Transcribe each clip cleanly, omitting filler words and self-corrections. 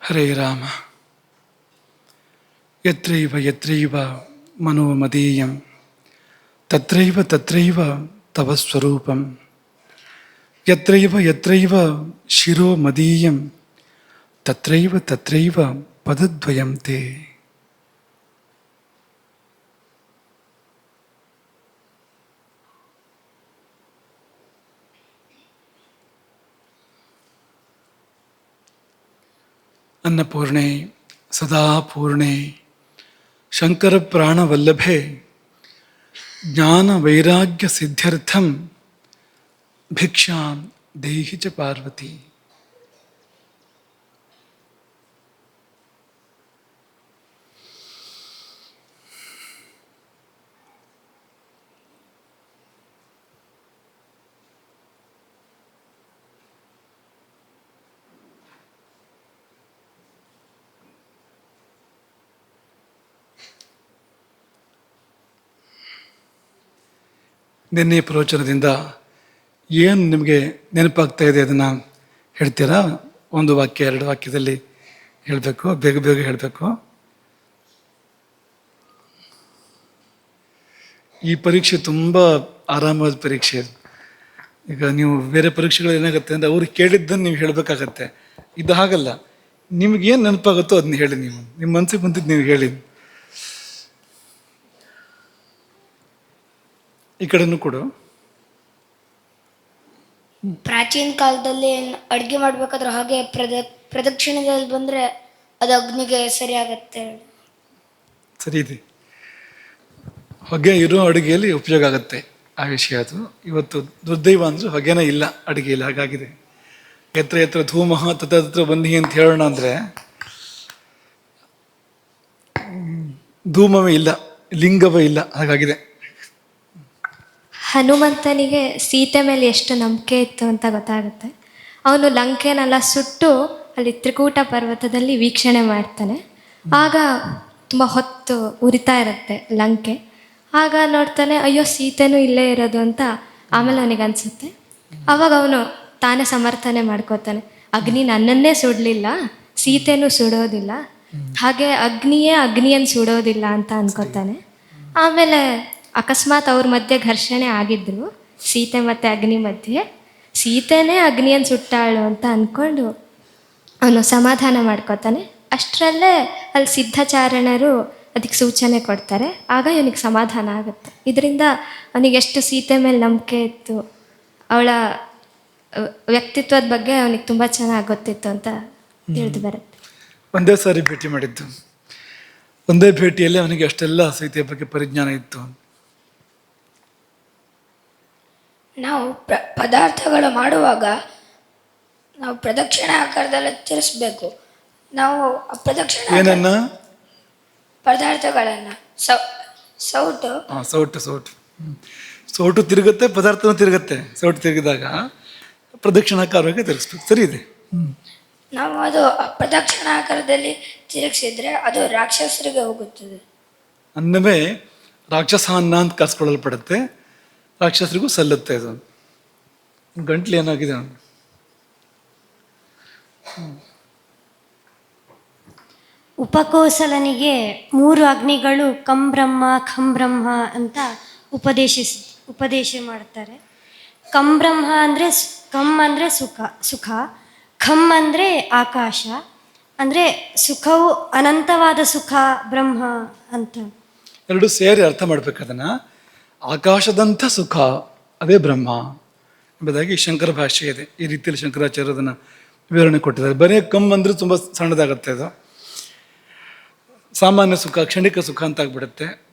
ಹರೇ ರಾಮ. ಯತ್ರೈವ ಯತ್ರೈವ ಮನೋ ಮದೀಯಂ ತತ್ರೈವ ತತ್ರೈವ ತವ ಸ್ವರೂಪಂ. ಯತ್ರೈವ ಯತ್ರೈವ ಶಿರೋ ಮದೀಯಂ ತತ್ರೈವ ತತ್ರೈವ ಪದದ್ವಯಂ ತೇ. ಅನ್ನಪೂರ್ಣೆ ಸದಾ ಪೂರ್ಣೆ ಶಂಕರ ಪ್ರಾಣವಲ್ಲಭೆ ಜ್ಞಾನ ವೈರಾಗ್ಯ ಸಿದ್ಧ್ಯರ್ಥಂ ಭಿಕ್ಷಾಂ ದೇಹಿ ಚ ಪಾರ್ವತಿ. ನಿನ್ನೆ ಪ್ರವಚನದಿಂದ ಏನು ನಿಮಗೆ ನೆನಪಾಗ್ತಾ ಇದೆ ಅದನ್ನು ಹೇಳ್ತೀರಾ? ಒಂದು ವಾಕ್ಯ ಎರಡು ವಾಕ್ಯದಲ್ಲಿ ಹೇಳಬೇಕು, ಬೇಗ ಬೇಗ ಹೇಳಬೇಕು. ಈ ಪರೀಕ್ಷೆ ತುಂಬ ಆರಾಮವಾದ ಪರೀಕ್ಷೆ. ಈಗ ನೀವು ಬೇರೆ ಪರೀಕ್ಷೆಗಳು ಏನಾಗುತ್ತೆ ಅಂದರೆ ಅವ್ರು ಕೇಳಿದ್ದನ್ನು ನೀವು ಹೇಳಬೇಕಾಗತ್ತೆ. ಇದು ಹಾಗಲ್ಲ, ನಿಮಗೇನು ನೆನಪಾಗುತ್ತೋ ಅದನ್ನ ಹೇಳಿ. ನೀವು ನಿಮ್ಮ ಮನಸ್ಸಿಗೆ ಬಂದಿದ್ದು ನೀವು ಹೇಳಿ. ಈ ಕಡೆನೂ ಕೊಡು. ಪ್ರಾಚೀನ ಕಾಲದಲ್ಲಿ ಅಡುಗೆ ಮಾಡ್ಬೇಕಾದ್ರೆ ಹಾಗೆ ಪ್ರದಕ್ಷಿಣೆದಲ್ಲಿ ಬಂದರೆ ಅದು ಅಗ್ನಿಗೆ ಸರಿ ಆಗತ್ತೆ. ಸರಿ ಇದೆ. ಹೊಗೆ ಇರೋ ಅಡುಗೆಯಲ್ಲಿ ಉಪಯೋಗ ಆಗುತ್ತೆ, ಆ ವಿಷಯ ಅದು. ಇವತ್ತು ದುರ್ದೈವ ಅಂದ್ರೆ ಹೊಗೆನೇ ಇಲ್ಲ ಅಡುಗೆಯಲ್ಲಿ, ಹಾಗಾಗಿದೆ. ಎತ್ರ ಎತ್ರ ಧೂಮಃ ತತ್ರ ಬನ್ನಿ ಅಂತ ಹೇಳೋಣ ಅಂದರೆ ಧೂಮವೇ ಇಲ್ಲ, ಲಿಂಗವೇ ಇಲ್ಲ, ಹಾಗಾಗಿದೆ. ಹನುಮಂತನಿಗೆ ಸೀತೆ ಮೇಲೆ ಎಷ್ಟು ನಂಬಿಕೆ ಇತ್ತು ಅಂತ ಗೊತ್ತಾಗುತ್ತೆ. ಅವನು ಲಂಕೆನೆಲ್ಲ ಸುಟ್ಟು ಅಲ್ಲಿ ತ್ರಿಕೂಟ ಪರ್ವತದಲ್ಲಿ ವೀಕ್ಷಣೆ ಮಾಡ್ತಾನೆ. ಆಗ ತುಂಬ ಹೊತ್ತು ಉರಿತಾ ಇರುತ್ತೆ ಲಂಕೆ. ಆಗ ನೋಡ್ತಾನೆ, ಅಯ್ಯೋ ಸೀತೆನೂ ಇಲ್ಲೇ ಇರೋದು ಅಂತ. ಆಮೇಲೆ ಅವನಿಗೆ ಅನಿಸುತ್ತೆ. ಆವಾಗ ಅವನು ತಾನೇ ಸಮರ್ಥನೆ ಮಾಡ್ಕೋತಾನೆ, ಅಗ್ನಿ ನನ್ನನ್ನೇ ಸುಡಲಿಲ್ಲ, ಸೀತೆನೂ ಸುಡೋದಿಲ್ಲ, ಹಾಗೆ ಅಗ್ನಿಯೇ ಅಗ್ನಿಯನ್ನು ಸುಡೋದಿಲ್ಲ ಅಂತ ಅನ್ಕೋತಾನೆ. ಆಮೇಲೆ ಅಕಸ್ಮಾತ್ ಅವ್ರ ಮಧ್ಯೆ ಘರ್ಷಣೆ ಆಗಿದ್ರು, ಸೀತೆ ಮತ್ತು ಅಗ್ನಿ ಮಧ್ಯೆ, ಸೀತೆನೇ ಅಗ್ನಿಯನ್ನು ಸುಟ್ಟಾಳು ಅಂತ ಅಂದ್ಕೊಂಡು ಅವನು ಸಮಾಧಾನ ಮಾಡ್ಕೋತಾನೆ. ಅಷ್ಟರಲ್ಲೇ ಅಲ್ಲಿ ಸಿದ್ಧಚಾರಣರು ಅದಕ್ಕೆ ಸೂಚನೆ ಕೊಡ್ತಾರೆ. ಆಗ ಇವನಿಗೆ ಸಮಾಧಾನ ಆಗುತ್ತೆ. ಇದರಿಂದ ಅವನಿಗೆ ಎಷ್ಟು ಸೀತೆ ಮೇಲೆ ನಂಬಿಕೆ ಇತ್ತು, ಅವಳ ವ್ಯಕ್ತಿತ್ವದ ಬಗ್ಗೆ ಅವನಿಗೆ ತುಂಬ ಚೆನ್ನಾಗಿ ಗೊತ್ತಿತ್ತು ಅಂತ ತಿಳಿದು ಬರುತ್ತೆ. ಒಂದೇ ಸಾರಿ ಭೇಟಿ ಮಾಡಿದ್ದು, ಒಂದೇ ಭೇಟಿಯಲ್ಲಿ ಅವನಿಗೆ ಅಷ್ಟೆಲ್ಲ ಸೀತೆಯ ಬಗ್ಗೆ ಪರಿಜ್ಞಾನ ಇತ್ತು. ನಾವು ಪದಾರ್ಥಗಳು ಮಾಡುವಾಗ ನಾವು ಪ್ರದಕ್ಷಿಣೆ ಆಕಾರದಲ್ಲಿ ತಿರ್ಸ್ಬೇಕು. ನಾವು ಪ್ರದಕ್ಷಿಣೆ ಏನನ್ನ ಪದಾರ್ಥಗಳನ್ನು ಸೌಟು ಸೌಟು ತಿರುಗುತ್ತೆ, ಪದಾರ್ಥನೂ ತಿರುಗುತ್ತೆ. ಸೌಟು ತಿರುಗಿದಾಗ ಪ್ರದಕ್ಷಿಣಾಕಾರವಾಗಿ ತಿರುಗಿಸ್ಬೇಕು. ಸರಿ ಇದೆ. ನಾವು ಅದು ಪ್ರದಕ್ಷಿಣಾಕಾರದಲ್ಲಿ ತಿರುಗಿಸಿದ್ರೆ ಅದು ರಾಕ್ಷಸರಿಗೆ ಹೋಗುತ್ತದೆ. ಅನ್ನವೇ ರಾಕ್ಷಸ ಅನ್ನ ಅಂತ ಕರ್ಸ್ಕೊಳ್ಳಲ್ಪಡುತ್ತೆ, ರಾಕ್ಷಸರಿಗೂ ಸಲ್ಲುತ್ತೆ. ಅದು ಗಂಟ್ಲು ಏನಾಗಿದೆ ಅವನು. ಉಪಕೋಸಲನಿಗೆ 3 ಅಗ್ನಿಗಳು ಕಂಬ್ರಹ್ಮ ಖಂಬ್ರಹ್ಮ ಅಂತ ಉಪದೇಶ ಮಾಡ್ತಾರೆ. ಕಂಬ್ರಹ್ಮ ಅಂದರೆ ಕಮ್ ಅಂದರೆ ಸುಖ, ಖಮ್ ಅಂದರೆ ಆಕಾಶ, ಅಂದರೆ ಸುಖವು ಅನಂತವಾದ ಸುಖ ಬ್ರಹ್ಮ ಅಂತ. ಎರಡು ಸೇರಿ ಅರ್ಥ ಮಾಡ್ಬೇಕು ಅದನ್ನು. ಆಕಾಶದಂಥ ಸುಖ ಅದೇ ಬ್ರಹ್ಮ ಎಂಬುದಾಗಿ ಶಂಕರ ಭಾಷೆ ಇದೆ. ಈ ರೀತಿಯಲ್ಲಿ ಶಂಕರಾಚಾರ್ಯ ಅದನ್ನು ವಿವರಣೆ ಕೊಟ್ಟಿದ್ದಾರೆ. ಬರೀ ಕಮ್ ಅಂದರೆ ತುಂಬ ಸಣ್ಣದಾಗತ್ತೆ, ಅದು ಸಾಮಾನ್ಯ ಸುಖ, ಕ್ಷಣಿಕ ಸುಖ ಅಂತ ಆಗ್ಬಿಡುತ್ತೆ.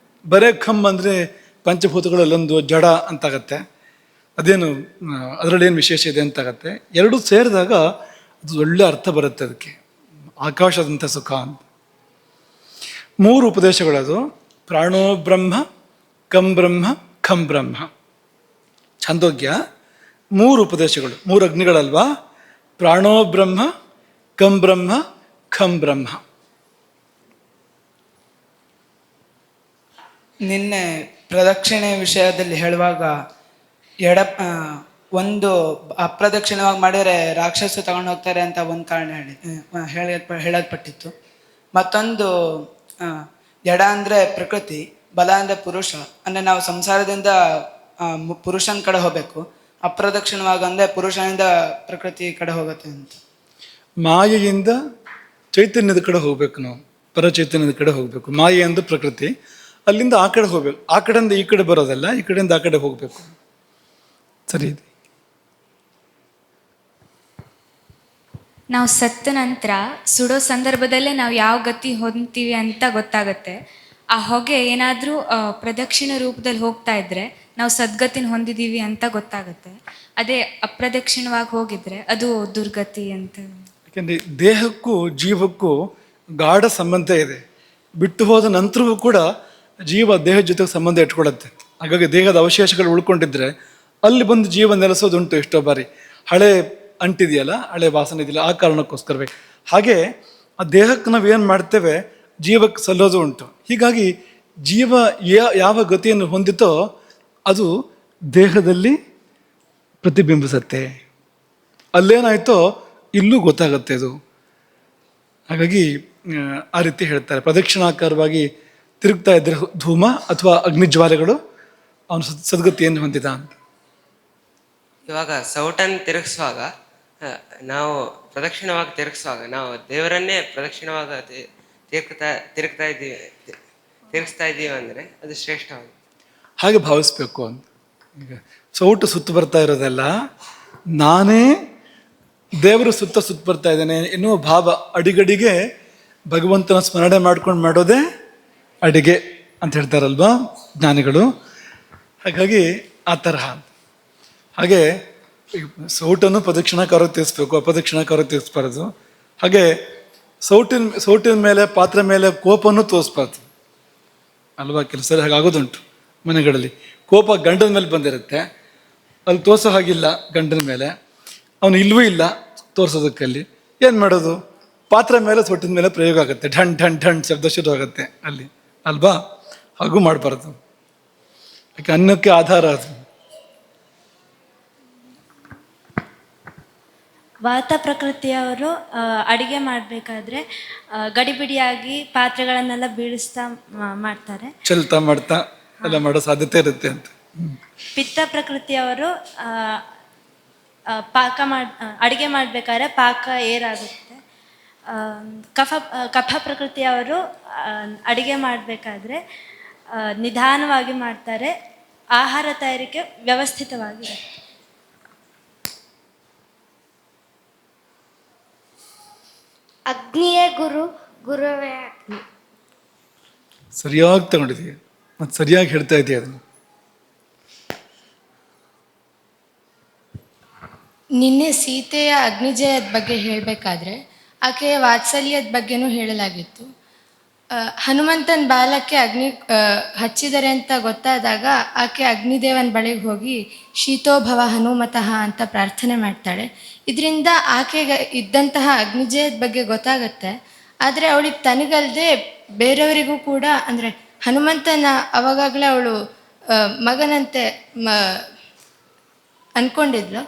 ಬರೇ ಖಮ್ ಅಂದರೆ ಪಂಚಭೂತಗಳಲ್ಲೊಂದು ಜಡ ಅಂತಾಗತ್ತೆ, ಅದೇನು ಅದರಲ್ಲಿ ಏನು ವಿಶೇಷ ಇದೆ ಅಂತಾಗತ್ತೆ. ಎರಡೂ ಸೇರಿದಾಗ ಅದು ಒಳ್ಳೆ ಅರ್ಥ ಬರುತ್ತೆ ಅದಕ್ಕೆ, ಆಕಾಶದಂಥ ಸುಖ ಅಂತ. 3 ಉಪದೇಶಗಳದು: ಪ್ರಾಣೋ ಬ್ರಹ್ಮ, ಕಂ ಬ್ರಹ್ಮ, ಖಂ ಬ್ರಹ್ಮ. ಛಂದೋಗ್ಯ 3 ಉಪದೇಶಗಳು, 3 ಅಗ್ನಿಗಳಲ್ವಾ. ಪ್ರಾಣೋ ಬ್ರಹ್ಮ, ಕಂ ಬ್ರಹ್ಮ, ಖಂ ಬ್ರಹ್ಮ. ನಿನ್ನೆ ಪ್ರದಕ್ಷಿಣೆ ವಿಷಯದಲ್ಲಿ ಹೇಳುವಾಗ ಒಂದು ಅಪ್ರದಕ್ಷಿಣವಾಗಿ ಮಾಡಿದರೆ ರಾಕ್ಷಸ ತಗೊಂಡು ಹೋಗ್ತಾರೆ ಅಂತ ಒಂದು ಕಾರಣ ಹೇಳಲ್ಪಟ್ಟಿತ್ತು. ಮತ್ತೊಂದು ಎಡ ಅಂದರೆ ಪ್ರಕೃತಿ, ಬಲ ಅಂದರೆ ಪುರುಷ. ಅಂದರೆ ನಾವು ಸಂಸಾರದಿಂದ ಪುರುಷನ ಕಡೆ ಹೋಗಬೇಕು, ಅಪ್ರದಕ್ಷಿಣವಾಗಿ ಅಂದರೆ ಪುರುಷನಿಂದ ಪ್ರಕೃತಿ ಕಡೆ ಹೋಗುತ್ತೆ ಅಂತ. ಮಾಯೆಯಿಂದ ಚೈತನ್ಯದ ಕಡೆ ಹೋಗ್ಬೇಕು, ನಾವು ಪರಚೈತನ್ಯದ ಕಡೆ ಹೋಗ್ಬೇಕು. ಮಾಯೆ ಅಂದ್ರೆ ಪ್ರಕೃತಿ, ಅಲ್ಲಿಂದ ಆ ಕಡೆ ಹೋಗ್ಬೇಕು. ಆ ಕಡೆಯಿಂದ ಈ ಕಡೆ ಬರೋದಲ್ಲ, ಈ ಕಡೆಯಿಂದ ಆ ಕಡೆ ಹೋಗ್ಬೇಕು. ಸರಿ ಇದೆ. ನಾವು ಸತ್ತ ನಂತರ ಸುಡೋ ಸಂದರ್ಭದಲ್ಲೇ ನಾವು ಯಾವ ಗತಿ ಹೊಂದ್ತೀವಿ ಅಂತ ಗೊತ್ತಾಗುತ್ತೆ. ಆ ಹೊಗೆ ಏನಾದರೂ ಪ್ರದಕ್ಷಿಣ ರೂಪದಲ್ಲಿ ಹೋಗ್ತಾ ಇದ್ರೆ ನಾವು ಸದ್ಗತಿನ ಹೊಂದಿದ್ದೀವಿ ಅಂತ ಗೊತ್ತಾಗುತ್ತೆ. ಅದೇ ಅಪ್ರದಕ್ಷಿಣವಾಗಿ ಹೋಗಿದ್ರೆ ಅದು ದುರ್ಗತಿ ಅಂತ. ಯಾಕೆಂದರೆ ದೇಹಕ್ಕೂ ಜೀವಕ್ಕೂ ಗಾಢ ಸಂಬಂಧ ಇದೆ. ಬಿಟ್ಟು ಹೋದ ನಂತರವೂ ಕೂಡ ಜೀವ ದೇಹದ ಜೊತೆಗೆ ಸಂಬಂಧ ಇಟ್ಕೊಳ್ಳುತ್ತೆ. ಹಾಗಾಗಿ ದೇಹದ ಅವಶೇಷಗಳು ಉಳ್ಕೊಂಡಿದ್ರೆ ಅಲ್ಲಿ ಬಂದು ಜೀವ ನೆಲೆಸೋದುಂಟು. ಎಷ್ಟೋ ಬಾರಿ ಹಳೆ ಅಂಟಿದೆಯಲ್ಲ, ಹಳೆ ವಾಸನೆ ಇದೆಯಲ್ಲ, ಆ ಕಾರಣಕ್ಕೋಸ್ಕರವೇ. ಹಾಗೆ ಆ ದೇಹಕ್ಕೆ ನಾವೇನು ಮಾಡ್ತೇವೆ ಜೀವಕ್ಕೆ ಸಲ್ಲೋದು ಉಂಟು. ಹೀಗಾಗಿ ಜೀವ ಯಾವ ಗತಿಯನ್ನು ಹೊಂದಿತೋ ಅದು ದೇಹದಲ್ಲಿ ಪ್ರತಿಬಿಂಬಿಸತ್ತೆ. ಅಲ್ಲೇನಾಯ್ತೋ ಇಲ್ಲೂ ಗೊತ್ತಾಗತ್ತೆ ಅದು. ಹಾಗಾಗಿ ಆ ರೀತಿ ಹೇಳ್ತಾರೆ, ಪ್ರದಕ್ಷಿಣಾಕಾರವಾಗಿ ತಿರುಗ್ತಾ ಇದ್ದರೆ ಧೂಮ ಅಥವಾ ಅಗ್ನಿಜ್ವಾಲೆಗಳು ಅವನು ಸದ್ಗತಿಯನ್ನು ಹೊಂದಿದ ಅಂತ. ಇವಾಗ ಸೌಟನ್ನು ತಿರುಗಿಸುವಾಗ ನಾವು ಪ್ರದಕ್ಷಿಣವಾಗಿ ತಿರುಗಿಸುವಾಗ ನಾವು ದೇವರನ್ನೇ ಪ್ರದಕ್ಷಿಣವಾಗಿ ತಿರುಗಿಸ್ತಾ ಇದ್ದೀವಿ ಅಂದರೆ ಅದು ಶ್ರೇಷ್ಠವಾಗಿದೆ. ಹಾಗೆ ಭಾವಿಸ್ಬೇಕು ಅಂತ. ಈಗ ಸೌಟು ಸುತ್ತು ಬರ್ತಾ ಇರೋದೆಲ್ಲ ನಾನೇ ದೇವರು ಸುತ್ತ ಬರ್ತಾ ಇದ್ದೇನೆ ಎನ್ನುವ ಭಾವ. ಅಡಿಗಡಿಗೆ ಭಗವಂತನ ಸ್ಮರಣೆ ಮಾಡ್ಕೊಂಡು ಮಾಡೋದೇ ಅಡಿಗೆ ಅಂತ ಹೇಳ್ತಾರಲ್ವಾ ಜ್ಞಾನಿಗಳು. ಹಾಗಾಗಿ ಆ ತರಹ. ಹಾಗೆ ಸೌಟನ್ನು ಪ್ರದಕ್ಷಿಣಾಕಾರ ತಿಳಿಸ್ಬೇಕು, ಅಪ್ರದಕ್ಷಿಣಾಕಾರ ತಿಳಿಸ್ಬಾರ್ದು. ಹಾಗೆ ಸೌಟಿನ ಮೇಲೆ ಪಾತ್ರೆ ಮೇಲೆ ಕೋಪವನ್ನು ತೋರಿಸ್ಬಾರ್ದು ಅಲ್ವಾ. ಕೆಲಸ ಹಾಗಾಗೋದುಂಟು ಮನೆಗಳಲ್ಲಿ. ಕೋಪ ಗಂಡನ ಮೇಲೆ ಬಂದಿರುತ್ತೆ, ಅಲ್ಲಿ ತೋರಿಸೋ ಹಾಗಿಲ್ಲ ಗಂಡನ ಮೇಲೆ, ಅವನು ಇಲ್ಲವೂ ಇಲ್ಲ ತೋರಿಸೋದಕ್ಕಲ್ಲಿ. ಏನು ಮಾಡೋದು, ಪಾತ್ರೆ ಮೇಲೆ ಸೊಟ್ಟಿನ ಮೇಲೆ ಪ್ರಯೋಗ ಆಗುತ್ತೆ, ಢಣ್ ಢಣ್ ಢಣ್ ಶಬ್ದ ಶುರು ಆಗುತ್ತೆ ಅಲ್ಲಿ ಅಲ್ವಾ. ಹಾಗೂ ಮಾಡಬಾರ್ದು, ಯಾಕೆ ಅನ್ನಕ್ಕೆ ಆಧಾರ ಅದು. ವಾತ ಪ್ರಕೃತಿಯವರು ಅಡಿಗೆ ಮಾಡಬೇಕಾದ್ರೆ ಗಡಿಬಿಡಿಯಾಗಿ ಪಾತ್ರೆಗಳನ್ನೆಲ್ಲ ಬೀಳಿಸ್ತಾ ಮಾಡ್ತಾರೆ, ಚೆಲ್ತಾ ಮಾಡ್ತಾ ಎಲ್ಲ ಮಾಡೋ ಸಾಧ್ಯತೆ ಇರುತ್ತೆ ಅಂತ. ಪಿತ್ತ ಪ್ರಕೃತಿಯವರು ಅಡಿಗೆ ಮಾಡಬೇಕಾದ್ರೆ ಪಾಕ ಏರಾಗುತ್ತೆ. ಕಫ ಪ್ರಕೃತಿಯವರು ಅಡಿಗೆ ಮಾಡಬೇಕಾದ್ರೆ ನಿಧಾನವಾಗಿ ಮಾಡ್ತಾರೆ, ಆಹಾರ ತಯಾರಿಕೆ ವ್ಯವಸ್ಥಿತವಾಗಿರುತ್ತೆ. ಅಗ್ನಿಯೇ ಗುರು, ಗುರುವೇ ಅಗ್ನಿ. ಸರಿಯಾಗಿ ತಗೊಂಡಿದ್ದೀಯ ಮತ್ತು ಸರಿಯಾಗಿ ಹೇಳ್ತಾ ಇದೆಯಾ ಅದನ್ನು. ನಿನ್ನೆ ಸೀತೆಯ ಅಗ್ನಿಜಯದ ಬಗ್ಗೆ ಹೇಳಬೇಕಾದ್ರೆ ಆಕೆಯ ವಾತ್ಸಲ್ಯದ ಬಗ್ಗೆನೂ ಹೇಳಲಾಗಿತ್ತು. ಹನುಮಂತನ ಬಾಲಕ್ಕೆ ಅಗ್ನಿ ಹಚ್ಚಿದರೆ ಅಂತ ಗೊತ್ತಾದಾಗ ಆಕೆ ಅಗ್ನಿದೇವನ ಬಳಿಗೆ ಹೋಗಿ ಶೀತೋಭವ ಹನುಮತಃ ಅಂತ ಪ್ರಾರ್ಥನೆ ಮಾಡ್ತಾಳೆ. ಇದರಿಂದ ಆಕೆಗೆ ಇದ್ದಂತಹ ಅಗ್ನಿಜಯದ ಬಗ್ಗೆ ಗೊತ್ತಾಗತ್ತೆ. ಆದರೆ ಅವಳಿಗೆ ತನಗಲ್ಲದೆ ಬೇರೆಯವರಿಗೂ ಕೂಡ, ಅಂದರೆ ಹನುಮಂತನ ಅವಾಗಲೇ ಅವಳು ಮಗನಂತೆ ಅಂದ್ಕೊಂಡಿದ್ಲು.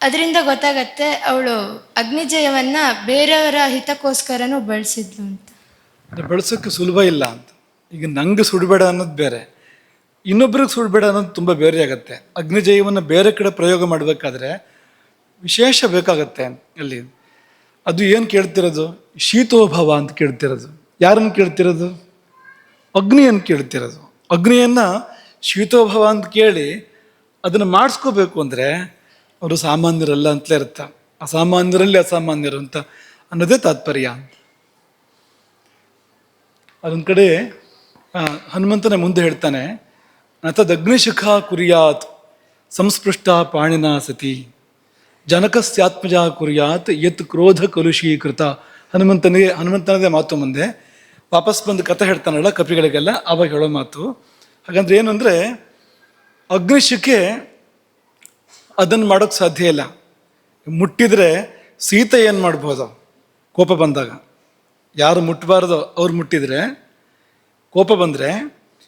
ಅದರಿಂದ ಗೊತ್ತಾಗತ್ತೆ ಅವಳು ಅಗ್ನಿಜಯವನ್ನು ಬೇರೆಯವರ ಹಿತಕ್ಕೋಸ್ಕರನೂ ಬಳಸಿದ್ಲು ಅಂತ. ಬಳಸೋಕ್ಕೆ ಸುಲಭ ಇಲ್ಲ ಅಂತ. ಈಗ ನಂಗೆ ಸುಡಬೇಡ ಅನ್ನೋದು ಬೇರೆ, ಇನ್ನೊಬ್ರಿಗೆ ಸುಡಬೇಡ ಅನ್ನೋದು ತುಂಬ ಬೇರೆ ಆಗುತ್ತೆ. ಅಗ್ನಿಜಯವನ್ನು ಬೇರೆ ಕಡೆ ಪ್ರಯೋಗ ಮಾಡಬೇಕಾದ್ರೆ ವಿಶೇಷ ಬೇಕಾಗತ್ತೆ ಅಲ್ಲಿ. ಅದು ಏನು ಕೇಳ್ತಿರೋದು, ಶೀತೋಭವ ಅಂತ ಕೇಳ್ತಿರೋದು. ಯಾರನ್ನು ಕೇಳ್ತಿರೋದು, ಅಗ್ನಿಯನ್ನು ಕೇಳ್ತಿರೋದು. ಅಗ್ನಿಯನ್ನು ಶೀತೋಭವ ಅಂತ ಕೇಳಿ ಅದನ್ನು ಮಾಡಿಸ್ಕೋಬೇಕು ಅಂದರೆ ಅವರು ಸಾಮಾನ್ಯರಲ್ಲ ಅಂತಲೇ ಇರ್ತ. ಅಸಾಮಾನ್ಯರಲ್ಲಿ ಅಸಾಮಾನ್ಯರು ಅಂತ ಅನ್ನೋದೇ ತಾತ್ಪರ್ಯ ಅಂತ. ಅದೊಂದು ಕಡೆ ಹನುಮಂತನೇ ಮುಂದೆ ಹೇಳ್ತಾನೆ, ನತದಗ್ನಿಶಿಖ ಕುರ್ಯಾತ್ ಸಂಸ್ಪೃಷ್ಟ ಪಾಣಿನ ಸತಿ ಜನಕಸ್ಯಾತ್ಮಜ ಕುರ್ಯಾತ್ ಯತ್ ಕ್ರೋಧ ಕಲುಷೀಕೃತ. ಹನುಮಂತನದೇ ಮಾತು ಮುಂದೆ ವಾಪಸ್ ಬಂದು ಕಥೆ ಹೇಳ್ತಾನಲ್ಲ ಕಪಿಗಳಿಗೆಲ್ಲ, ಆವಾಗ ಹೇಳೋ ಮಾತು. ಹಾಗಂದ್ರೆ ಏನು ಅಂದರೆ ಅಗ್ನಿಶಿಖೆ ಅದನ್ನು ಮಾಡೋಕ್ಕೆ ಸಾಧ್ಯ ಇಲ್ಲ. ಮುಟ್ಟಿದರೆ ಸೀತೆ ಏನು ಮಾಡ್ಬೋದು, ಕೋಪ ಬಂದಾಗ ಯಾರು ಮುಟ್ಟಬಾರ್ದೋ ಅವ್ರು ಮುಟ್ಟಿದರೆ ಕೋಪ ಬಂದರೆ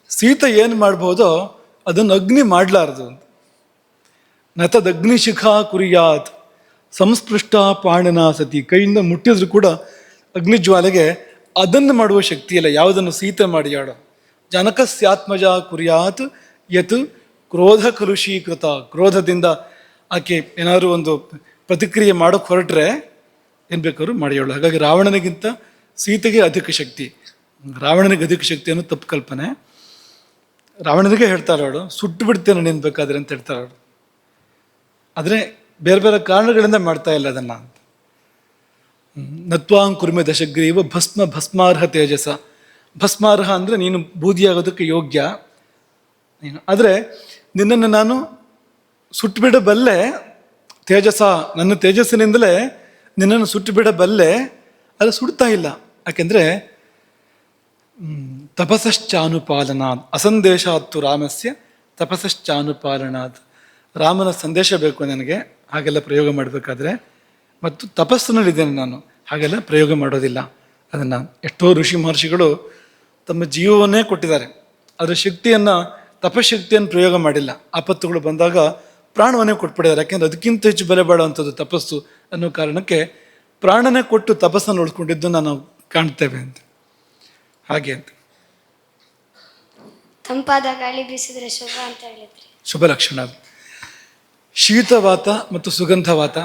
ಸೀತೆ ಏನು ಮಾಡ್ಬೋದೋ ಅದನ್ನು ಅಗ್ನಿ ಮಾಡಲಾರ್ದು ಅಂತ. ನತದಗ್ನಿಶಿಖಾ ಕುರಿಯಾತ್ ಸಂಸ್ಪೃಷ್ಟ ಪಾಣನ ಸತಿ. ಕೈಯಿಂದ ಮುಟ್ಟಿದ್ರು ಕೂಡ ಅಗ್ನಿಜ್ವಾಲೆಗೆ ಅದನ್ನು ಮಾಡುವ ಶಕ್ತಿ ಇಲ್ಲ, ಯಾವುದನ್ನು ಸೀತೆ ಮಾಡಿ ಆಡೋ. ಜನಕಸ್ಯಾತ್ಮಜ ಕುರಿಯಾತ್ ಯತ್ ಕ್ರೋಧ ಕಲುಷೀಕೃತ. ಕ್ರೋಧದಿಂದ ಆಕೆ ಏನಾದರೂ ಒಂದು ಪ್ರತಿಕ್ರಿಯೆ ಮಾಡೋಕ್ಕೆ ಹೊರಟ್ರೆ ಏನು ಬೇಕಾದ್ರೂ ಮಾಡಿಯೋಳು. ಹಾಗಾಗಿ ರಾವಣನಿಗಿಂತ ಸೀತೆಗೆ ಅಧಿಕ ಶಕ್ತಿ, ರಾವಣನಿಗೆ ಅಧಿಕ ಶಕ್ತಿ ಅನ್ನೋ ತಪ್ಪು ಕಲ್ಪನೆ. ರಾವಣನಿಗೆ ಹೇಳ್ತಾಳೆ ಅವಳು, ಸುಟ್ಟು ಬಿಡ್ತೇನೆ ನೀನು ಬೇಕಾದ್ರೆ ಅಂತ ಹೇಳ್ತಾಳೆ ಅವಳು. ಆದರೆ ಬೇರೆ ಬೇರೆ ಕಾರಣಗಳಿಂದ ಮಾಡ್ತಾ ಇಲ್ಲ ಅದನ್ನು. ನತ್ವಾಂ ಕುರ್ಮೆ ದಶಗ್ರೀವ ಭಸ್ಮಾರ್ಹ ತೇಜಸ. ಭಸ್ಮಾರ್ಹ ಅಂದರೆ ನೀನು ಬೂದಿಯಾಗೋದಕ್ಕೆ ಯೋಗ್ಯ ನೀನು, ಆದರೆ ನಿನ್ನನ್ನು ನಾನು ಸುಟ್ಟು ಬಿಡಬಲ್ಲೆ ತೇಜಸ, ನನ್ನ ತೇಜಸ್ಸಿನಿಂದಲೇ ನಿನ್ನನ್ನು ಸುಟ್ಟು ಬಿಡಬಲ್ಲೆ. ಅದು ಸುಡ್ತಾ ಇಲ್ಲ, ಯಾಕೆಂದರೆ ತಪಸ್ಚಾನುಪಾಲನಾತ್ ಅಸಂದೇಶಾತ್ತು ರಾಮಸ್ಯ ತಪಸ್ಚಾನುಪಾಲನಾತ್. ರಾಮನ ಸಂದೇಶ ಬೇಕು ನನಗೆ ಹಾಗೆಲ್ಲ ಪ್ರಯೋಗ ಮಾಡಬೇಕಾದ್ರೆ, ಮತ್ತು ತಪಸ್ಸಿನಲ್ಲಿದ್ದೇನೆ ನಾನು, ಹಾಗೆಲ್ಲ ಪ್ರಯೋಗ ಮಾಡೋದಿಲ್ಲ ಅದನ್ನು. ಎಷ್ಟೋ ಋಷಿ ಮಹರ್ಷಿಗಳು ತಮ್ಮ ಜೀವವನ್ನೇ ಕೊಟ್ಟಿದ್ದಾರೆ, ಅದರ ಶಕ್ತಿಯನ್ನು, ತಪಶಕ್ತಿಯನ್ನು ಪ್ರಯೋಗ ಮಾಡಿಲ್ಲ. ಆಪತ್ತುಗಳು ಬಂದಾಗ ಪ್ರಾಣವನ್ನೇ ಕೊಟ್ಬಿಟ್ಟಿದ್ದಾರೆ, ಯಾಕೆಂದರೆ ಅದಕ್ಕಿಂತ ಹೆಚ್ಚು ಬೆಲೆ ಬಾಳುವಂಥದ್ದು ತಪಸ್ಸು ಅನ್ನೋ ಕಾರಣಕ್ಕೆ ಪ್ರಾಣನೇ ಕೊಟ್ಟು ತಪಸ್ಸನ್ನು ಉಳಿಸ್ಕೊಂಡಿದ್ದನ್ನು ನಾವು ಕಾಣ್ತೇವೆ ಅಂತ. ಹಾಗೆ ಅಂತ ತಂಪಾದ ಗಾಳಿ ಬೀಸಿದ್ರೆ ಶುಭ ಅಂತ ಹೇಳಿದ್ರಿ. ಶುಭ ಲಕ್ಷಣ ಅದು. ಶೀತವಾತ ಮತ್ತು ಸುಗಂಧವಾತ,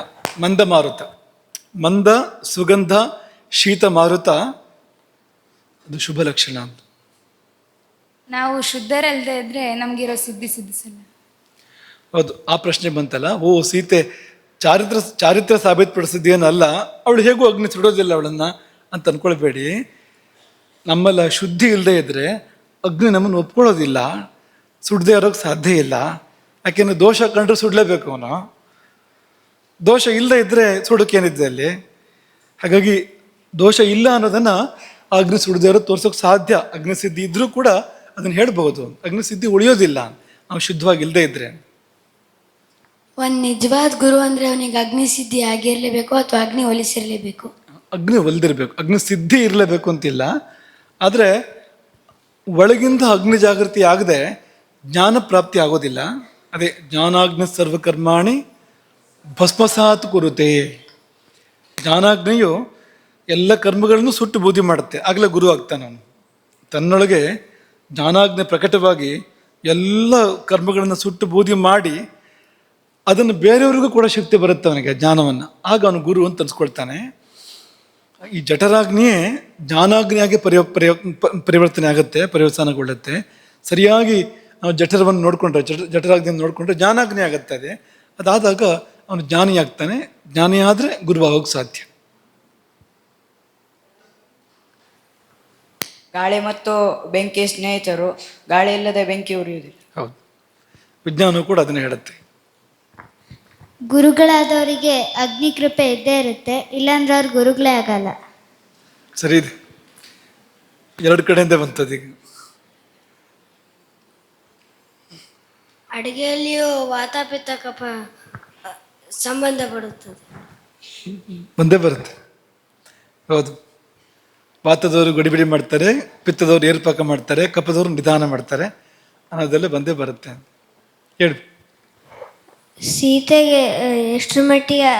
ಮಂದ ಮಾರುತ, ಮಂದ ಸುಗಂಧ ಶೀತ ಮಾರುತ, ಅದು ಶುಭ ಲಕ್ಷಣ ಅಂತ. ನಾವು ಶುದ್ಧರಲ್ಲದೆ ಇದ್ರೆ ನಮಗಿರೋ ಸಿದ್ಧಿಸಲ್ಲ. ಹೌದು, ಆ ಪ್ರಶ್ನೆ ಬಂತಲ್ಲ. ಓ ಸೀತೆ ಚಾರಿತ್ರ ಸಾಬೀತುಪಡಿಸಿದ್ದೇನಲ್ಲ, ಅವಳು ಹೇಗೂ ಅಗ್ನಿ ಸುಡೋದಿಲ್ಲ ಅವಳನ್ನು ಅಂತ ಅಂದ್ಕೊಳ್ಬೇಡಿ. ನಮ್ಮಲ್ಲ ಶುದ್ಧಿ ಇಲ್ಲದೆ ಇದ್ದರೆ ಅಗ್ನಿ ನಮ್ಮನ್ನು ಒಪ್ಕೊಳ್ಳೋದಿಲ್ಲ, ಸುಡದೆ ಇರೋಕ್ಕೆ ಸಾಧ್ಯ ಇಲ್ಲ. ಯಾಕೆಂದರೆ ದೋಷ ಕಂಡ್ರೆ ಸುಡಲೇಬೇಕು ಅವನು, ದೋಷ ಇಲ್ಲದೆ ಇದ್ದರೆ ಸುಡೋಕ್ಕೇನಿದೆ ಅಲ್ಲಿ. ಹಾಗಾಗಿ ದೋಷ ಇಲ್ಲ ಅನ್ನೋದನ್ನು ಅಗ್ನಿ ಸುಡದೆ ಇರೋದು ತೋರ್ಸೋಕೆ ಸಾಧ್ಯ. ಅಗ್ನಿಸಿದ್ಧಿ ಇದ್ದರೂ ಕೂಡ ಅದನ್ನು ಹೇಳ್ಬೋದು, ಅಗ್ನಿಸಿದ್ಧಿ ಉಳಿಯೋದಿಲ್ಲ ನಾವು ಶುದ್ಧವಾಗಿ ಇಲ್ಲದೆ ಇದ್ದರೆ. ಒಂದು ನಿಜವಾದ ಗುರು ಅಂದರೆ ಅವನಿಗೆ ಅಗ್ನಿಸಿದ್ಧಿ ಆಗಿರಲೇಬೇಕು ಅಥವಾ ಅಗ್ನಿ ಒಲಿಸಿರಲೇಬೇಕು? ಅಗ್ನಿ ಒಲಿದಿರಬೇಕು, ಅಗ್ನಿ ಸಿದ್ಧಿ ಇರಲೇಬೇಕು ಅಂತಿಲ್ಲ. ಆದರೆ ಒಳಗಿಂದ ಅಗ್ನಿ ಜಾಗೃತಿ ಆಗದೆ ಜ್ಞಾನ ಪ್ರಾಪ್ತಿ ಆಗೋದಿಲ್ಲ. ಅದೇ ಜ್ಞಾನಾಗ್ನಿ ಸರ್ವಕರ್ಮಾಣಿ ಭಸ್ಮಸಾತ್ ಕುರುತೆ. ಜ್ಞಾನಾಗ್ನಿಯು ಎಲ್ಲ ಕರ್ಮಗಳನ್ನು ಸುಟ್ಟು ಬೂದಿ ಮಾಡುತ್ತೆ, ಆಗಲೇ ಗುರು ಆಗ್ತಾನೆ ಅವನು. ತನ್ನೊಳಗೆ ಜ್ಞಾನಾಗ್ನಿ ಪ್ರಕಟವಾಗಿ ಎಲ್ಲ ಕರ್ಮಗಳನ್ನು ಸುಟ್ಟು ಬೂದಿ ಮಾಡಿ ಅದನ್ನು ಬೇರೆಯವ್ರಿಗೂ ಕೂಡ ಶಕ್ತಿ ಬರುತ್ತೆ ಅವನಿಗೆ, ಜ್ಞಾನವನ್ನು. ಆಗ ಅವನು ಗುರು ಅಂತ ಅನ್ಸ್ಕೊಳ್ತಾನೆ. ಈ ಜಠರಾಗ್ನಿಯೇ ಜ್ಞಾನಾಗ್ನಿಯಾಗಿ ಪರಿವರ್ತನೆ ಆಗುತ್ತೆ, ಪರಿವರ್ತನಗೊಳ್ಳುತ್ತೆ. ಸರಿಯಾಗಿ ನಾವು ಜಠರವನ್ನು ನೋಡಿಕೊಂಡ್ರೆ, ಜಠರಾಗ್ನಿಯನ್ನು ನೋಡಿಕೊಂಡ್ರೆ ಜ್ಞಾನಾಗ್ನಿ ಆಗುತ್ತೆ. ಅದಾದಾಗ ಅವನು ಜ್ಞಾನಿ ಆಗ್ತಾನೆ. ಜ್ಞಾನಿ ಆದರೆ ಗುರುವಾಗೋಕ್ಕೆ ಸಾಧ್ಯ. ಗಾಳಿ ಮತ್ತು ಬೆಂಕಿ ಸ್ನೇಹಿತರು, ಗಾಳಿ ಇಲ್ಲದೆ ಬೆಂಕಿ ಉರಿಯುವುದಿಲ್ಲ. ಹೌದು, ವಿಜ್ಞಾನವು ಕೂಡ ಅದನ್ನೇ ಹೇಳುತ್ತೆ. ಗುರುಗಳಾದವರಿಗೆ ಅಗ್ನಿ ಕೃಪೆ ಇದ್ದೇ ಇರುತ್ತೆ, ಇಲ್ಲಾಂದ್ರೆ ಅವ್ರು ಗುರುಗಳೇ ಆಗಲ್ಲ. ಸರಿ ಇದೆ, ಎರಡು ಕಡೆಯಿಂದ ಬಂತದೀಗ. ಅಡುಗೆಯಲ್ಲಿಯೂ ವಾತಾಪಿತ್ತ ಕಫ ಸಂಬಂಧ ಪಡುತ್ತದೆ. ಬಂದೇ ಬರುತ್ತೆ. ಹೌದು, ವಾತದವರು ಗಡಿಬಿಡಿ ಮಾಡ್ತಾರೆ, ಪಿತ್ತದವರು ಏರ್ಪಾಕ ಮಾಡ್ತಾರೆ, ಕಫದವರು ನಿಧಾನ ಮಾಡ್ತಾರೆ ಅನ್ನೋದೆಲ್ಲ ಬಂದೇ ಬರುತ್ತೆ. ಹೇಳಿ. ಸೀತೆಗೆ ಎಷ್ಟು ಮಟ್ಟಿಗೆ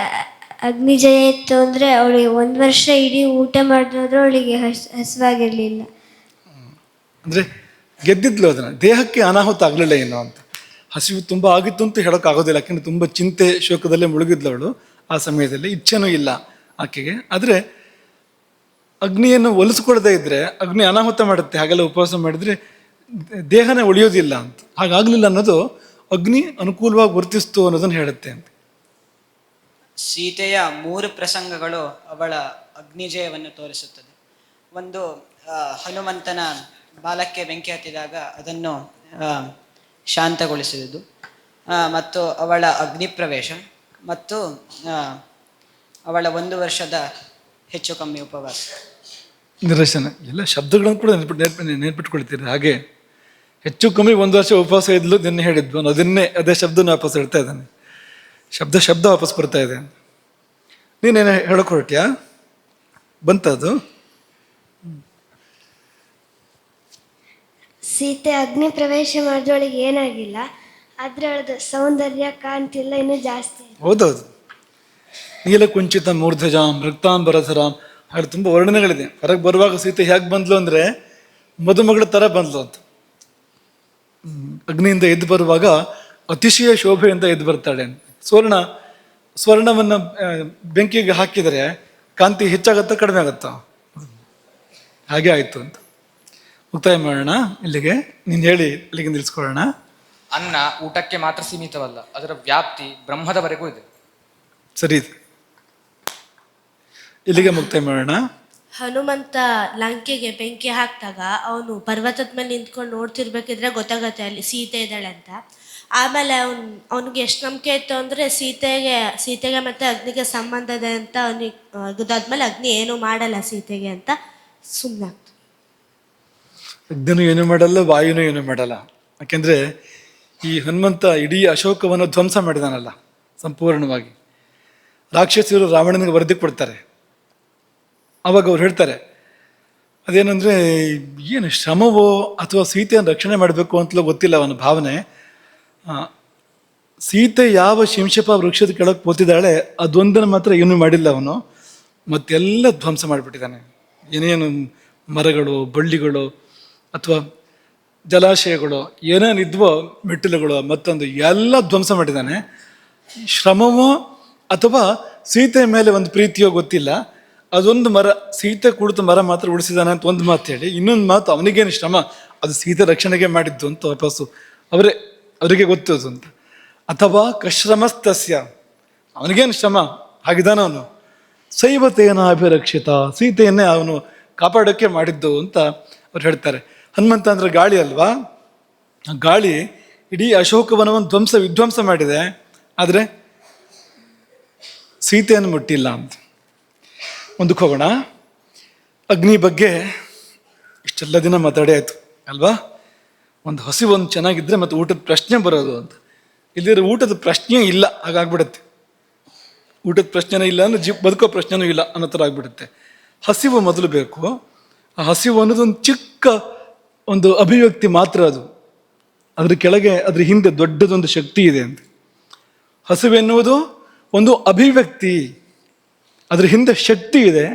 ಅಗ್ನಿ ಜಯ ಇತ್ತು ಅಂದರೆ ಅವಳಿಗೆ 1 ವರ್ಷ ಇಡೀ ಊಟ ಮಾಡಿದ್ರು ಅವಳಿಗೆ ಹಸಿವಾಗಿರಲಿಲ್ಲ. ಅಂದರೆ ಗೆದ್ದಿದ್ಲು ಅದನ್ನು, ದೇಹಕ್ಕೆ ಅನಾಹುತ ಆಗಲಿಲ್ಲ ಏನೋ ಅಂತ. ಹಸಿವು ತುಂಬ ಆಗಿತ್ತು ಅಂತ ಹೇಳೋಕ್ಕಾಗೋದಿಲ್ಲ, ಯಾಕೆಂದರೆ ತುಂಬ ಚಿಂತೆ ಶೋಕದಲ್ಲೇ ಮುಳುಗಿದ್ಲು ಅವಳು ಆ ಸಮಯದಲ್ಲಿ. ಇಚ್ಛೆನೂ ಇಲ್ಲ ಆಕೆಗೆ. ಆದರೆ ಅಗ್ನಿಯನ್ನು ಒಲಿಸ್ಕೊಡದೇ ಇದ್ದರೆ ಅಗ್ನಿ ಅನಾಹುತ ಮಾಡುತ್ತೆ. ಹಾಗೆಲ್ಲ ಉಪವಾಸ ಮಾಡಿದರೆ ದೇಹನೇ ಉಳಿಯೋದಿಲ್ಲ ಅಂತ. ಹಾಗಾಗಲಿಲ್ಲ ಅನ್ನೋದು ಅಗ್ನಿ ಅನುಕೂಲವಾಗಿ ವರ್ತಿಸ್ತು ಅನ್ನೋದನ್ನು ಹೇಳುತ್ತೆ ಅಂತ. ಸೀತೆಯ 3 ಪ್ರಸಂಗಗಳು ಅವಳ ಅಗ್ನಿಜಯವನ್ನು ತೋರಿಸುತ್ತದೆ. ಒಂದು, ಹನುಮಂತನ ಬಾಲಕ್ಕೆ ಬೆಂಕಿ ಹತ್ತಿದಾಗ ಅದನ್ನು ಶಾಂತಗೊಳಿಸಿದುದು, ಮತ್ತು ಅವಳ ಅಗ್ನಿ ಪ್ರವೇಶ, ಮತ್ತು ಅವಳ 1 ವರ್ಷದ ಹೆಚ್ಚು ಕಮ್ಮಿ ಉಪವಾಸ. ನಿದರ್ಶನ ಎಲ್ಲ ಶಬ್ದಗಳನ್ನು ಕೂಡ ನೆನ್ಪಿಟ್ಕೊಳ್ತೀರಿ. ಹಾಗೆ ಹೆಚ್ಚು ಕಮ್ಮಿ 1 ವರ್ಷ ಉಪವಾಸ ಇದ್ಲು, ನಿನ್ನೆ ಹೇಳಿದ್ವು. ಅದೇ ಶಬ್ದನ ವಾಪಸ್ ಹೇಳ್ತಾ ಇದ್ದಾನೆ, ಶಬ್ದ ವಾಪಸ್ ಬರ್ತಾ ಇದೆ. ನೀನೇನು ಹೇಳೋಕೆ ಹೊರಟ್ಯಾ? ಬಂತದು. ಸೀತೆ ಅಗ್ನಿ ಪ್ರವೇಶ ಮಾಡಿದವಳಿಗೆ ಏನಾಗಿಲ್ಲ, ಆದ್ರೆ ಅವಳದು ಸೌಂದರ್ಯ ಕಾಂತಿಲ್ಲ ಇನ್ನೂ ಜಾಸ್ತಿ. ಹೌದೌದು. ನೀಲಕುಂಚಿತ ಮೂರ್ಧಜಾಂ ರಕ್ತಾಂಬರಧರಾಂ ಹಾಗೆ ತುಂಬ ವರ್ಣನೆಗಳಿದೆ. ಹೊರಗೆ ಬರುವಾಗ ಸೀತೆ ಹೇಗೆ ಬಂದ್ಲು ಅಂದರೆ ಮದುಮಗಳ ಥರ ಬಂದ್ಲು ಅಂತ. ಅಗ್ನಿಯಿಂದ ಎದ್ದು ಬರುವಾಗ ಅತಿಶಯ ಶೋಭೆಯಿಂದ ಎದ್ದು ಬರ್ತಾಳೆ. ಸ್ವರ್ಣವನ್ನು ಬೆಂಕಿಗೆ ಹಾಕಿದರೆ ಕಾಂತಿ ಹೆಚ್ಚಾಗತ್ತಾ ಕಡಿಮೆ ಆಗುತ್ತಾ? ಹಾಗೆ ಆಯಿತು ಅಂತ ಮುಕ್ತಾಯ ಮಾಡೋಣ. ಇಲ್ಲಿಗೆ ನೀನು ಹೇಳಿ ಇಲ್ಲಿಗೆ ನಿಲ್ಲಿಸ್ಕೊಳ್ಳೋಣ. ಅನ್ನ ಊಟಕ್ಕೆ ಮಾತ್ರ ಸೀಮಿತವಲ್ಲ, ಅದರ ವ್ಯಾಪ್ತಿ ಬ್ರಹ್ಮದವರೆಗೂ ಇದೆ. ಸರಿ, ಇಲ್ಲಿಗೆ ಮುಕ್ತಾಯ ಮಾಡೋಣ. ಹನುಮಂತ ಲಂಕೆಗೆ ಬೆಂಕಿ ಹಾಕಿದಾಗ ಅವನು ಪರ್ವತದ ಮೇಲೆ ನಿಂತ್ಕೊಂಡು ನೋಡ್ತಿರ್ಬೇಕಿದ್ರೆ ಗೊತ್ತಾಗತ್ತೆ ಅಲ್ಲಿ ಸೀತೆ ಇದ್ದಾಳೆ ಅಂತ. ಆಮೇಲೆ ಅವನಿಗೆ ಎಷ್ಟು ನಂಬಿಕೆ ಇತ್ತು ಅಂದರೆ ಸೀತೆಗೆ ಮತ್ತು ಅಗ್ನಿಗೆ ಸಂಬಂಧ ಇದೆ ಅಂತ ಅವನಿಗೆ ಗೊತ್ತಾದ್ಮೇಲೆ ಅಗ್ನಿ ಏನೂ ಮಾಡಲ್ಲ ಸೀತೆಗೆ ಅಂತ ಸುಮ್ಮನೆ. ಅಗ್ನಿನೂ ಏನು ಮಾಡಲ್ಲ, ವಾಯುನೂ ಏನು ಮಾಡಲ್ಲ. ಯಾಕೆಂದರೆ ಈ ಹನುಮಂತ ಇಡೀ ಅಶೋಕವನ್ನು ಧ್ವಂಸ ಮಾಡಿದಾನಲ್ಲ ಸಂಪೂರ್ಣವಾಗಿ. ರಾಕ್ಷಸರು ರಾವಣನಿಗೆ ವರದಿ ಕೊಡ್ತಾರೆ. ಆವಾಗ ಅವ್ರು ಹೇಳ್ತಾರೆ ಅದೇನೆಂದರೆ ಏನು ಶ್ರಮವೋ ಅಥವಾ ಸೀತೆಯನ್ನು ರಕ್ಷಣೆ ಮಾಡಬೇಕು ಅಂತಲೋ ಗೊತ್ತಿಲ್ಲ ಅವನ ಭಾವನೆ. ಸೀತೆ ಯಾವ ಶಿಂಶಪ ವೃಕ್ಷದ ಕೆಳಗೆ ಕೂತಿದ್ದಾಳೆ ಅದೊಂದನ್ನು ಮಾತ್ರ ಏನೂ ಮಾಡಿಲ್ಲ ಅವನು, ಮತ್ತೆಲ್ಲ ಧ್ವಂಸ ಮಾಡಿಬಿಟ್ಟಿದ್ದಾನೆ. ಏನೇನು ಮರಗಳು, ಬಳ್ಳಿಗಳು ಅಥವಾ ಜಲಾಶಯಗಳು ಏನೇನಿದ್ವೋ, ಮೆಟ್ಟಿಲುಗಳು, ಮತ್ತೊಂದು ಎಲ್ಲ ಧ್ವಂಸ ಮಾಡಿದ್ದಾನೆ. ಶ್ರಮವೋ ಅಥವಾ ಸೀತೆ ಮೇಲೆ ಒಂದು ಪ್ರೀತಿಯೋ ಗೊತ್ತಿಲ್ಲ, ಅದೊಂದು ಮರ, ಸೀತೆ ಕುಳಿತು ಮರ ಮಾತ್ರ ಉಳಿಸಿದಾನೆ ಅಂತ ಒಂದು ಮಾತು ಹೇಳಿ, ಇನ್ನೊಂದು ಮಾತು ಅವನಿಗೇನು ಶ್ರಮ, ಅದು ಸೀತೆ ರಕ್ಷಣೆಗೆ ಮಾಡಿದ್ದು ಅಂತ ವಾಪಸ್ಸು ಅವರಿಗೆ ಗೊತ್ತದು ಅಂತ. ಅಥವಾ ಕಶ್ರಮಸ್ತಸ್ಯ, ಅವನಿಗೇನು ಶ್ರಮ, ಹಾಗಿದ್ದಾನ ಅವನು. ಶೈವತೇನ ಅಭಿರಕ್ಷಿತ, ಸೀತೆಯನ್ನೇ ಅವನು ಕಾಪಾಡೋಕ್ಕೆ ಮಾಡಿದ್ದು ಅಂತ ಅವ್ರು ಹೇಳ್ತಾರೆ. ಹನುಮಂತ ಅಂದರೆ ಗಾಳಿ ಅಲ್ವಾ, ಗಾಳಿ ಇಡೀ ಅಶೋಕವನವನ್ನು ವಿಧ್ವಂಸ ಮಾಡಿದೆ, ಆದರೆ ಸೀತೆಯನ್ನು ಮುಟ್ಟಿಲ್ಲ ಅಂತ. ಮುಂದಕ್ಕೆ ಹೋಗೋಣ. ಅಗ್ನಿ ಬಗ್ಗೆ ಇಷ್ಟೆಲ್ಲ ದಿನ ಮಾತಾಡಿ ಆಯಿತು ಅಲ್ವಾ. ಒಂದು ಹಸಿವೊಂದು ಚೆನ್ನಾಗಿದ್ದರೆ ಮತ್ತು ಊಟದ ಪ್ರಶ್ನೆ ಬರೋದು ಅಂತ. ಇಲ್ಲಿರೋ ಊಟದ ಪ್ರಶ್ನೆ ಇಲ್ಲ, ಹಾಗಾಗ್ಬಿಡುತ್ತೆ. ಊಟದ ಪ್ರಶ್ನೆನೇ ಇಲ್ಲ ಅಂದರೆ ಬದುಕೋ ಪ್ರಶ್ನೆನೂ ಇಲ್ಲ ಅನ್ನೋ ಥರ ಆಗ್ಬಿಡುತ್ತೆ. ಹಸಿವು ಮೊದಲು ಬೇಕು. ಆ ಹಸಿವು ಅನ್ನೋದೊಂದು ಚಿಕ್ಕ ಒಂದು ಅಭಿವ್ಯಕ್ತಿ ಮಾತ್ರ, ಅದು ಅದ್ರ ಕೆಳಗೆ ಅದ್ರ ಹಿಂದೆ ದೊಡ್ಡದೊಂದು ಶಕ್ತಿ ಇದೆ ಅಂತ. ಹಸಿವೆನ್ನುವುದು ಒಂದು ಅಭಿವ್ಯಕ್ತಿ, ಅದ್ರ ಹಿಂದೆ ಶಕ್ತಿ ಇದೆ,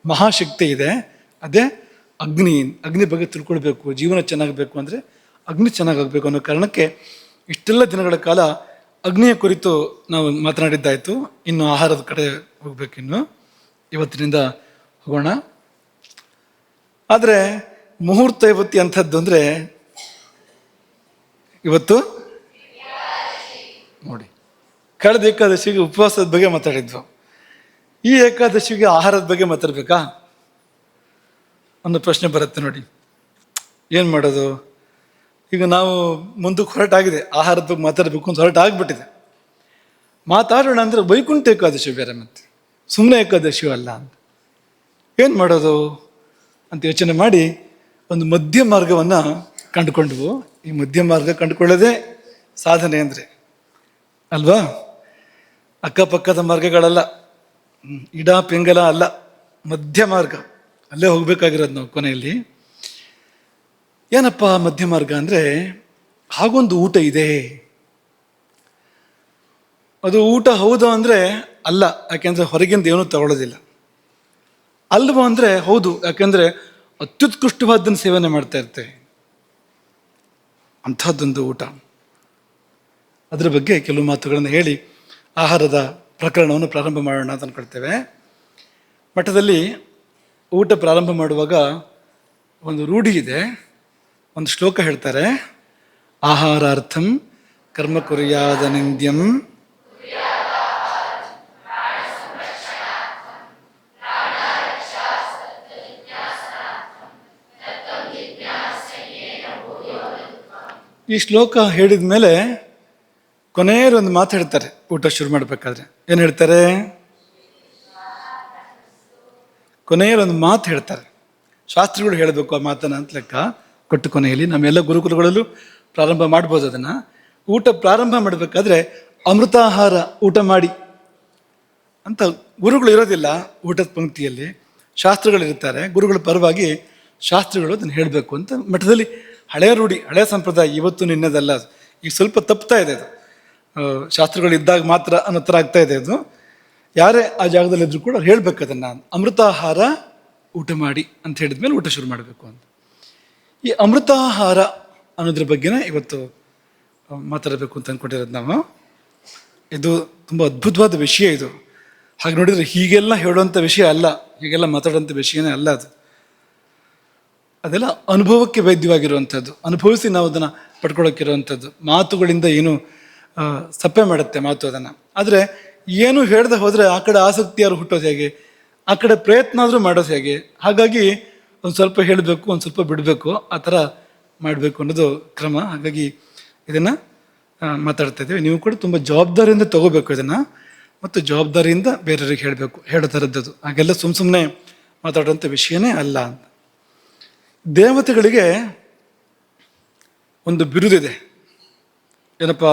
ಮಹಾಶಕ್ತಿ ಇದೆ. ಅದೇ ಅಗ್ನಿ ಬಗ್ಗೆ ತಿಳ್ಕೊಳ್ಬೇಕು. ಜೀವನ ಚೆನ್ನಾಗಬೇಕು ಅಂದರೆ ಅಗ್ನಿ ಚೆನ್ನಾಗಬೇಕು ಅನ್ನೋ ಕಾರಣಕ್ಕೆ ಇಷ್ಟೆಲ್ಲ ದಿನಗಳ ಕಾಲ ಅಗ್ನಿಯ ಕುರಿತು ನಾವು ಮಾತನಾಡಿದ್ದಾಯಿತು. ಇನ್ನು ಆಹಾರದ ಕಡೆ ಹೋಗ್ಬೇಕಿನ್ನು, ಇವತ್ತಿನಿಂದ ಹೋಗೋಣ. ಆದರೆ ಮುಹೂರ್ತ ಇವತ್ತು ಅಂಥದ್ದು ಅಂದರೆ ಇವತ್ತು ನೋಡಿ, ಕಳೆದ ಏಕಾದಶಿಗೆ ಉಪವಾಸದ ಬಗ್ಗೆ ಮಾತಾಡಿದ್ವು. ಈ ಏಕಾದಶಿಗೆ ಆಹಾರದ ಬಗ್ಗೆ ಮಾತಾಡ್ಬೇಕಾ ಅನ್ನೋ ಪ್ರಶ್ನೆ ಬರುತ್ತೆ ನೋಡಿ. ಏನು ಮಾಡೋದು? ಈಗ ನಾವು ಮುಂದಕ್ಕೆ ಹೊರಟಾಗಿದೆ, ಆಹಾರದ ಬಗ್ಗೆ ಮಾತಾಡಬೇಕು ಅಂತ ಹೊರಟಾಗ್ಬಿಟ್ಟಿದೆ. ಮಾತಾಡೋಣ ಅಂದರೆ ವೈಕುಂಠ ಏಕಾದಶಿ ಬೇರೆ, ಮತ್ತೆ ಸುಮ್ಮನೆ ಏಕಾದಶಿಯೂ ಅಲ್ಲ ಅಂತ. ಏನು ಮಾಡೋದು ಅಂತ ಯೋಚನೆ ಮಾಡಿ ಒಂದು ಮಧ್ಯ ಮಾರ್ಗವನ್ನು ಕಂಡುಕೊಂಡ್ವು. ಈ ಮಧ್ಯ ಮಾರ್ಗ ಕಂಡುಕೊಳ್ಳೋದೇ ಸಾಧನೆ ಅಂದರೆ ಅಲ್ವಾ. ಅಕ್ಕಪಕ್ಕದ ಮಾರ್ಗಗಳಲ್ಲ, ಇಡ ಪಿಂಗಲ ಅಲ್ಲ, ಮಧ್ಯ ಮಾರ್ಗ, ಅಲ್ಲೇ ಹೋಗ್ಬೇಕಾಗಿರೋದು ನಾವು ಕೊನೆಯಲ್ಲಿ. ಏನಪ್ಪ ಮಧ್ಯ ಮಾರ್ಗ ಅಂದರೆ, ಹಾಗೊಂದು ಊಟ ಇದೆ. ಅದು ಊಟ ಹೌದು ಅಂದರೆ ಅಲ್ಲ, ಯಾಕೆಂದರೆ ಹೊರಗಿಂದ ಏನೂ ತಗೊಳ್ಳೋದಿಲ್ಲ. ಅಲ್ವ ಅಂದರೆ ಹೌದು, ಯಾಕೆಂದರೆ ಅತ್ಯುತ್ಕೃಷ್ಟವಾದ್ದನ್ನು ಸೇವನೆ ಮಾಡ್ತಾ ಇರ್ತೇವೆ. ಅಂಥದ್ದೊಂದು ಊಟ. ಅದರ ಬಗ್ಗೆ ಕೆಲವು ಮಾತುಗಳನ್ನು ಹೇಳಿ ಆಹಾರದ ಪ್ರಕರಣವನ್ನು ಪ್ರಾರಂಭ ಮಾಡೋಣ ಅಂತ ಅಂದ್ಕೊಳ್ತೇವೆ. ಮಠದಲ್ಲಿ ಊಟ ಪ್ರಾರಂಭ ಮಾಡುವಾಗ ಒಂದು ರೂಢಿ ಇದೆ, ಒಂದು ಶ್ಲೋಕ ಹೇಳ್ತಾರೆ. ಆಹಾರಾರ್ಥಂ ಕರ್ಮ ಕುರ್ಯಾದ ನಿಂದ್ಯಂ ಈ ಶ್ಲೋಕ ಹೇಳಿದ ಮೇಲೆ ಕೊನೆಯೊಂದು ಮಾತು ಹೇಳ್ತಾರೆ ಊಟ ಶುರು ಮಾಡಬೇಕಾದ್ರೆ. ಏನು ಹೇಳ್ತಾರೆ? ಕೊನೆಯಲ್ಲೊಂದು ಮಾತು ಹೇಳ್ತಾರೆ. ಶಾಸ್ತ್ರಿಗಳು ಹೇಳಬೇಕು ಆ ಮಾತನ್ನು ಅಂತ ಲೆಕ್ಕ ಕೊಟ್ಟು ಕೊನೆಯಲ್ಲಿ ನಮ್ಮೆಲ್ಲ ಗುರುಕುಲಗಳಲ್ಲೂ ಪ್ರಾರಂಭ ಮಾಡ್ಬೋದು ಅದನ್ನು. ಊಟ ಪ್ರಾರಂಭ ಮಾಡಬೇಕಾದ್ರೆ ಅಮೃತಾಹಾರ ಊಟ ಮಾಡಿ ಅಂತ ಗುರುಗಳು ಇರೋದಿಲ್ಲ ಊಟದ ಪಂಕ್ತಿಯಲ್ಲಿ, ಶಾಸ್ತ್ರಿಗಳಿರ್ತಾರೆ. ಗುರುಗಳ ಪರವಾಗಿ ಶಾಸ್ತ್ರಿಗಳು ಅದನ್ನು ಹೇಳಬೇಕು ಅಂತ ಮಠದಲ್ಲಿ ಹಳೆಯ ರೂಢಿ, ಹಳೆಯ ಸಂಪ್ರದಾಯ, ಇವತ್ತು ನಿನ್ನೆದಲ್ಲ. ಈಗ ಸ್ವಲ್ಪ ತಪ್ತಾ ಇದೆ ಅದು. ಶಾಸ್ತ್ರಗಳಿದ್ದಾಗ ಮಾತ್ರ ಅನ್ನೋ ಥರ ಆಗ್ತಾ ಇದೆ ಅದು. ಯಾರೇ ಆ ಜಾಗದಲ್ಲಿದ್ದರೂ ಕೂಡ ಹೇಳ್ಬೇಕು ಅದನ್ನು, ಅಮೃತಾಹಾರ ಊಟ ಮಾಡಿ ಅಂತ ಹೇಳಿದ್ಮೇಲೆ ಊಟ ಶುರು ಮಾಡಬೇಕು ಅಂತ. ಈ ಅಮೃತಾಹಾರ ಅನ್ನೋದ್ರ ಬಗ್ಗೆನೇ ಇವತ್ತು ಮಾತಾಡಬೇಕು ಅಂತ ಅಂದ್ಕೊಂಡಿರೋದು ನಾವು. ಇದು ತುಂಬ ಅದ್ಭುತವಾದ ವಿಷಯ ಇದು. ಹಾಗೆ ನೋಡಿದರೆ ಹೀಗೆಲ್ಲ ಹೇಳುವಂಥ ವಿಷಯ ಅಲ್ಲ, ಹೀಗೆಲ್ಲ ಮಾತಾಡುವಂಥ ವಿಷಯನೇ ಅಲ್ಲ ಅದು. ಅದೆಲ್ಲ ಅನುಭವಕ್ಕೆ ವೈದ್ಯವಾಗಿರುವಂಥದ್ದು, ಅನುಭವಿಸಿ ನಾವು ಅದನ್ನು ಪಡ್ಕೊಳ್ಳೋಕ್ಕಿರುವಂಥದ್ದು. ಮಾತುಗಳಿಂದ ಏನು ಸಪ್ಪೆ ಮಾಡುತ್ತೆ ಮಾತು ಅದನ್ನು. ಆದರೆ ಏನು ಹೇಳ್ದೆ ಹೋದರೆ ಆ ಕಡೆ ಆಸಕ್ತಿ ಯಾರು ಹುಟ್ಟೋದು ಹೇಗೆ, ಆ ಕಡೆ ಪ್ರಯತ್ನ ಆದರೂ ಮಾಡೋದು ಹೇಗೆ. ಹಾಗಾಗಿ ಒಂದು ಸ್ವಲ್ಪ ಹೇಳಬೇಕು, ಒಂದು ಸ್ವಲ್ಪ ಬಿಡಬೇಕು, ಆ ಥರ ಮಾಡಬೇಕು ಅನ್ನೋದು ಕ್ರಮ. ಹಾಗಾಗಿ ಇದನ್ನು ಮಾತಾಡ್ತಾ ಇದ್ದೀವಿ. ನೀವು ಕೂಡ ತುಂಬ ಜವಾಬ್ದಾರಿಯಿಂದ ತಗೋಬೇಕು ಇದನ್ನು, ಮತ್ತು ಜವಾಬ್ದಾರಿಯಿಂದ ಬೇರೆಯವ್ರಿಗೆ ಹೇಳಬೇಕು, ಹೇಳೋ ಥರದ್ದು. ಹಾಗೆಲ್ಲ ಸುಮ್ಮನೆ ಮಾತಾಡುವಂಥ ವಿಷಯನೇ ಅಲ್ಲ ಅಂತ. ದೇವತೆಗಳಿಗೆ ಒಂದು ಬಿರುದಿದೆ, ಏನಪ್ಪ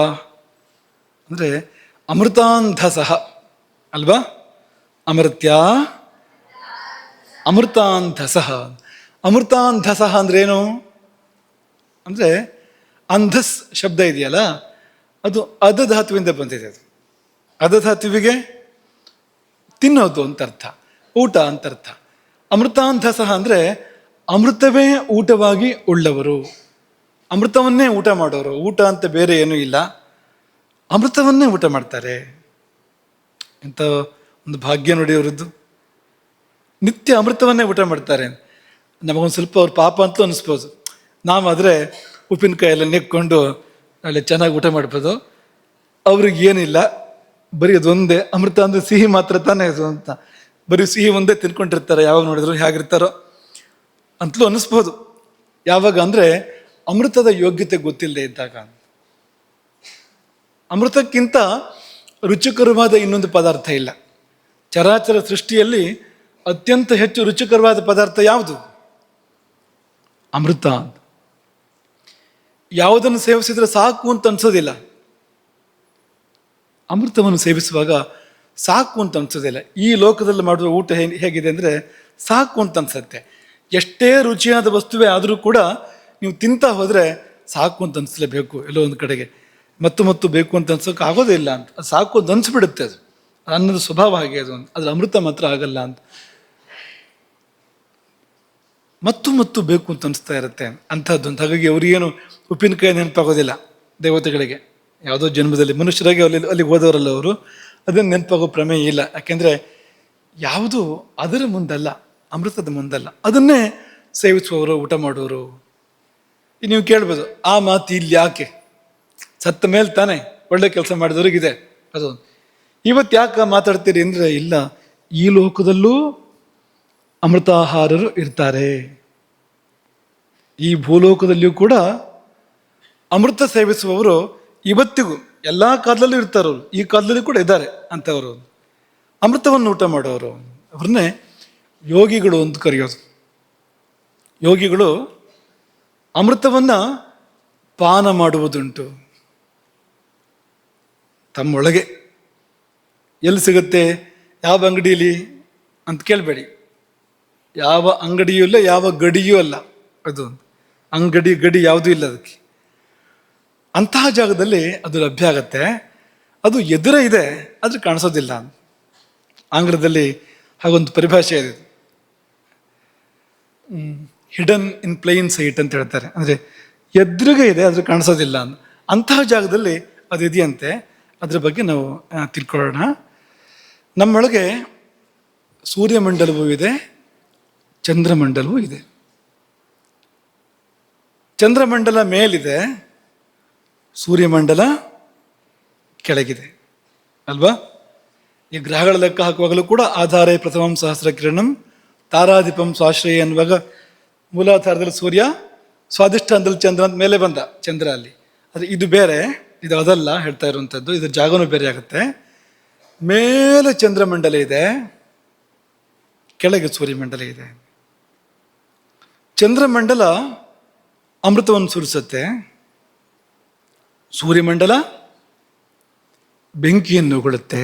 ಅಂದರೆ ಅಮೃತಾಂಧಸಃ ಅಲ್ವಾ. ಅಮೃತ್ಯ ಅಮೃತಾಂಧಸಃ. ಅಮೃತಾಂಧಸಃ ಅಂದ್ರೇನು ಅಂದರೆ ಅಂಧಸ್ ಶಬ್ದ ಇದೆಯಲ್ಲ, ಅದು ಅದ ಧಾತುವಿಂದ ಬಂದಿದೆ. ಅದು ಅದ ಧಾತುವಿಗೆ ತಿನ್ನೋದು ಅಂತ ಅರ್ಥ, ಊಟ ಅಂತ ಅರ್ಥ. ಅಮೃತಾಂಧಸಃ ಅಂದರೆ ಅಮೃತವೇ ಊಟವಾಗಿ ಉಳ್ಳವರು, ಅಮೃತವನ್ನೇ ಊಟ ಮಾಡೋರು. ಊಟ ಅಂತ ಬೇರೆ ಏನೂ ಇಲ್ಲ, ಅಮೃತವನ್ನೇ ಊಟ ಮಾಡ್ತಾರೆ. ಇಂಥ ಒಂದು ಭಾಗ್ಯ ನೋಡಿ ಅವರದ್ದು. ನಿತ್ಯ ಅಮೃತವನ್ನೇ ಊಟ ಮಾಡ್ತಾರೆ. ನಮಗೊಂದು ಸ್ವಲ್ಪ ಅವ್ರ ಪಾಪ ಅಂತಲೂ ಅನ್ನಿಸ್ಬೋದು. ನಾವಾದರೆ ಉಪ್ಪಿನಕಾಯಿ ಎಲ್ಲ ನೆಕ್ಕೊಂಡು ಅಲ್ಲಿ ಚೆನ್ನಾಗಿ ಊಟ ಮಾಡ್ಬೋದು. ಅವ್ರಿಗೆ ಏನಿಲ್ಲ, ಬರೀ ಅದೊಂದೇ ಅಮೃತ ಅಂದರೆ ಸಿಹಿ ಮಾತ್ರ ತಾನೇ ಅದು ಅಂತ, ಬರೀ ಸಿಹಿ ಒಂದೇ ತಿನ್ಕೊಂಡಿರ್ತಾರೆ. ಯಾವಾಗ ನೋಡಿದ್ರು ಹೇಗಿರ್ತಾರೋ ಅಂತಲೂ ಅನ್ನಿಸ್ಬೋದು. ಯಾವಾಗ ಅಂದರೆ ಅಮೃತದ ಯೋಗ್ಯತೆ ಗೊತ್ತಿಲ್ಲದೆ ಇದ್ದಾಗ. ಅಮೃತಕ್ಕಿಂತ ರುಚಿಕರವಾದ ಇನ್ನೊಂದು ಪದಾರ್ಥ ಇಲ್ಲ. ಚರಾಚರ ಸೃಷ್ಟಿಯಲ್ಲಿ ಅತ್ಯಂತ ಹೆಚ್ಚು ರುಚಿಕರವಾದ ಪದಾರ್ಥ ಯಾವುದು? ಅಮೃತ. ಯಾವುದನ್ನು ಸೇವಿಸಿದ್ರೆ ಸಾಕು ಅಂತ ಅನ್ಸೋದಿಲ್ಲ, ಅಮೃತವನ್ನು ಸೇವಿಸುವಾಗ ಸಾಕು ಅಂತ ಅನ್ಸೋದಿಲ್ಲ. ಈ ಲೋಕದಲ್ಲಿ ಮಾಡುವ ಊಟ ಹೇಗಿದೆ ಅಂದರೆ ಸಾಕು ಅಂತ ಅನ್ಸುತ್ತೆ. ಎಷ್ಟೇ ರುಚಿಯಾದ ವಸ್ತುವೇ ಆದರೂ ಕೂಡ ನೀವು ತಿಂತಾ ಹೋದರೆ ಸಾಕು ಅಂತ ಅನಿಸ್ಲೇಬೇಕು. ಎಲ್ಲೋ ಒಂದು ಕಡೆಗೆ ಮತ್ತು ಬೇಕು ಅಂತ ಅನ್ಸೋಕೆ ಆಗೋದೇ ಇಲ್ಲ ಅಂತ, ಅದು ಸಾಕು ಅಂತ ಅನಿಸ್ಬಿಡುತ್ತೆ. ಅದು ಅನ್ನೋದು ಸ್ವಭಾವ ಹಾಗೆ ಅದು. ಅದ್ರ ಅಮೃತ ಮಾತ್ರ ಆಗಲ್ಲ ಅಂತ, ಮತ್ತು ಬೇಕು ಅಂತ ಅನಿಸ್ತಾ ಇರುತ್ತೆ ಅಂಥದ್ದು ಅಂತ. ಹಾಗಾಗಿ ಅವ್ರಿಗೇನು ಉಪ್ಪಿನಕಾಯಿ ನೆನಪಾಗೋದಿಲ್ಲ ದೇವತೆಗಳಿಗೆ. ಯಾವುದೋ ಜನ್ಮದಲ್ಲಿ ಮನುಷ್ಯರಾಗಿ ಅಲ್ಲಿಗೆ ಹೋದವರಲ್ಲ ಅವರು, ಅದನ್ನು ನೆನಪಾಗೋ ಪ್ರಮೇಯ ಇಲ್ಲ. ಯಾಕೆಂದರೆ ಯಾವುದು ಅದರ ಮುಂದಲ್ಲ, ಅಮೃತದ ಮುಂದಲ್ಲ, ಅದನ್ನೇ ಸೇವಿಸುವವರು, ಊಟ ಮಾಡುವವರು. ನೀವು ಕೇಳ್ಬೋದು, ಆ ಮಾತು ಇಲ್ಲಿ ಯಾಕೆ? ಸತ್ತ ಮೇಲೆ ತಾನೇ ಒಳ್ಳೆ ಕೆಲಸ ಮಾಡಿದವ್ರಿಗಿದೆ ಅದು. ಇವತ್ತು ಯಾಕೆ ಮಾತಾಡ್ತೀರಿ ಅಂದರೆ, ಇಲ್ಲ, ಈ ಲೋಕದಲ್ಲೂ ಅಮೃತಾಹಾರರು ಇರ್ತಾರೆ, ಈ ಭೂಲೋಕದಲ್ಲಿಯೂ ಕೂಡ ಅಮೃತ ಸೇವಿಸುವವರು ಇವತ್ತಿಗೂ ಎಲ್ಲ ಕಾಲದಲ್ಲೂ ಇರ್ತಾರವರು, ಈ ಕಾಲದಲ್ಲಿ ಕೂಡ ಇದ್ದಾರೆ ಅಂಥವರು. ಅಮೃತವನ್ನು ಊಟ ಮಾಡೋರು ಅವ್ರನ್ನೇ ಯೋಗಿಗಳು ಅಂತ ಕರೆಯೋದು. ಯೋಗಿಗಳು ಅಮೃತವನ್ನು ಪಾನ ಮಾಡುವುದುಂಟು ತಮ್ಮೊಳಗೆ. ಎಲ್ಲಿ ಸಿಗುತ್ತೆ, ಯಾವ ಅಂಗಡಿಯಲ್ಲಿ ಅಂತ ಕೇಳಬೇಡಿ. ಯಾವ ಅಂಗಡಿಯೂ ಇಲ್ಲ, ಯಾವ ಗಡಿಯೂ ಅಲ್ಲ. ಅದು ಅಂಗಡಿ ಗಡಿ ಯಾವುದೂ ಇಲ್ಲ ಅದಕ್ಕೆ. ಅಂತಹ ಜಾಗದಲ್ಲಿ ಅದು ಲಭ್ಯ ಆಗತ್ತೆ. ಅದು ಎದುರೇ ಇದೆ, ಆದರೆ ಕಾಣಿಸೋದಿಲ್ಲ. ಆಂಗ್ಲದಲ್ಲಿ ಹಾಗೊಂದು ಪರಿಭಾಷೆ ಇದೆ, ಹಿಡನ್ ಇನ್ ಪ್ಲೇನ್ ಸೈಟ್ ಅಂತ ಹೇಳ್ತಾರೆ. ಅಂದರೆ ಎದುರಿಗೆ ಇದೆ, ಆದರೆ ಕಾಣಿಸೋದಿಲ್ಲ. ಅಂತಹ ಜಾಗದಲ್ಲಿ ಅದು ಇದೆಯಂತೆ. ಅದ್ರ ಬಗ್ಗೆ ನಾವು ತಿಳ್ಕೊಳ್ಳೋಣ. ನಮ್ಮೊಳಗೆ ಸೂರ್ಯಮಂಡಲವೂ ಇದೆ, ಚಂದ್ರಮಂಡಲವೂ ಇದೆ. ಚಂದ್ರಮಂಡಲ ಮೇಲಿದೆ, ಸೂರ್ಯಮಂಡಲ ಕೆಳಗಿದೆ ಅಲ್ವಾ. ಈ ಗ್ರಹಗಳ ಲೆಕ್ಕ ಹಾಕುವಾಗಲೂ ಕೂಡ ಆಧಾರೇ ಪ್ರಥಮಂ ಸಹಸ್ರ ಕಿರಣಂ ತಾರಾಧಿಪಂ ಸ್ವಾಶ್ರಯ ಅನ್ನುವಾಗ ಮೂಲಾಧಾರದಲ್ಲಿ ಸೂರ್ಯ, ಸ್ವಾಧಿಷ್ಠಾನದಲ್ಲಿ ಚಂದ್ರ ಅಂತ ಮೇಲೆ ಬಂದ ಚಂದ್ರ ಅಲ್ಲಿ. ಆದರೆ ಇದು ಬೇರೆ, ಇದು ಅದಲ್ಲ ಹೇಳ್ತಾ ಇರುವಂಥದ್ದು. ಇದ್ರ ಜಾಗನೂ ಬೇರೆ ಆಗುತ್ತೆ. ಮೇಲೆ ಚಂದ್ರಮಂಡಲ ಇದೆ, ಕೆಳಗೆ ಸೂರ್ಯಮಂಡಲ ಇದೆ. ಚಂದ್ರಮಂಡಲ ಅಮೃತವನ್ನು ಸುರಿಸುತ್ತೆ, ಸೂರ್ಯಮಂಡಲ ಬೆಂಕಿಯನ್ನು ಉಗುಳುತ್ತೆ.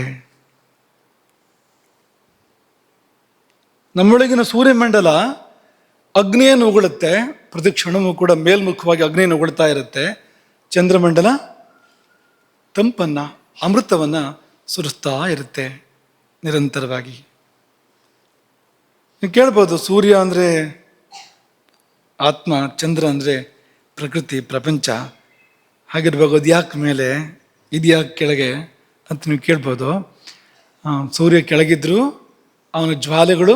ನಮ್ಮೊಳಗಿನ ಸೂರ್ಯಮಂಡಲ ಅಗ್ನಿಯನ್ನು ಉಗುಳುತ್ತೆ, ಪ್ರತಿ ಕ್ಷಣವೂ ಕೂಡ ಮೇಲ್ಮುಖವಾಗಿ ಅಗ್ನಿಯನ್ನು ಉಗುಳ್ತಾ ಇರುತ್ತೆ. ಚಂದ್ರಮಂಡಲ ತಂಪನ್ನು, ಅಮೃತವನ್ನು ಸುರಿಸ್ತಾ ಇರುತ್ತೆ ನಿರಂತರವಾಗಿ. ನೀವು ಕೇಳ್ಬೋದು, ಸೂರ್ಯ ಅಂದರೆ ಆತ್ಮ, ಚಂದ್ರ ಅಂದರೆ ಪ್ರಕೃತಿ, ಪ್ರಪಂಚ, ಹಾಗಿರುವಾಗ ಅದು ಯಾಕೆ ಮೇಲೆ, ಇದು ಯಾಕೆ ಕೆಳಗೆ ಅಂತ ನೀವು ಕೇಳ್ಬೋದು. ಸೂರ್ಯ ಕೆಳಗಿದ್ರೂ ಅವನ ಜ್ವಾಲೆಗಳು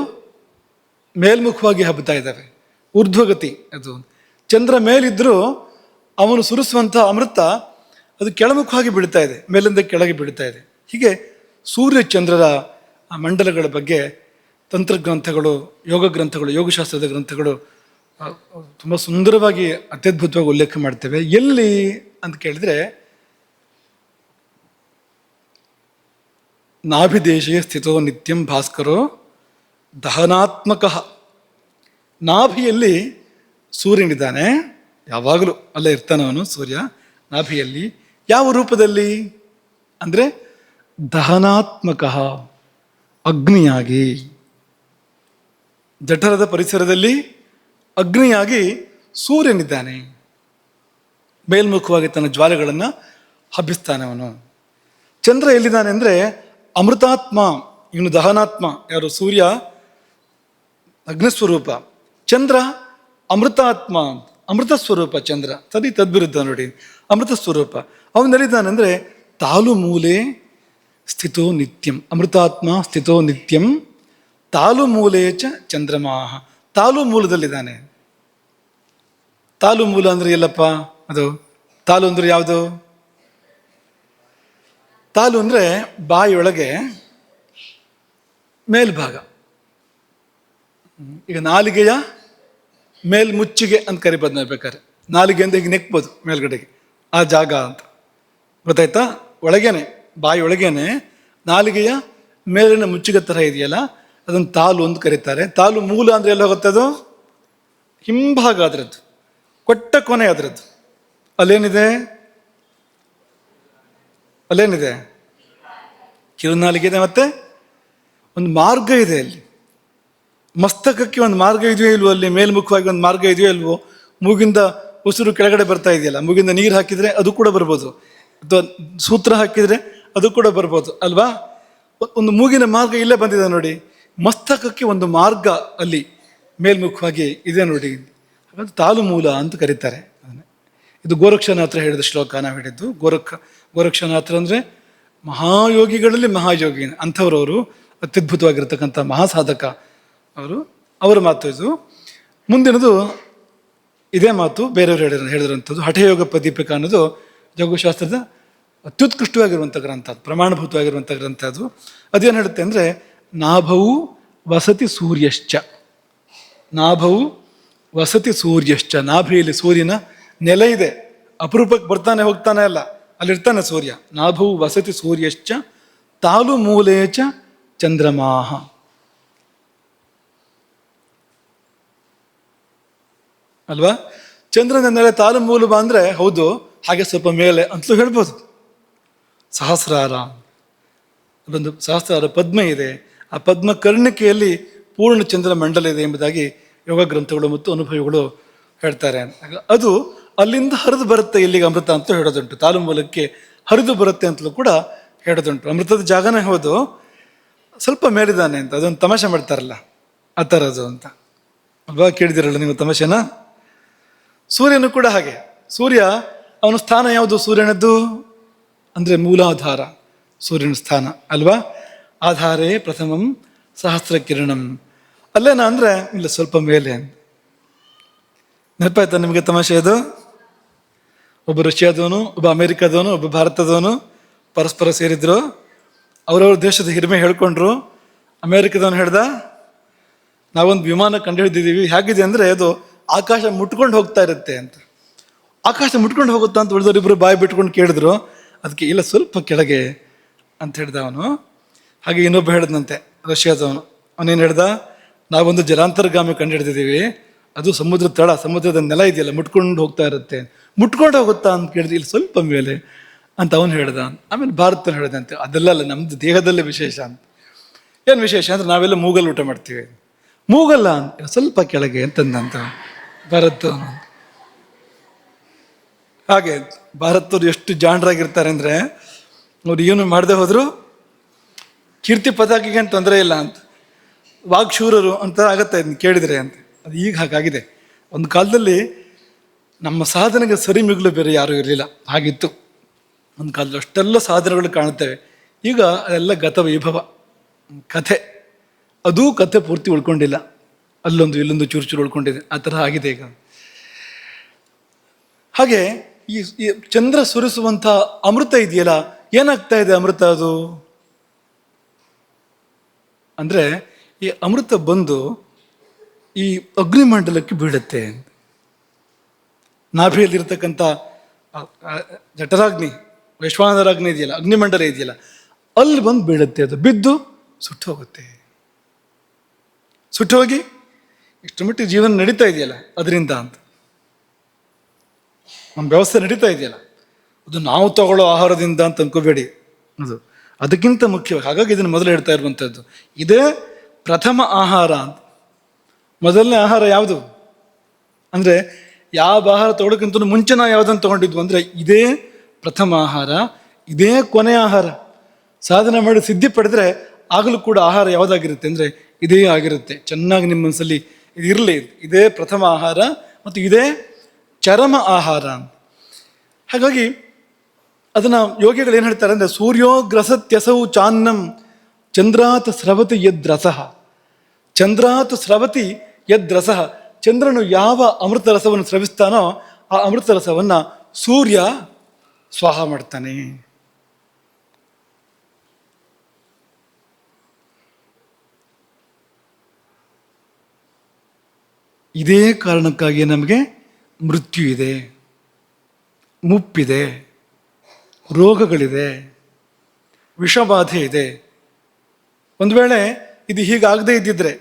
ಮೇಲ್ಮುಖವಾಗಿ ಹಬ್ಬುತ್ತಾ ಇದ್ದಾವೆ, ಊರ್ಧ್ವಗತಿ ಅದು. ಚಂದ್ರ ಮೇಲಿದ್ದರೂ ಅವನು ಸುರಿಸುವಂಥ ಅಮೃತ ಅದು ಕೆಳಮುಖವಾಗಿ ಬೀಳ್ತಾ ಇದೆ, ಮೇಲಿಂದ ಕೆಳಗೆ ಬೀಳ್ತಾ ಇದೆ. ಹೀಗೆ ಸೂರ್ಯ ಚಂದ್ರರ ಮಂಡಲಗಳ ಬಗ್ಗೆ ತಂತ್ರಗ್ರಂಥಗಳು, ಯೋಗ ಗ್ರಂಥಗಳು, ಯೋಗಶಾಸ್ತ್ರದ ಗ್ರಂಥಗಳು ತುಂಬ ಸುಂದರವಾಗಿ, ಅತ್ಯದ್ಭುತವಾಗಿ ಉಲ್ಲೇಖ ಮಾಡ್ತೇವೆ. ಎಲ್ಲಿ ಅಂತ ಕೇಳಿದರೆ, ನಾಭಿದೇಶೇ ಸ್ಥಿತೋ ನಿತ್ಯಂ ಭಾಸ್ಕರೋ ದಹನಾತ್ಮಕ. ನಾಭಿಯಲ್ಲಿ ಸೂರ್ಯನಿದ್ದಾನೆ, ಯಾವಾಗಲೂ ಅಲ್ಲೇ ಇರ್ತಾನೆ ಅವನು ಸೂರ್ಯ. ನಾಭಿಯಲ್ಲಿ ಯಾವ ರೂಪದಲ್ಲಿ ಅಂದರೆ ದಹನಾತ್ಮಕ, ಅಗ್ನಿಯಾಗಿ. ಜಠರದ ಪರಿಸರದಲ್ಲಿ ಅಗ್ನಿಯಾಗಿ ಸೂರ್ಯನಿದ್ದಾನೆ, ಮೇಲ್ಮುಖವಾಗಿ ತನ್ನ ಜ್ವಾಲೆಗಳನ್ನು ಹಬ್ಬಿಸ್ತಾನೆ ಅವನು. ಚಂದ್ರ ಎಲ್ಲಿದ್ದಾನೆ ಅಂದರೆ ಅಮೃತಾತ್ಮ, ಇವನು ದಹನಾತ್ಮ. ಯಾರು? ಸೂರ್ಯ ಅಗ್ನಿಸ್ವರೂಪ, ಚಂದ್ರ ಅಮೃತಾತ್ಮ, ಅಮೃತ ಸ್ವರೂಪ ಚಂದ್ರ. ಸರಿ, ತದ್ವಿರುದ್ಧ ನೋಡಿ, ಅಮೃತ ಸ್ವರೂಪ. ಅವನೆಲ್ಲಿದ್ದಾನೆ ಅಂದರೆ ತಾಲು ಮೂಲೆ ಸ್ಥಿತೋ ನಿತ್ಯಂ. ಅಮೃತಾತ್ಮ ಸ್ಥಿತೋ ನಿತ್ಯಂ ತಾಲು ಮೂಲೆ ಚ ಚಂದ್ರಮಾಹ. ತಾಲು ಮೂಲದಲ್ಲಿದ್ದಾನೆ. ತಾಲು ಮೂಲ ಅಂದರೆ ಎಲ್ಲಪ್ಪ ಅದು? ತಾಲು ಅಂದರೆ ಯಾವುದು? ತಾಲು ಅಂದರೆ ಬಾಯಿಯೊಳಗೆ ಮೇಲ್ಭಾಗ. ಈಗ ನಾಲಿಗೆಯ ಮೇಲ್ಮುಚ್ಚಿಗೆ ಅಂತ ಕರಿಬೋದು ನಾವು ಬೇಕಾದ್ರೆ. ನಾಲಿಗೆಯಿಂದ ಹೀಗೆ ನೆಕ್ಬೋದು ಮೇಲ್ಗಡೆಗೆ, ಆ ಜಾಗ ಅಂತ. ಗೊತ್ತಾಯ್ತಾ? ಒಳಗೇನೆ, ಬಾಯಿ ಒಳಗೇನೆ ನಾಲಿಗೆಯ ಮೇಲಿನ ಮುಚ್ಚಿಗೆ ಥರ ಇದೆಯಲ್ಲ, ಅದನ್ನು ತಾಲು ಅಂತ ಕರೀತಾರೆ. ತಾಲು ಮೂಲ ಅಂದರೆ ಎಲ್ಲ ಹೋಗುತ್ತೆ? ಅದು ಹಿಂಭಾಗ ಅದರದ್ದು, ಕೊಟ್ಟ ಕೊನೆ ಅದರದ್ದು. ಅಲ್ಲೇನಿದೆ? ಅಲ್ಲೇನಿದೆ? ಕಿರುನಾಲಿಗೆ ಇದೆ, ಮತ್ತೆ ಒಂದು ಮಾರ್ಗ ಇದೆ ಅಲ್ಲಿ. ಮಸ್ತಕಕ್ಕೆ ಒಂದು ಮಾರ್ಗ ಇದೆಯೋ ಇಲ್ವೋ? ಅಲ್ಲಿ ಮೇಲ್ಮುಖವಾಗಿ ಒಂದು ಮಾರ್ಗ ಇದೆಯೋ ಇಲ್ವೋ? ಮೂಗಿಂದ ಉಸಿರು ಕೆಳಗಡೆ ಬರ್ತಾ ಇದೆಯಲ್ಲ, ಮೂಗಿಂದ ನೀರು ಹಾಕಿದರೆ ಅದು ಕೂಡ ಬರ್ಬೋದು, ಅಥವಾ ಸೂತ್ರ ಹಾಕಿದರೆ ಅದು ಕೂಡ ಬರ್ಬೋದು ಅಲ್ವಾ? ಒಂದು ಮೂಗಿನ ಮಾರ್ಗ ಇಲ್ಲೇ ಬಂದಿದೆ ನೋಡಿ. ಮಸ್ತಕಕ್ಕೆ ಒಂದು ಮಾರ್ಗ ಅಲ್ಲಿ ಮೇಲ್ಮುಖವಾಗಿ ಇದೆ ನೋಡಿ, ಹಾಗಾದ್ರೆ ತಾಲು ಮೂಲ ಅಂತ ಕರೀತಾರೆ. ಇದು ಗೋರಕ್ಷನಾಥ್ರ ಹೇಳಿದ ಶ್ಲೋಕ ನಾವು ಹೇಳಿದ್ದು. ಗೋರಕ್ಷನಾಥ್ರ ಅಂದರೆ ಮಹಾಯೋಗಿಗಳಲ್ಲಿ ಮಹಾಯೋಗಿ, ಅಂಥವ್ರವರು, ಅತ್ಯದ್ಭುತವಾಗಿರ್ತಕ್ಕಂಥ ಮಹಾಸಾಧಕ ಅವರು. ಅವರ ಮಾತು ಇದು. ಮುಂದಿನದು ಇದೇ ಮಾತು ಬೇರೆಯವರು ಹೇಳಿದಂಥದ್ದು. ಹಠಯೋಗ ಪ್ರದೀಪಿಕ ಅನ್ನೋದು ಯೋಗಶಾಸ್ತ್ರದ ಅತ್ಯುತ್ಕೃಷ್ಟವಾಗಿರುವಂಥ ಗ್ರಂಥ, ಪ್ರಮಾಣಭೂತವಾಗಿರುವಂಥ ಗ್ರಂಥ ಅದು. ಅದೇನು ಹೇಳುತ್ತೆ ಅಂದರೆ, ನಾಭವು ವಸತಿ ಸೂರ್ಯಶ್ಚ. ನಾಭವು ವಸತಿ ಸೂರ್ಯಶ್ಚ. ನಾಭಿಯಲ್ಲಿ ಸೂರ್ಯನ ನೆಲೆ ಇದೆ, ಅಪರೂಪಕ್ಕೆ ಬರ್ತಾನೆ ಹೋಗ್ತಾನೆ ಅಲ್ಲ, ಅಲ್ಲಿರ್ತಾನೆ ಸೂರ್ಯ. ನಾಭವು ವಸತಿ ಸೂರ್ಯಶ್ಚ ತಾಲು ಮೂಲೇಚ ಚಂದ್ರಮಾಹ. ಅಲ್ವಾ? ಚಂದ್ರನ ನೆಲೆ ತಾಲು ಮೂಲ ಅಂದರೆ ಹೌದು, ಹಾಗೆ ಸ್ವಲ್ಪ ಮೇಲೆ ಅಂತಲೂ ಹೇಳ್ಬೋದು. ಸಹಸ್ರಾರ, ಅದೊಂದು ಸಹಸ್ರಾರ ಪದ್ಮ ಇದೆ, ಆ ಪದ್ಮ ಕರ್ಣಿಕೆಯಲ್ಲಿ ಪೂರ್ಣ ಚಂದ್ರ ಮಂಡಲ ಇದೆ ಎಂಬುದಾಗಿ ಯೋಗ ಗ್ರಂಥಗಳು ಮತ್ತು ಅನುಭವಿಗಳು ಹೇಳ್ತಾರೆ. ಅದು ಅಲ್ಲಿಂದ ಹರಿದು ಬರುತ್ತೆ ಇಲ್ಲಿಗೆ ಅಮೃತ ಅಂತ ಹೇಳೋದುಂಟು. ತಾಲು ಮೂಲಕ್ಕೆ ಹರಿದು ಬರುತ್ತೆ ಅಂತಲೂ ಕೂಡ ಹೇಳೋದುಂಟು. ಅಮೃತದ ಜಾಗನೇ ಹೌದು, ಸ್ವಲ್ಪ ಮೇಲಿದ್ದಾನೆ ಅಂತ ಅದೊಂದು ತಮಾಷೆ ಮಾಡ್ತಾರಲ್ಲ, ಆ ಥರದ್ದು ಅಂತ ಅಲ್ವಾ? ಕೇಳಿದಿರಲ್ಲ ನೀವು ತಮಾಷೆನ? ಸೂರ್ಯನು ಕೂಡ ಹಾಗೆ. ಸೂರ್ಯ, ಅವನ ಸ್ಥಾನ ಯಾವುದು ಸೂರ್ಯನದ್ದು ಅಂದರೆ ಮೂಲಾಧಾರ, ಸೂರ್ಯನ ಸ್ಥಾನ ಅಲ್ವಾ? ಆಧಾರೇ ಪ್ರಥಮಂ ಸಹಸ್ರ ಕಿರಣಂ. ಅಲ್ಲೇನಾ ಅಂದರೆ ಇಲ್ಲ, ಸ್ವಲ್ಪ ಮೇಲೆ. ನೆನಪಾಯ್ತಾ ನಿಮಗೆ ತಮಾಷೆ ಅದು? ಒಬ್ಬ ರಷ್ಯಾದವನು, ಒಬ್ಬ ಅಮೇರಿಕಾದವನು, ಒಬ್ಬ ಭಾರತದವನು ಪರಸ್ಪರ ಸೇರಿದ್ರು. ಅವರವ್ರ ದೇಶದ ಹಿರಿಮೆ ಹೇಳ್ಕೊಂಡ್ರು. ಅಮೇರಿಕದವನು ಹೇಳ್ದ, ನಾವೊಂದು ವಿಮಾನ ಕಂಡುಹಿಡಿದಿದ್ದೀವಿ, ಹೇಗಿದೆ ಅಂದರೆ ಅದು ಆಕಾಶ ಮುಟ್ಕೊಂಡು ಹೋಗ್ತಾ ಇರುತ್ತೆ ಅಂತ. ಆಕಾಶ ಮುಟ್ಕೊಂಡು ಹೋಗುತ್ತಾ ಅಂತ ಉಳಿದವರಿಬ್ಬರು ಬಾಯಿ ಬಿಟ್ಕೊಂಡು ಕೇಳಿದ್ರು. ಅದಕ್ಕೆ ಇಲ್ಲ, ಸ್ವಲ್ಪ ಕೆಳಗೆ ಅಂತ ಹೇಳ್ದ ಅವನು. ಹಾಗೆ ಇನ್ನೊಬ್ಬ ಹೇಳಿದಂತೆ ರಷ್ಯಾದವನು, ಅವನೇನು ಹೇಳ್ದ, ನಾವೊಂದು ಜಲಾಂತರ್ಗಾಮಿ ಕಂಡುಹಿಡಿದಿದ್ದೀವಿ, ಅದು ಸಮುದ್ರ ತಳ, ಸಮುದ್ರದ ನೆಲ ಇದೆಯಲ್ಲ, ಮುಟ್ಕೊಂಡು ಹೋಗ್ತಾ ಇರುತ್ತೆ. ಮುಟ್ಕೊಂಡು ಹೋಗುತ್ತಾ ಅಂತ ಕೇಳಿದ್ರೆ ಇಲ್ಲಿ ಸ್ವಲ್ಪ ಮೇಲೆ ಅಂತ ಅವನು ಹೇಳ್ದ. ಆಮೇಲೆ ಭಾರತದಲ್ಲಿ ಹೇಳಿದಂತೆ, ಅದೆಲ್ಲ ಅಲ್ಲ, ನಮ್ಮದು ದೇಹದಲ್ಲೇ ವಿಶೇಷ ಅಂತ. ಏನು ವಿಶೇಷ ಅಂದರೆ ನಾವೆಲ್ಲ ಮೂಗಲ್ಲಿ ಊಟ ಮಾಡ್ತೀವಿ, ಮೂಗಲ್ಲ ಅಂತ ಸ್ವಲ್ಪ ಕೆಳಗೆ ಅಂತಂದಂತ ಭಾರತ. ಹಾಗೆ ಭಾರತದವ್ರು ಎಷ್ಟು ಜಾಣರಾಗಿರ್ತಾರೆ ಅಂದರೆ ಅವ್ರು ಏನು ಮಾಡದೆ ಹೋದ್ರು ಕೀರ್ತಿ ಪತಾಕಿಗೆ ಏನು ತೊಂದರೆ ಇಲ್ಲ ಅಂತ, ವಾಗ್ಶೂರರು ಅಂತ ಆಗತ್ತೆ ಇದನ್ನ ಕೇಳಿದರೆ ಅಂತ. ಅದು ಈಗ ಹಾಗಾಗಿದೆ. ಒಂದು ಕಾಲದಲ್ಲಿ ನಮ್ಮ ಸಾಧನೆಗೆ ಸರಿ ಮಿಗಿಲು ಬೇರೆ ಯಾರೂ ಇರಲಿಲ್ಲ, ಹಾಗಿತ್ತು ಒಂದು ಕಾಲದಲ್ಲಿ. ಅಷ್ಟೆಲ್ಲ ಸಾಧನೆಗಳು ಕಾಣುತ್ತೇವೆ. ಈಗ ಅದೆಲ್ಲ ಗತ ವೈಭವ, ಕಥೆ. ಅದೂ ಕಥೆ ಪೂರ್ತಿ ಉಳ್ಕೊಂಡಿಲ್ಲ, ಅಲ್ಲೊಂದು ಇಲ್ಲೊಂದು ಚೂರು ಚೂರು ಉಳ್ಕೊಂಡಿದೆ. ಆ ಥರ ಆಗಿದೆ ಈಗ. ಹಾಗೆ ಈ ಚಂದ್ರ ಸುರಿಸುವಂಥ ಅಮೃತ ಇದೆಯಲ್ಲ, ಏನಾಗ್ತಾ ಇದೆ ಅಮೃತ? ಅದು ಅಂದರೆ ಈ ಅಮೃತ ಬಂದು ಈ ಅಗ್ನಿಮಂಡಲಕ್ಕೆ ಬೀಳುತ್ತೆ. ನಾಭಿಯಲ್ಲಿರ್ತಕ್ಕಂಥ ಜಠರಾಗ್ನಿ, ವೈಶ್ವಾನರಾಗ್ನಿ ಇದೆಯಲ್ಲ, ಅಗ್ನಿಮಂಡಲ ಇದೆಯಲ್ಲ, ಅಲ್ಲಿ ಬಂದು ಬೀಳುತ್ತೆ. ಅದು ಬಿದ್ದು ಸುಟ್ಟು ಹೋಗುತ್ತೆ. ಸುಟ್ಟು ಹೋಗಿ ಇಷ್ಟು ಮಟ್ಟಿಗೆ ಜೀವನ ನಡೀತಾ ಇದೆಯಲ್ಲ ಅದರಿಂದ ಅಂತ. ನಮ್ಮ ವ್ಯವಸ್ಥೆ ನಡೀತಾ ಇದೆಯಲ್ಲ ಅದು ನಾವು ತಗೊಳ್ಳೋ ಆಹಾರದಿಂದ ಅಂತ ಅನ್ಕೋಬೇಡಿ. ಅದು ಅದಕ್ಕಿಂತ ಮುಖ್ಯವಾಗಿ. ಹಾಗಾಗಿ ಇದನ್ನು ಮೊದಲು ಹೇಳ್ತಾ ಇರುವಂಥದ್ದು, ಇದೇ ಪ್ರಥಮ ಆಹಾರ ಅಂತ. ಮೊದಲನೇ ಆಹಾರ ಯಾವುದು ಅಂದರೆ, ಯಾವ ಆಹಾರ ತಗೊಳ್ಳೋಕ್ಕಿಂತ ಮುಂಚೆ ನಾವು ಯಾವುದನ್ನು ತೊಗೊಂಡಿದ್ವು ಅಂದರೆ ಇದೇ ಪ್ರಥಮ ಆಹಾರ, ಇದೇ ಕೊನೆಯ ಆಹಾರ. ಸಾಧನೆ ಮಾಡಿ ಸಿದ್ಧಿ ಪಡೆದರೆ ಆಗಲೂ ಕೂಡ ಆಹಾರ ಯಾವುದಾಗಿರುತ್ತೆ ಅಂದರೆ ಇದೇ ಆಗಿರುತ್ತೆ. ಚೆನ್ನಾಗಿ ನಿಮ್ಮ ಮನಸ್ಸಲ್ಲಿ ಇದು ಇರಲಿ, ಇದೇ ಪ್ರಥಮ ಆಹಾರ ಮತ್ತು ಇದೇ ಚರಮ ಆಹಾರ ಅಂತ. ಹಾಗಾಗಿ ಅದನ್ನು ಯೋಗಿಗಳು ಏನು ಹೇಳ್ತಾರೆ ಅಂದರೆ, ಸೂರ್ಯೋ ಗ್ರಸತ್ಯಸೌ ಚಾನ್ನಂ ಚಂದ್ರಾತ್ ಸ್ರವತಿ ಯದ್ರಸಃ. ಚಂದ್ರಾತ್ ಸ್ರವತಿ ಯದ್ರಸಃ. ಚಂದ್ರನು ಯಾವ ಅಮೃತ ರಸವನ್ನು ಸ್ರವಿಸ್ತಾನೋ ಆ ಅಮೃತ ರಸವನ್ನು ಸೂರ್ಯ ಸ್ವಾಹ ಮಾಡ್ತಾನೆ. ಇದೇ ಕಾರಣಕ್ಕಾಗಿ ನಮಗೆ ಮೃತ್ಯು ಇದೆ, ಮುಪ್ಪಿದೆ, ರೋಗಗಳಿದೆ, ವಿಷಬಾಧೆ ಇದೆ. ಒಂದು ವೇಳೆ ಇದು ಹೀಗಾಗದೇ ಇದ್ದಿದ್ರೆ,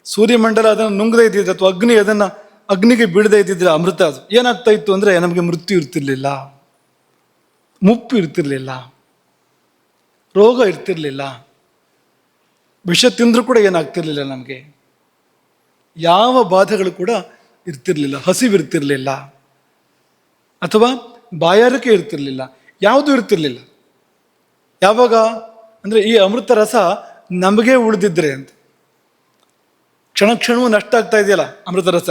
ಸೂರ್ಯಮಂಡಲ ಅದನ್ನು ನುಂಗದೇ ಇದ್ದಿದ್ರೆ, ಅಥವಾ ಅಗ್ನಿ ಅದನ್ನು ಅಗ್ನಿಗೆ ಬೀಳದೇ ಇದ್ದಿದ್ರೆ ಅಮೃತ, ಅದು ಏನಾಗ್ತಾ ಇತ್ತು ಅಂದರೆ ನಮಗೆ ಮೃತ್ಯು ಇರ್ತಿರ್ಲಿಲ್ಲ, ಮುಪ್ಪು ಇರ್ತಿರ್ಲಿಲ್ಲ, ರೋಗ ಇರ್ತಿರ್ಲಿಲ್ಲ, ವಿಷ ತಿಂದರೂ ಕೂಡ ಏನಾಗ್ತಿರ್ಲಿಲ್ಲ, ನಮಗೆ ಯಾವ ಬಾಧೆಗಳು ಕೂಡ ಇರ್ತಿರ್ಲಿಲ್ಲ, ಹಸಿವಿರ್ತಿರ್ಲಿಲ್ಲ, ಅಥವಾ ಬಾಯಾರಿಕೆ ಇರ್ತಿರ್ಲಿಲ್ಲ, ಯಾವುದೂ ಇರ್ತಿರ್ಲಿಲ್ಲ. ಯಾವಾಗ ಅಂದರೆ ಈ ಅಮೃತ ರಸ ನಮಗೆ ಉಳಿದಿದ್ರೆ ಅಂತ. ಕ್ಷಣ ಕ್ಷಣವೂ ನಷ್ಟ ಆಗ್ತಾ ಇದೆಯಲ್ಲ ಅಮೃತ ರಸ.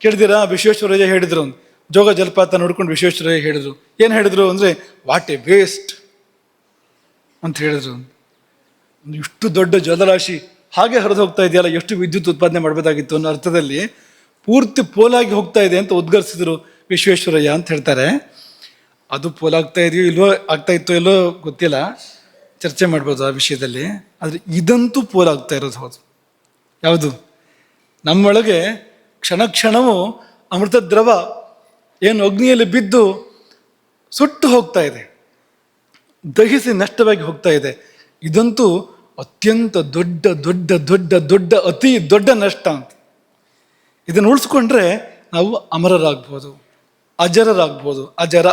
ಕೇಳಿದಿರಾ? ವಿಶ್ವೇಶ್ವರಯ್ಯ ಹೇಳಿದ್ರು, ಒಂದು ಜೋಗ ಜಲಪಾತ ನೋಡ್ಕೊಂಡು ವಿಶ್ವೇಶ್ವರಯ್ಯ ಹೇಳಿದ್ರು. ಏನು ಹೇಳಿದ್ರು ಅಂದರೆ, ವಾಟ್ ಎ ವೇಸ್ಟ್ ಅಂತ ಹೇಳಿದ್ರು. ಇಷ್ಟು ದೊಡ್ಡ ಜಲರಾಶಿ ಹಾಗೆ ಹರಿದು ಹೋಗ್ತಾ ಇದೆಯಲ್ಲ, ಎಷ್ಟು ವಿದ್ಯುತ್ ಉತ್ಪಾದನೆ ಮಾಡಬೇಕಾಗಿತ್ತು ಅನ್ನೋ ಅರ್ಥದಲ್ಲಿ ಪೂರ್ತಿ ಪೋಲಾಗಿ ಹೋಗ್ತಾ ಇದೆ ಅಂತ ಉದ್ಗರಿಸಿದ್ರು ವಿಶ್ವೇಶ್ವರಯ್ಯ ಅಂತ ಹೇಳ್ತಾರೆ. ಅದು ಪೋಲಾಗ್ತಾ ಇದೆಯೋ ಇಲ್ವೋ, ಆಗ್ತಾ ಇತ್ತೋ ಇಲ್ಲೋ ಗೊತ್ತಿಲ್ಲ, ಚರ್ಚೆ ಮಾಡ್ಬೋದು ಆ ವಿಷಯದಲ್ಲಿ. ಆದರೆ ಇದಂತೂ ಪೋಲಾಗ್ತಾ ಇರೋದು ಹೌದು. ಯಾವುದು? ನಮ್ಮೊಳಗೆ ಕ್ಷಣ ಕ್ಷಣವೂ ಅಮೃತ ದ್ರವ ಏನು ಅಗ್ನಿಯಲ್ಲಿ ಬಿದ್ದು ಸುಟ್ಟು ಹೋಗ್ತಾ ಇದೆ, ದಹಿಸಿ ನಷ್ಟವಾಗಿ ಹೋಗ್ತಾ ಇದೆ. ಇದಂತೂ ಅತ್ಯಂತ ದೊಡ್ಡ ದೊಡ್ಡ ದೊಡ್ಡ ದೊಡ್ಡ ಅತಿ ದೊಡ್ಡ ನಷ್ಟ ಅಂತ. ಇದನ್ನು ಉಳಿಸ್ಕೊಂಡ್ರೆ ನಾವು ಅಮರರಾಗ್ಬೋದು, ಅಜರರಾಗ್ಬೋದು. ಅಜರ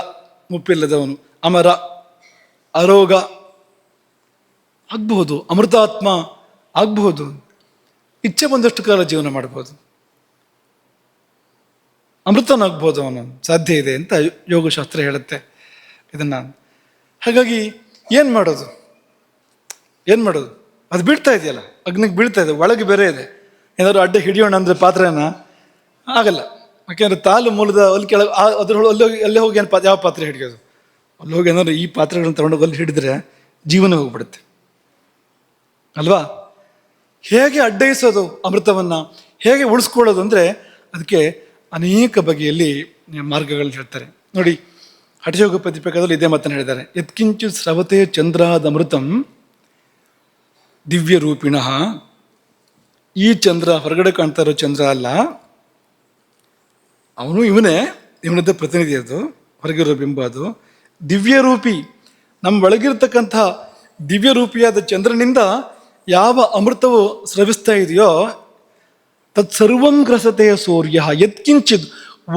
ಮುಪ್ಪಿಲ್ಲದವನು, ಅಮರ ಅರೋಗ ಆಗ್ಬಹುದು, ಅಮೃತಾತ್ಮ ಆಗ್ಬಹುದು, ಇಚ್ಛೆ ಬಂದಷ್ಟು ಕಾಲ ಜೀವನ ಮಾಡ್ಬೋದು, ಅಮೃತನಾಗ್ಬೋದು, ಅವನು ಸಾಧ್ಯ ಇದೆ ಅಂತ ಯೋಗಶಾಸ್ತ್ರ ಹೇಳುತ್ತೆ ಇದನ್ನು. ಹಾಗಾಗಿ ಏನು ಮಾಡೋದು? ಅದು ಬೀಳ್ತಾ ಇದೆಯಲ್ಲ, ಅಗ್ನಿಗೆ ಬೀಳ್ತಾ ಇದೆ, ಒಳಗೆ ಬೇರೆ ಇದೆ. ಏನಾದ್ರು ಅಡ್ಡ ಹಿಡಿಯೋಣ ಅಂದರೆ ಪಾತ್ರೆನ ಆಗಲ್ಲ. ಯಾಕೆಂದರೆ ತಾಲು ಮೂಲದ ಅಲ್ಲಿ ಕೆಳಗೆ ಅದ್ರೊಳಗೆ ಅಲ್ಲೇ ಹೋಗಿ ಏನು ಯಾವ ಪಾತ್ರೆ ಹಿಡಿಯೋದು? ಅಲ್ಲಿ ಹೋಗಿ ಏನಾದ್ರು ಈ ಪಾತ್ರೆಗಳನ್ನ ತಗೊಂಡೋಗಿ ಅಲ್ಲಿ ಹಿಡಿದ್ರೆ ಜೀವನ ಹೋಗ್ಬಿಡುತ್ತೆ ಅಲ್ವಾ? ಹೇಗೆ ಅಡ್ಡಯಿಸೋದು ಅಮೃತವನ್ನು, ಹೇಗೆ ಉಳಿಸ್ಕೊಳ್ಳೋದು ಅಂದರೆ ಅದಕ್ಕೆ ಅನೇಕ ಬಗೆಯಲ್ಲಿ ಮಾರ್ಗಗಳನ್ನ ಹೇಳ್ತಾರೆ ನೋಡಿ. ಹಠಯೋಗ ಪ್ರತಿಪೇಕದಲ್ಲಿ ಇದೇ ಮಾತನ್ನು ಹೇಳಿದ್ದಾರೆ. ಯತ್ಕಿಂಚಿತ್ ಸ್ರವತೆ ಚಂದ್ರಾದ ಅಮೃತಂ ದಿವ್ಯ ರೂಪಿಣಃ. ಈ ಚಂದ್ರ ಹೊರಗಡೆ ಕಾಣ್ತಾ ಇರೋ ಚಂದ್ರ ಅಲ್ಲ, ಅವನು ಇವನದ್ದೇ ಪ್ರತಿನಿಧಿ. ಅದು ಹೊರಗಿರೋ ಬಿಂಬ, ಅದು ದಿವ್ಯ ರೂಪಿ. ನಮ್ಮ ಒಳಗಿರ್ತಕ್ಕಂಥ ದಿವ್ಯ ರೂಪಿಯಾದ ಚಂದ್ರನಿಂದ ಯಾವ ಅಮೃತವು ಸ್ರವಿಸ್ತಾ ಇದೆಯೋ ತತ್ಸರ್ವಂ ಗ್ರಸತೆಯ ಸೂರ್ಯ. ಯತ್ಕಿಂಚಿತ್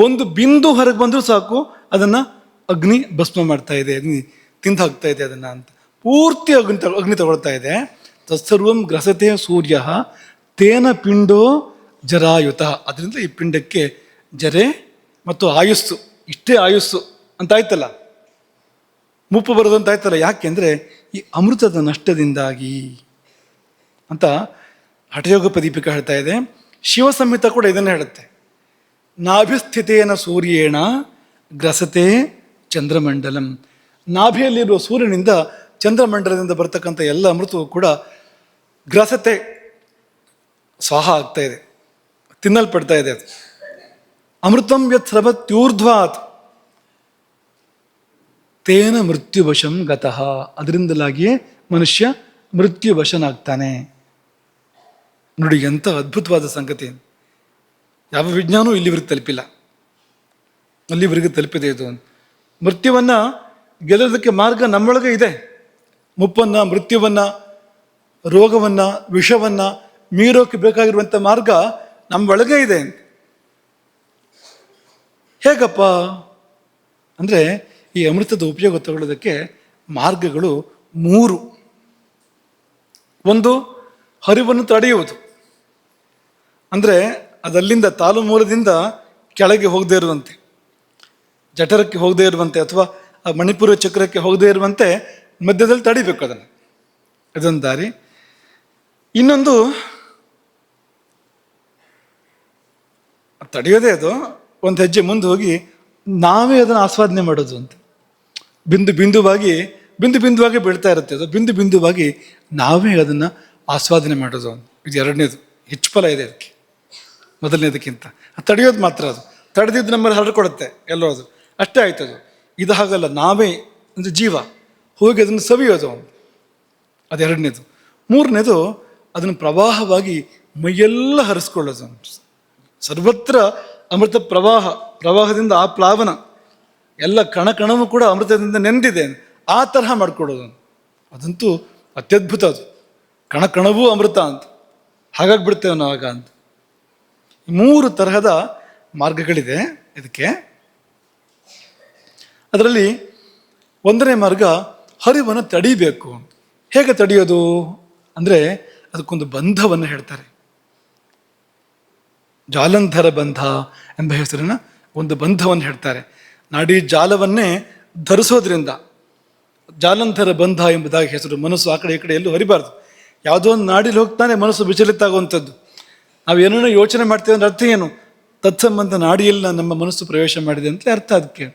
ಒಂದು ಬಿಂದು ಹೊರಗೆ ಬಂದರೂ ಸಾಕು ಅದನ್ನು ಅಗ್ನಿ ಭಸ್ಮ ಮಾಡ್ತಾ ಇದೆ, ಅಗ್ನಿ ತಿಂದು ಹಾಕ್ತಾ ಇದೆ ಅದನ್ನು ಅಂತ. ಪೂರ್ತಿ ಅಗ್ನಿ ತಗೊಳ್ತಾ ಇದೆ. ತತ್ಸರ್ವಂ ಗ್ರಸತೆ ಸೂರ್ಯ ತೇನ ಪಿಂಡೋ ಜರಾಯುತ. ಅದರಿಂದ ಈ ಪಿಂಡಕ್ಕೆ ಜರೆ ಮತ್ತು ಆಯುಸ್ಸು, ಇಷ್ಟೇ ಆಯುಸ್ಸು ಅಂತ ಆಯ್ತಲ್ಲ, ಮುಪ್ಪು ಬರೋದು ಅಂತ ಆಯ್ತಲ್ಲ. ಯಾಕೆಂದರೆ ಈ ಅಮೃತದ ನಷ್ಟದಿಂದಾಗಿ ಅಂತ ಹಠಯೋಗ ಪ್ರದೀಪಿಕ ಹೇಳ್ತಾ ಇದೆ. ಶಿವಸಂಹಿತ ಕೂಡ ಇದನ್ನೇ ಹೇಳುತ್ತೆ. ನಾಭಿಸ್ಥಿತೇನ ಸೂರ್ಯೇಣ ಗ್ರಸತೆ ಚಂದ್ರಮಂಡಲಂ. ನಾಭಿಯಲ್ಲಿರುವ ಸೂರ್ಯನಿಂದ ಚಂದ್ರಮಂಡಲದಿಂದ ಬರ್ತಕ್ಕಂಥ ಎಲ್ಲ ಅಮೃತವೂ ಕೂಡ ಗ್ರಸತೆ ಸ್ವಾಹ ಆಗ್ತಾ ಇದೆ, ತಿನ್ನಲ್ಪಡ್ತಾ ಇದೆ. ಅದು ಅಮೃತಂ ಯತ್ ಸ್ರವತ್ಯೂರ್ಧ್ವಾತ್ ತೇನ ಮೃತ್ಯುವಶಂ ಗತಃ. ಅದರಿಂದಲಾಗಿಯೇ ಮನುಷ್ಯ ಮೃತ್ಯುವಶನಾಗ್ತಾನೆ. ನೋಡಿ ಎಂಥ ಅದ್ಭುತವಾದ ಸಂಗತಿ. ಯಾವ ವಿಜ್ಞಾನವೂ ಇಲ್ಲಿವರೆಗೆ ತಲುಪಿಲ್ಲ, ಅಲ್ಲಿವರೆಗೆ ತಲುಪಿದೆ ಇದು. ಮೃತ್ಯುವನ್ನು ಗೆಲ್ಲೋದಕ್ಕೆ ಮಾರ್ಗ ನಮ್ಮೊಳಗೆ ಇದೆ. ಮುಪ್ಪನ್ನು, ಮೃತ್ಯುವನ್ನು, ರೋಗವನ್ನು, ವಿಷವನ್ನು ಮೀರೋಕ್ಕೆ ಬೇಕಾಗಿರುವಂಥ ಮಾರ್ಗ ನಮ್ಮೊಳಗೆ ಇದೆ. ಹೇಗಪ್ಪ ಅಂದರೆ ಈ ಅಮೃತದ ಉಪಯೋಗ ತಗೊಳ್ಳೋದಕ್ಕೆ ಮಾರ್ಗಗಳು 3. ಒಂದು, ಹರಿವನ್ನು ತಡೆಯುವುದು. ಅಂದರೆ ಅದಲ್ಲಿಂದ ತಾಲು ಮೂಲದಿಂದ ಕೆಳಗೆ ಹೋಗದೇ ಇರುವಂತೆ, ಜಠರಕ್ಕೆ ಹೋಗದೇ ಇರುವಂತೆ, ಅಥವಾ ಮಣಿಪುರ ಚಕ್ರಕ್ಕೆ ಹೋಗದೇ ಇರುವಂತೆ ಮಧ್ಯದಲ್ಲಿ ತಡಿಬೇಕು ಅದನ್ನು. ಅದೊಂದು ದಾರಿ. ಇನ್ನೊಂದು ತಡೆಯೋದೇ ಅದು ಒಂದು ಹೆಜ್ಜೆ ಮುಂದೆ ಹೋಗಿ ನಾವೇ ಅದನ್ನು ಆಸ್ವಾದನೆ ಮಾಡೋದು ಅಂತ. ಬಿಂದು ಬಿಂದುವಾಗಿ ಬೀಳ್ತಾ ಇರುತ್ತೆ ಅದು. ಬಿಂದು ಬಿಂದುವಾಗಿ ನಾವೇ ಅದನ್ನು ಆಸ್ವಾದನೆ ಮಾಡೋದು. ಇದು ಎರಡನೇದು, ಹೆಚ್ಚು ಫಲ ಇದೆ ಅದಕ್ಕೆ ಮೊದಲನೇದಕ್ಕಿಂತ. ತಡೆಯೋದು ಮಾತ್ರ ಅದು. ತಡೆದಿದ್ದು ನಮ್ಮಲ್ಲಿ ಹರಡ್ಕೊಡುತ್ತೆ ಎಲ್ಲೋ, ಅದು ಅಷ್ಟೇ ಆಯ್ತದು. ಇದು ಹಾಗಲ್ಲ, ನಾವೇ ಅಂದರೆ ಜೀವ ಹೋಗಿ ಅದನ್ನು ಸವಿಯೋದು, ಅದು ಎರಡನೇದು. ಮೂರನೇದು, ಅದನ್ನು ಪ್ರವಾಹವಾಗಿ ಮೈಯೆಲ್ಲ ಹರಿಸ್ಕೊಳ್ಳೋದು. ಸರ್ವತ್ರ ಅಮೃತ ಪ್ರವಾಹದಿಂದ ಆ ಪ್ಲಾವನ ಎಲ್ಲ ಕಣವೂ ಕೂಡ ಅಮೃತದಿಂದ ನೆಂದಿದೆ, ಆ ತರಹ ಮಾಡಿಕೊಡೋದು. ಅದಂತೂ ಅತ್ಯದ್ಭುತ. ಅದು ಕಣವೂ ಅಮೃತ ಅಂತ ಹಾಗಾಗ್ಬಿಡ್ತೇವೆ ನಾವು ಆಗ ಅಂತ. 3 ತರಹದ ಮಾರ್ಗಗಳಿದೆ ಇದಕ್ಕೆ. ಅದರಲ್ಲಿ ಒಂದನೇ ಮಾರ್ಗ ಹರಿವನ್ನು ತಡಿಬೇಕು. ಹೇಗೆ ತಡೆಯೋದು ಅಂದರೆ ಅದಕ್ಕೊಂದು ಬಂಧವನ್ನು ಹೇಳ್ತಾರೆ. ಜಾಲಂಧರ ಬಂಧ ಎಂಬ ಹೆಸರಿನ ಒಂದು ಬಂಧವನ್ನು ಹೇಳ್ತಾರೆ. ನಾಡಿ ಜಾಲವನ್ನೇ ಧರಿಸೋದ್ರಿಂದ ಜಾಲಂಧರ ಬಂಧ ಎಂಬುದಾಗಿ ಹೆಸರು. ಮನಸ್ಸು ಆ ಕಡೆ ಈ ಕಡೆ ಎಲ್ಲೂ ಹರಿಬಾರ್ದು. ಯಾವುದೋ ಒಂದು ನಾಡಿಲಿ ಹೋಗ್ತಾನೆ ಮನಸ್ಸು ವಿಚಲಿತ ಆಗುವಂಥದ್ದು. ನಾವು ಏನೇನೋ ಯೋಚನೆ ಮಾಡ್ತೇವೆ ಅಂದ್ರೆ ಅರ್ಥ ಏನು? ತತ್ಸಂಬಂಧ ನಾಡಿಯಲ್ಲಿ ನಮ್ಮ ಮನಸ್ಸು ಪ್ರವೇಶ ಮಾಡಿದೆ ಅಂತಲೇ ಅರ್ಥ ಅದಕ್ಕೆ.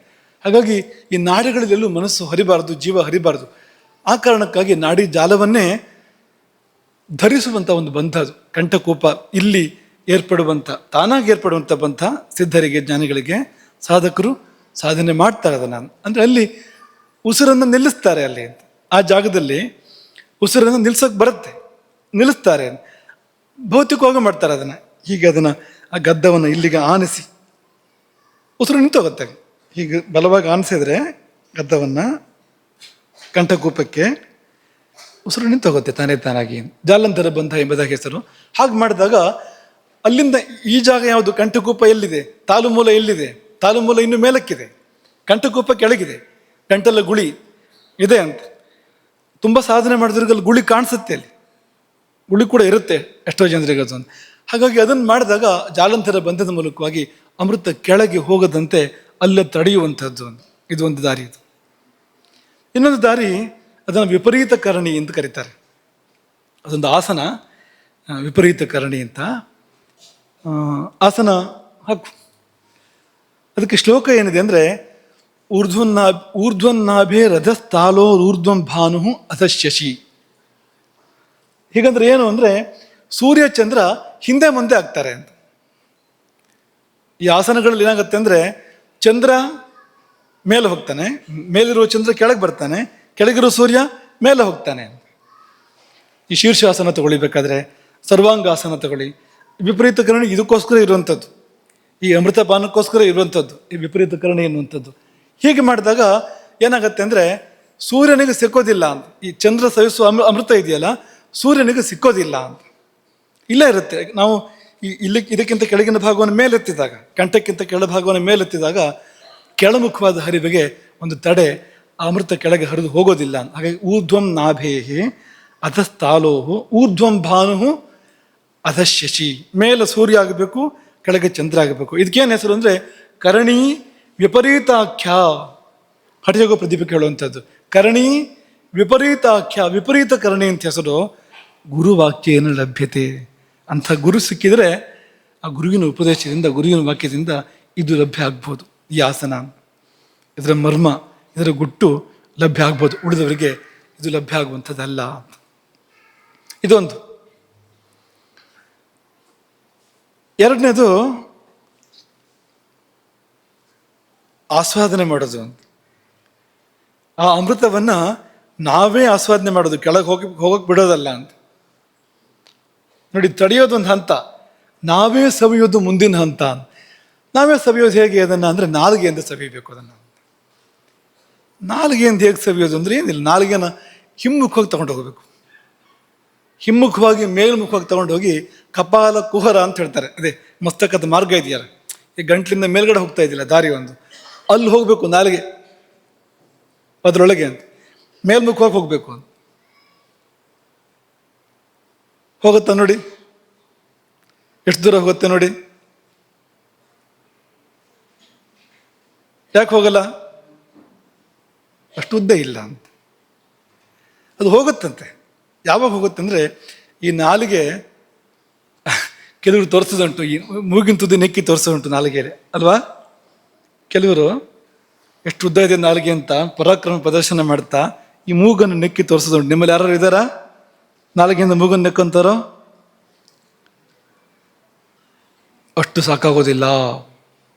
ಹಾಗಾಗಿ ಈ ನಾಡಿಗಳಲ್ಲೆಲ್ಲೂ ಮನಸ್ಸು ಹರಿಬಾರ್ದು, ಜೀವ ಹರಿಬಾರ್ದು. ಆ ಕಾರಣಕ್ಕಾಗಿ ನಾಡಿ ಜಾಲವನ್ನೇ ಧರಿಸುವಂಥ ಒಂದು ಬಂಧ ಅದು. ಕಂಠಕೂಪ ಇಲ್ಲಿ ಏರ್ಪಡುವಂಥ, ತಾನಾಗಿ ಏರ್ಪಡುವಂಥ ಬಂಧ ಸಿದ್ಧರಿಗೆ, ಜ್ಞಾನಿಗಳಿಗೆ, ಸಾಧಕರು ಸಾಧನೆ ಮಾಡ್ತಾರೆ ಅದನ್ನು. ಅಂದರೆ ಅಲ್ಲಿ ಉಸಿರನ್ನು ನಿಲ್ಲಿಸ್ತಾರೆ. ಅಲ್ಲಿ ಆ ಜಾಗದಲ್ಲಿ ಉಸಿರನ್ನು ನಿಲ್ಸೋಕೆ ಬರುತ್ತೆ, ನಿಲ್ಲಿಸ್ತಾರೆ. ಭೌತಿಕವಾಗಿ ಮಾಡ್ತಾರೆ ಅದನ್ನು. ಹೀಗೆ ಅದನ್ನು ಆ ಗದ್ದವನ್ನು ಇಲ್ಲಿಗೆ ಆನಿಸಿ ಉಸಿರು ನಿಂತೋಗುತ್ತೆ. ಹೀಗೆ ಬಲವಾಗಿ ಆನಿಸಿದ್ರೆ ಗದ್ದವನ್ನು ಕಂಠಕೂಪಕ್ಕೆ ಉಸಿರು ನಿಂತೋಗುತ್ತೆ ತಾನಾಗಿ. ಜಾಲಂಧರ ಬಂಧ ಎಂಬುದಾಗಿ ಹೆಸರು. ಹಾಗೆ ಮಾಡಿದಾಗ ಅಲ್ಲಿಂದ ಈ ಜಾಗ ಯಾವುದು? ಕಂಠಕೂಪ ಎಲ್ಲಿದೆ? ತಾಲು ಮೂಲ ಎಲ್ಲಿದೆ? ತಾಲು ಮೂಲ ಇನ್ನು ಮೇಲಕ್ಕಿದೆ, ಕಂಠಕೂಪ ಕೆಳಗಿದೆ, ಗಂಟಲ ಗುಳಿ ಇದೆ ಅಂತ. ತುಂಬ ಸಾಧನೆ ಮಾಡಿದ್ರಿಗೆ ಅಲ್ಲಿ ಗುಳಿ ಕಾಣಿಸುತ್ತೆ, ಅಲ್ಲಿ ಗುಳಿ ಕೂಡ ಇರುತ್ತೆ ಎಷ್ಟೋ ಜನರಿಗೆ ಅದು. ಹಾಗಾಗಿ ಅದನ್ನು ಮಾಡಿದಾಗ ಜಾಲಂಧರ ಬಂಧದ ಮೂಲಕವಾಗಿ ಅಮೃತ ಕೆಳಗೆ ಹೋಗದಂತೆ ಅಲ್ಲೇ ತಡೆಯುವಂಥದ್ದು. ಇದು ಒಂದು ದಾರಿ. ಇದು ಇನ್ನೊಂದು ದಾರಿ, ಅದನ್ನು ವಿಪರೀತ ಕರಣಿ ಅಂತ ಕರೀತಾರೆ. ಅದೊಂದು ಆಸನ, ವಿಪರೀತ ಕರಣಿ ಅಂತ ಆಸನ ಹಾಕು. ಅದಕ್ಕೆ ಶ್ಲೋಕ ಏನಿದೆ ಅಂದರೆ, ಊರ್ಧ್ವನ್ನಾಭೆ ರಥಸ್ಥಾಲೋ ಊರ್ಧ್ವಂ ಭಾನು ಅಥ ಶಶಿ. ಹೀಗಂದ್ರೆ ಏನು ಅಂದರೆ ಸೂರ್ಯ ಚಂದ್ರ ಹಿಂದೆ ಮುಂದೆ ಆಗ್ತಾರೆ ಅಂತ. ಈ ಆಸನಗಳಲ್ಲಿ ಏನಾಗುತ್ತೆ ಅಂದರೆ ಚಂದ್ರ ಮೇಲೆ ಹೋಗ್ತಾನೆ, ಮೇಲಿರುವ ಚಂದ್ರ ಕೆಳಗೆ ಬರ್ತಾನೆ, ಕೆಳಗಿರೋ ಸೂರ್ಯ ಮೇಲೆ ಹೋಗ್ತಾನೆ. ಈ ಶೀರ್ಷಾಸನ ತಗೊಳ್ಬೇಕಾದ್ರೆ, ಸರ್ವಾಂಗಾಸನ ತಗೊಳ್ಳಿ. ವಿಪರೀತ ಕರಣಿ ಇದಕ್ಕೋಸ್ಕರ ಇರುವಂಥದ್ದು, ಈ ಅಮೃತ ಪಾನಕ್ಕೋಸ್ಕರ ಇರುವಂಥದ್ದು ಈ ವಿಪರೀತ ಕರಣಿ ಎನ್ನುವಂಥದ್ದು. ಹೀಗೆ ಮಾಡಿದಾಗ ಏನಾಗತ್ತೆ ಅಂದರೆ ಸೂರ್ಯನಿಗೆ ಸಿಕ್ಕೋದಿಲ್ಲ ಅಂತ. ಈ ಚಂದ್ರ ಸವಿಸುವ ಅಮೃತ ಇದೆಯಲ್ಲ, ಸೂರ್ಯನಿಗೆ ಸಿಕ್ಕೋದಿಲ್ಲ ಅಂತ. ಇಲ್ಲೇ ಇರುತ್ತೆ. ನಾವು ಇದಕ್ಕಿಂತ ಕೆಳಗಿನ ಭಾಗವನ್ನು ಮೇಲೆತ್ತಿದಾಗ, ಕಂಠಕ್ಕಿಂತ ಕೆಳಭಾಗವನ್ನು ಮೇಲೆತ್ತಿದಾಗ ಕೆಳಮುಖವಾದ ಹರಿವಿಗೆ ಒಂದು ತಡೆ, ಅಮೃತ ಕೆಳಗೆ ಹರಿದು ಹೋಗೋದಿಲ್ಲ. ಹಾಗಾಗಿ ಊರ್ಧ್ವಂ ನಾಭೇಹಿ ಅಧಸ್ಥಾಲೋಹು ಊರ್ಧ್ವಂ ಭಾನು ಅಧ ಶಶಿ. ಮೇಲೆ ಸೂರ್ಯ ಆಗಬೇಕು, ಕೆಳಗೆ ಚಂದ್ರ ಆಗಬೇಕು. ಇದಕ್ಕೇನು ಹೆಸರು ಅಂದರೆ ಕರಣಿ ವಿಪರೀತಾಖ್ಯ ಹಠಯೋಗ ಪ್ರದೀಪಕ್ಕೆ ಹೇಳುವಂಥದ್ದು. ಕರಣಿ ವಿಪರೀತಾಖ್ಯ, ವಿಪರೀತ ಕರಣಿ ಅಂತ ಹೆಸರು. ಗುರುವಾಕ್ಯ ಏನು ಲಭ್ಯತೆ, ಅಂಥ ಗುರು ಸಿಕ್ಕಿದರೆ ಆ ಗುರುವಿನ ಉಪದೇಶದಿಂದ, ಗುರುವಿನ ವಾಕ್ಯದಿಂದ ಇದು ಲಭ್ಯ ಆಗ್ಬೋದು. ಈ ಆಸನ, ಇದರ ಮರ್ಮ, ಇದರ ಗುಟ್ಟು ಲಭ್ಯ ಆಗ್ಬೋದು, ಉಳಿದವರಿಗೆ ಇದು ಲಭ್ಯ ಆಗುವಂಥದ್ದಲ್ಲ. ಇದೊಂದು. ಎರಡನೇದು ಆಸ್ವಾದನೆ ಮಾಡೋದು ಅಂತ. ಆ ಅಮೃತವನ್ನ ನಾವೇ ಆಸ್ವಾದನೆ ಮಾಡೋದು, ಕೆಳಗೆ ಹೋಗಕ್ಕೆ ಬಿಡೋದಲ್ಲ ಅಂತ. ನೋಡಿ, ತಡೆಯೋದೊಂದು ಹಂತ, ನಾವೇ ಸವಿಯೋದು ಮುಂದಿನ ಹಂತ. ನಾವೇ ಸವಿಯೋದು ಹೇಗೆ ಅದನ್ನು ಅಂದರೆ ನಾಲಿಗೆಯಿಂದ ಸವಿಯಬೇಕು ಅದನ್ನು. ನಾಲಿಗೆಯಿಂದ ಹೇಗೆ ಸವಿಯೋದು ಅಂದರೆ ಏನಿಲ್ಲ, ನಾಲಿಗೆನ ಹಿಮ್ಮುಖವಾಗಿ ತಗೊಂಡು ಹೋಗಬೇಕು. ಹಿಮ್ಮುಖವಾಗಿ ಮೇಲ್ಮುಖವಾಗಿ ತಗೊಂಡು ಹೋಗಿ ಕಪಾಲ ಕುಹರ ಅಂತ ಹೇಳ್ತಾರೆ. ಅದೇ ಮಸ್ತಕದ ಮಾರ್ಗ ಇದೆಯಲ್ಲ, ಈ ಗಂಟ್ಲಿಂದ ಮೇಲ್ಗಡೆ ಹೋಗ್ತಾ ಇದೆಯಲ್ಲ ದಾರಿ ಒಂದು, ಅಲ್ಲಿ ಹೋಗಬೇಕು ನಾಲಿಗೆ ಅದರೊಳಗೆ ಅಂತ. ಮೇಲ್ಮುಖವಾಗಿ ಹೋಗ್ಬೇಕು ಅಂತ. ಹೋಗುತ್ತಾ ನೋಡಿ, ಎಷ್ಟು ದೂರ ಹೋಗುತ್ತೆ ನೋಡಿ. ಯಾಕೆ ಹೋಗಲ್ಲ? ಅಷ್ಟು ಉದ್ದ ಇಲ್ಲ ಅಂತ. ಅದು ಹೋಗುತ್ತಂತೆ. ಯಾವಾಗ ಹೋಗುತ್ತೆ ಅಂದರೆ, ಈ ನಾಲಿಗೆ ಕೆಲವರು ತೋರಿಸೋದುಂಟು, ಈ ಮೂಗಿನ ತುದಿ ನೆಕ್ಕಿ ತೋರಿಸೋದುಂಟು ನಾಲಿಗೆಯಲ್ಲಿ ಅಲ್ವಾ. ಕೆಲವರು ಎಷ್ಟು ಉದ್ದ ಇದೆ ನಾಲಿಗೆ ಅಂತ ಪರಾಕ್ರಮ ಪ್ರದರ್ಶನ ಮಾಡ್ತಾ ಈ ಮೂಗನ್ನು ನೆಕ್ಕಿ ತೋರಿಸೋದುಂಟು. ನಿಮ್ಮಲ್ಲಿ ಯಾರು ಇದ್ದಾರಾ ನಾಲಿಗೆಯಿಂದ ಮೂಗನ್ನು ನೆಕ್ಕಂತಾರೋ? ಅಷ್ಟು ಸಾಕಾಗೋದಿಲ್ಲ.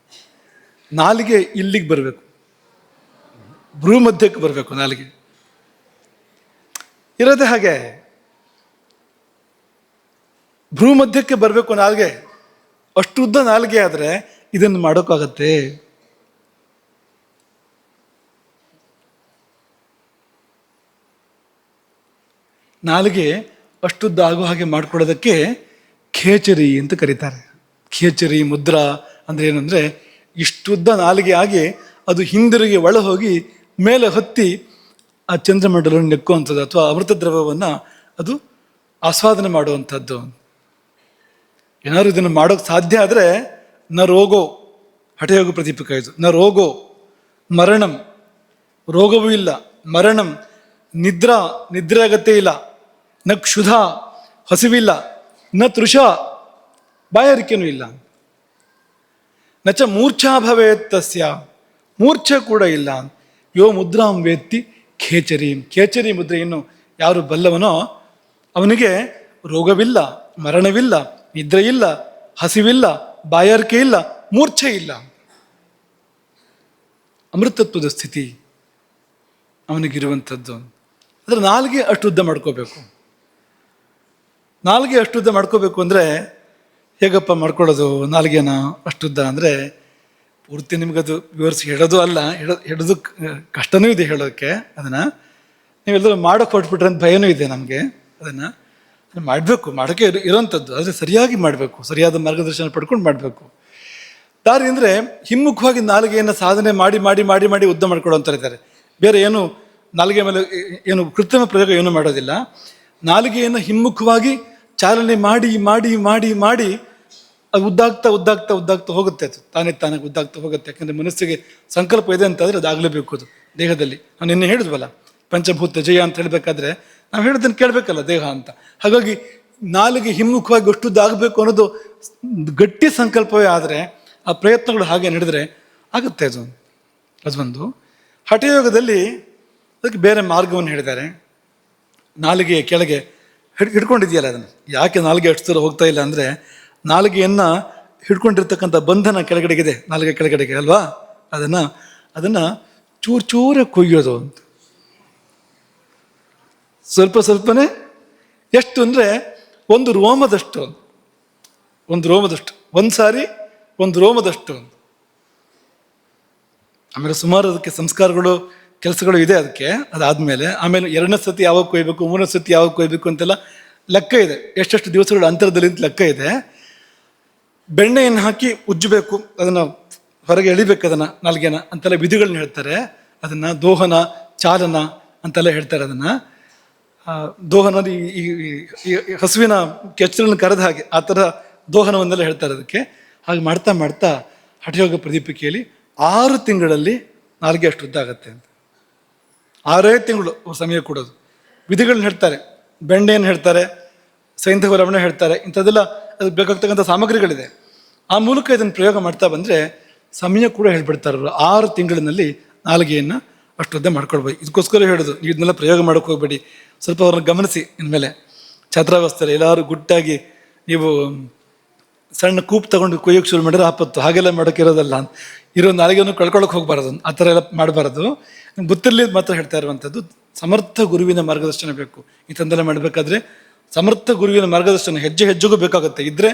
ನಾಲಿಗೆ ಇಲ್ಲಿಗೆ ಬರಬೇಕು, ಭ್ರೂ ಮಧ್ಯಕ್ಕೆ ಬರಬೇಕು. ನಾಲಿಗೆ ಇರೋದೇ ಹಾಗೆ, ಭ್ರೂ ಮಧ್ಯಕ್ಕೆ ಬರಬೇಕು ನಾಲಿಗೆ. ಅಷ್ಟು ಉದ್ದ ನಾಲಿಗೆ ಆದರೆ ಇದನ್ನು ಮಾಡೋಕ್ಕಾಗತ್ತೆ? ನಾಲಿಗೆ ಅಷ್ಟುದ್ದ ಆಗೋ ಹಾಗೆ ಮಾಡ್ಕೊಳ್ಳೋದಕ್ಕೆ ಖೇಚರಿ ಅಂತ ಕರೀತಾರೆ. ಖೇಚರಿ ಮುದ್ರಾ ಅಂದರೆ ಏನಂದರೆ, ಇಷ್ಟುದ್ದ ನಾಲಿಗೆ ಆಗಿ ಅದು ಹಿಂದಿರುಗಿ ಒಳ ಹೋಗಿ ಮೇಲೆ ಹತ್ತಿ ಆ ಚಂದ್ರಮಂಡಲವನ್ನು ನೆಕ್ಕುವಂಥದ್ದು, ಅಥವಾ ಅಮೃತ ದ್ರವ್ಯವನ್ನು ಅದು ಆಸ್ವಾದನೆ ಮಾಡುವಂಥದ್ದು. ಏನಾದ್ರು ಇದನ್ನು ಮಾಡೋಕ್ಕೆ ಸಾಧ್ಯ ಆದರೆ ನ ರೋಗೋ, ಹಠಯೋಗ ಪ್ರದೀಪಿಕ ಇದು. ನ ರೋಗೋ ಮರಣಂ, ರೋಗವೂ ಇಲ್ಲ. ಮರಣಂ ನಿದ್ರಾ, ನಿದ್ರೆ ಅಗತ್ಯ ಇಲ್ಲ. ನ ಕ್ಷುಧ, ಹಸಿವಿಲ್ಲ. ನ ತೃಷ, ಬಾಯಾರಿಕೆನೂ ಇಲ್ಲ. ನಚ ಮೂರ್ಛಾ ಭವೇತ್ ತಸ್ಯ, ಮೂರ್ಛೆ ಕೂಡ ಇಲ್ಲ. ಯೋ ಮುದ್ರಾಂ ವೇತ್ತಿ ಖೇಚರಿ, ಖೇಚರಿ ಮುದ್ರೆಯನ್ನು ಯಾರು ಬಲ್ಲವನೋ ಅವನಿಗೆ ರೋಗವಿಲ್ಲ, ಮರಣವಿಲ್ಲ, ನಿದ್ರೆ ಇಲ್ಲ, ಹಸಿವಿಲ್ಲ, ಬಾಯಾರಿಕೆ ಇಲ್ಲ, ಮೂರ್ಛೆ ಇಲ್ಲ. ಅಮೃತತ್ವದ ಸ್ಥಿತಿ ಅವನಿಗಿರುವಂಥದ್ದು. ಆದರೆ ನಾಲಿಗೆ ಅಷ್ಟು ಉದ್ದ ಮಾಡ್ಕೋಬೇಕು. ನಾಲಿಗೆ ಅಷ್ಟುದ್ದ ಮಾಡ್ಕೋಬೇಕು ಅಂದರೆ ಹೇಗಪ್ಪ ಮಾಡ್ಕೊಳ್ಳೋದು ನಾಲಿಗೆನ ಅಷ್ಟುದ್ದ ಅಂದರೆ? ಪೂರ್ತಿ ನಿಮಗದು ವಿವರಿಸಿ ಹೇಳೋದು ಅಲ್ಲ, ಹೇಳೋದು ಕಷ್ಟನೂ ಇದೆ ಹೇಳೋಕ್ಕೆ. ಅದನ್ನು ನೀವೆಲ್ಲರೂ ಮಾಡೋಕ್ಕೆ ಹೊಟ್ಬಿಟ್ರೆ ಅಂತ ಭಯನೂ ಇದೆ ನಮಗೆ. ಅದನ್ನು ಮಾಡಬೇಕು, ಮಾಡೋಕ್ಕೆ ಇರೋವಂಥದ್ದು. ಆದರೆ ಸರಿಯಾಗಿ ಮಾಡಬೇಕು, ಸರಿಯಾದ ಮಾರ್ಗದರ್ಶನ ಪಡ್ಕೊಂಡು ಮಾಡಬೇಕು. ದಾರಿ ಅಂದರೆ ಹಿಮ್ಮುಖವಾಗಿ ನಾಲಿಗೆಯನ್ನು ಸಾಧನೆ ಮಾಡಿ ಮಾಡಿ ಮಾಡಿ ಮಾಡಿ ಉದ್ದ ಮಾಡ್ಕೊಳ್ಳೋ ಇದ್ದಾರೆ. ಬೇರೆ ಏನು ನಾಲಿಗೆ ಮೇಲೆ ಏನು ಕೃತ್ರಿಮ ಪ್ರಯೋಗ ಏನೂ ಮಾಡೋದಿಲ್ಲ. ನಾಲಿಗೆಯನ್ನು ಹಿಮ್ಮುಖವಾಗಿ ಚಾಲನೆ ಮಾಡಿ ಮಾಡಿ ಮಾಡಿ ಮಾಡಿ ಅದು ಉದ್ದಾಗ್ತಾ ಉದ್ದಾಗ್ತಾ ಉದ್ದಾಗ್ತಾ ಹೋಗುತ್ತೆ. ಅದು ತಾನೇ ಉದ್ದಾಗ್ತಾ ಹೋಗುತ್ತೆ. ಯಾಕಂದರೆ ಮನಸ್ಸಿಗೆ ಸಂಕಲ್ಪ ಇದೆ ಅಂತಂದರೆ ಅದಾಗಲೇಬೇಕು. ಅದು ದೇಹದಲ್ಲಿ ನಾವು ನಿನ್ನೆ ಹೇಳಿದ್ವಲ್ಲ, ಪಂಚಭೂತ ಜಯ ಅಂತ ಹೇಳಬೇಕಾದ್ರೆ ನಾವು ಹೇಳಿದ್ದನ್ನು ಕೇಳಬೇಕಲ್ಲ ದೇಹ ಅಂತ. ಹಾಗಾಗಿ ನಾಲಿಗೆ ಹಿಮ್ಮುಖವಾಗಿ ಅಷ್ಟುದ್ದಾಗಬೇಕು ಅನ್ನೋದು ಗಟ್ಟಿ ಸಂಕಲ್ಪವೇ ಆದರೆ ಆ ಪ್ರಯತ್ನಗಳು ಹಾಗೆ ನಡೆದರೆ ಆಗುತ್ತೆ. ಅದೊಂದು. ಹಠಯೋಗದಲ್ಲಿ ಅದಕ್ಕೆ ಬೇರೆ ಮಾರ್ಗವನ್ನು ಹೇಳಿದ್ದಾರೆ. ನಾಲಿಗೆಯ ಕೆಳಗೆ ಹಿಡ್ಕೊಂಡಿದೆಯಲ್ಲ ಅದನ್ನು. ಯಾಕೆ ನಾಲಿಗೆ ಅಷ್ಟು ದೂರ ಹೋಗ್ತಾ ಇಲ್ಲ ಅಂದರೆ, ನಾಲಿಗೆಯನ್ನು ಹಿಡ್ಕೊಂಡಿರ್ತಕ್ಕಂಥ ಬಂಧನ ಕೆಳಗಡೆಗಿದೆ, ನಾಲಿಗೆ ಕೆಳಗಡೆಗೆ ಅಲ್ವಾ. ಅದನ್ನು ಚೂರು ಚೂರೇ ಕೊಯ್ಯೋದು ಅಂತ. ಸ್ವಲ್ಪ ಸ್ವಲ್ಪನೇ. ಎಷ್ಟು ಅಂದರೆ ಒಂದು ರೋಮದಷ್ಟು, ಒಂದು ಸಾರಿ ಒಂದು ರೋಮದಷ್ಟು. ಆಮೇಲೆ ಸುಮಾರು ಅದಕ್ಕೆ ಸಂಸ್ಕಾರಗಳು ಕೆಲಸಗಳು ಇದೆ ಅದಕ್ಕೆ. ಅದಾದಮೇಲೆ ಆಮೇಲೆ 2ನೇ ಸತಿ ಯಾವಾಗ ಕೊಯ್ಬೇಕು, 3ನೇ ಸತಿ ಯಾವಾಗ ಕೊಯ್ಬೇಕು ಅಂತೆಲ್ಲ ಲೆಕ್ಕ ಇದೆ. ಎಷ್ಟೆಷ್ಟು ದಿವಸಗಳ ಅಂತರದಲ್ಲಿ ಅಂತ ಲೆಕ್ಕ ಇದೆ. ಬೆಣ್ಣೆಯನ್ನು ಹಾಕಿ ಉಜ್ಜಬೇಕು, ಅದನ್ನು ಹೊರಗೆ ಎಳಿಬೇಕು, ಅದನ್ನು ನಾಲ್ಗೆನ ಅಂತೆಲ್ಲ ವಿಧಿಗಳನ್ನ ಹೇಳ್ತಾರೆ. ಅದನ್ನು ದೋಹನ, ಚಾಲನ ಅಂತೆಲ್ಲ ಹೇಳ್ತಾರೆ. ಅದನ್ನು ದೋಹನ ಈ ಹಸುವಿನ ಕೆಚ್ಚಲನ್ನು ಕರೆದ ಹಾಗೆ ಆ ಥರ ದೋಹನವನ್ನೆಲ್ಲ ಹೇಳ್ತಾರೆ ಅದಕ್ಕೆ. ಹಾಗೆ ಮಾಡ್ತಾ ಮಾಡ್ತಾ ಹಠಯೋಗ ಪ್ರದೀಪಿಕೆಯಲ್ಲಿ 6 ತಿಂಗಳಲ್ಲಿ ನಾಲಿಗೆ ಅಷ್ಟು ಉದ್ದ ಆಗತ್ತೆ ಅಂತ. 6 ತಿಂಗಳು ಸಮಯ ಕೊಡೋದು. ವಿಧಿಗಳನ್ನ ಹೇಳ್ತಾರೆ, ಬೆಣ್ಣೆಯನ್ನು ಹೇಳ್ತಾರೆ, ಸೈಂಧವ ಲವಣ ಹೇಳ್ತಾರೆ, ಇಂಥದ್ದೆಲ್ಲ ಅದಕ್ಕೆ ಬೇಕಾಗ್ತಕ್ಕಂಥ ಸಾಮಗ್ರಿಗಳಿದೆ. ಆ ಮೂಲಕ ಇದನ್ನು ಪ್ರಯೋಗ ಮಾಡ್ತಾ ಬಂದರೆ ಸಮಯ ಕೂಡ ಹೇಳ್ಬಿಡ್ತಾರೆ ಅವರು. 6 ತಿಂಗಳಿನಲ್ಲಿ ನಾಲಿಗೆಯನ್ನು ಅಷ್ಟೊದ್ದೇ ಮಾಡ್ಕೊಳ್ಬೋದು. ಇದಕ್ಕೋಸ್ಕರ ಹೇಳೋದು, ನೀವು ಇದನ್ನೆಲ್ಲ ಪ್ರಯೋಗ ಮಾಡೋಕ್ಕೆ ಹೋಗ್ಬೇಡಿ, ಸ್ವಲ್ಪ ಅವ್ರನ್ನ ಗಮನಿಸಿ. ಇನ್ಮೇಲೆ ಛಾತ್ರಾವಸ್ಥೆಯಲ್ಲಿ ಎಲ್ಲರೂ ಗುಟ್ಟಾಗಿ ನೀವು ಸಣ್ಣ ಕೂಪ್ ತಗೊಂಡು ಕೊಯ್ಯೋಕ್ಕೆ ಶುರು ಮಾಡಿದ್ರೆ ಆಪತ್ತು. ಹಾಗೆಲ್ಲ ಮಾಡೋಕ್ಕಿರೋದಲ್ಲ, ಇರೋ ನಾಲಿಗೆಯನ್ನು ಕಳ್ಕೊಳ್ಳೋಕೆ ಹೋಗ್ಬಾರ್ದು, ಆ ಥರ ಎಲ್ಲ ಮಾಡಬಾರ್ದು. ಗೊತ್ತಿರಲಿ ಮಾತ್ರ ಹೇಳ್ತಾ ಇರುವಂಥದ್ದು. ಸಮರ್ಥ ಗುರುವಿನ ಮಾರ್ಗದರ್ಶನ ಬೇಕು. ಇಂಥದ್ದೆಲ್ಲ ಮಾಡಬೇಕಾದ್ರೆ ಸಮರ್ಥ ಗುರುವಿನ ಮಾರ್ಗದರ್ಶನ ಹೆಜ್ಜೆ ಹೆಜ್ಜೆಗೂ ಬೇಕಾಗುತ್ತೆ. ಇದ್ದರೆ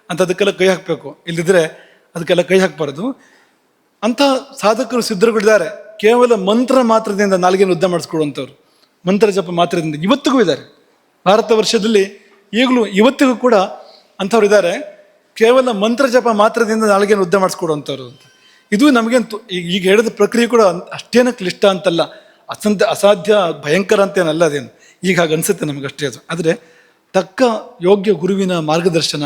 ಅಂಥದಕ್ಕೆಲ್ಲ ಕೈ ಹಾಕಬೇಕು, ಇಲ್ಲದಿದ್ದರೆ ಅದಕ್ಕೆಲ್ಲ ಕೈ ಹಾಕಬಾರ್ದು. ಅಂಥ ಸಾಧಕರು ಸಿದ್ಧರುಗಳಿದ್ದಾರೆ. ಕೇವಲ ಮಂತ್ರ ಮಾತ್ರದಿಂದ ನಾಲಿಗೆಯನ್ನು ಉದ್ದ ಮಾಡಿಸ್ಕೊಡುವಂಥವ್ರು, ಮಂತ್ರ ಜಪ ಮಾತ್ರದಿಂದ ಇವತ್ತಿಗೂ ಇದ್ದಾರೆ. ಭಾರತ ವರ್ಷದಲ್ಲಿ ಈಗಲೂ ಇವತ್ತಿಗೂ ಕೂಡ ಅಂಥವ್ರು ಇದ್ದಾರೆ. ಕೇವಲ ಮಂತ್ರ ಜಪ ಮಾತ್ರದಿಂದ ನಾಲಿಗೆಯನ್ನು ಉದ್ದ ಮಾಡಿಸ್ಕೊಡುವಂಥವ್ರು ಅಂತ. ಇದು ನಮಗಂತೂ ಈಗ ಹೇಳಿದ ಪ್ರಕ್ರಿಯೆ ಕೂಡ ಅಷ್ಟೇನು ಕ್ಲಿಷ್ಟ ಅಂತಲ್ಲ, ಅಸಾಧ್ಯ ಭಯಂಕರ ಅಂತೇನಲ್ಲ ಅದೇನು. ಈಗ ಹಾಗೆ ಅನಿಸುತ್ತೆ ನಮಗಷ್ಟೇ ಅದು. ಆದರೆ ತಕ್ಕ ಯೋಗ್ಯ ಗುರುವಿನ ಮಾರ್ಗದರ್ಶನ,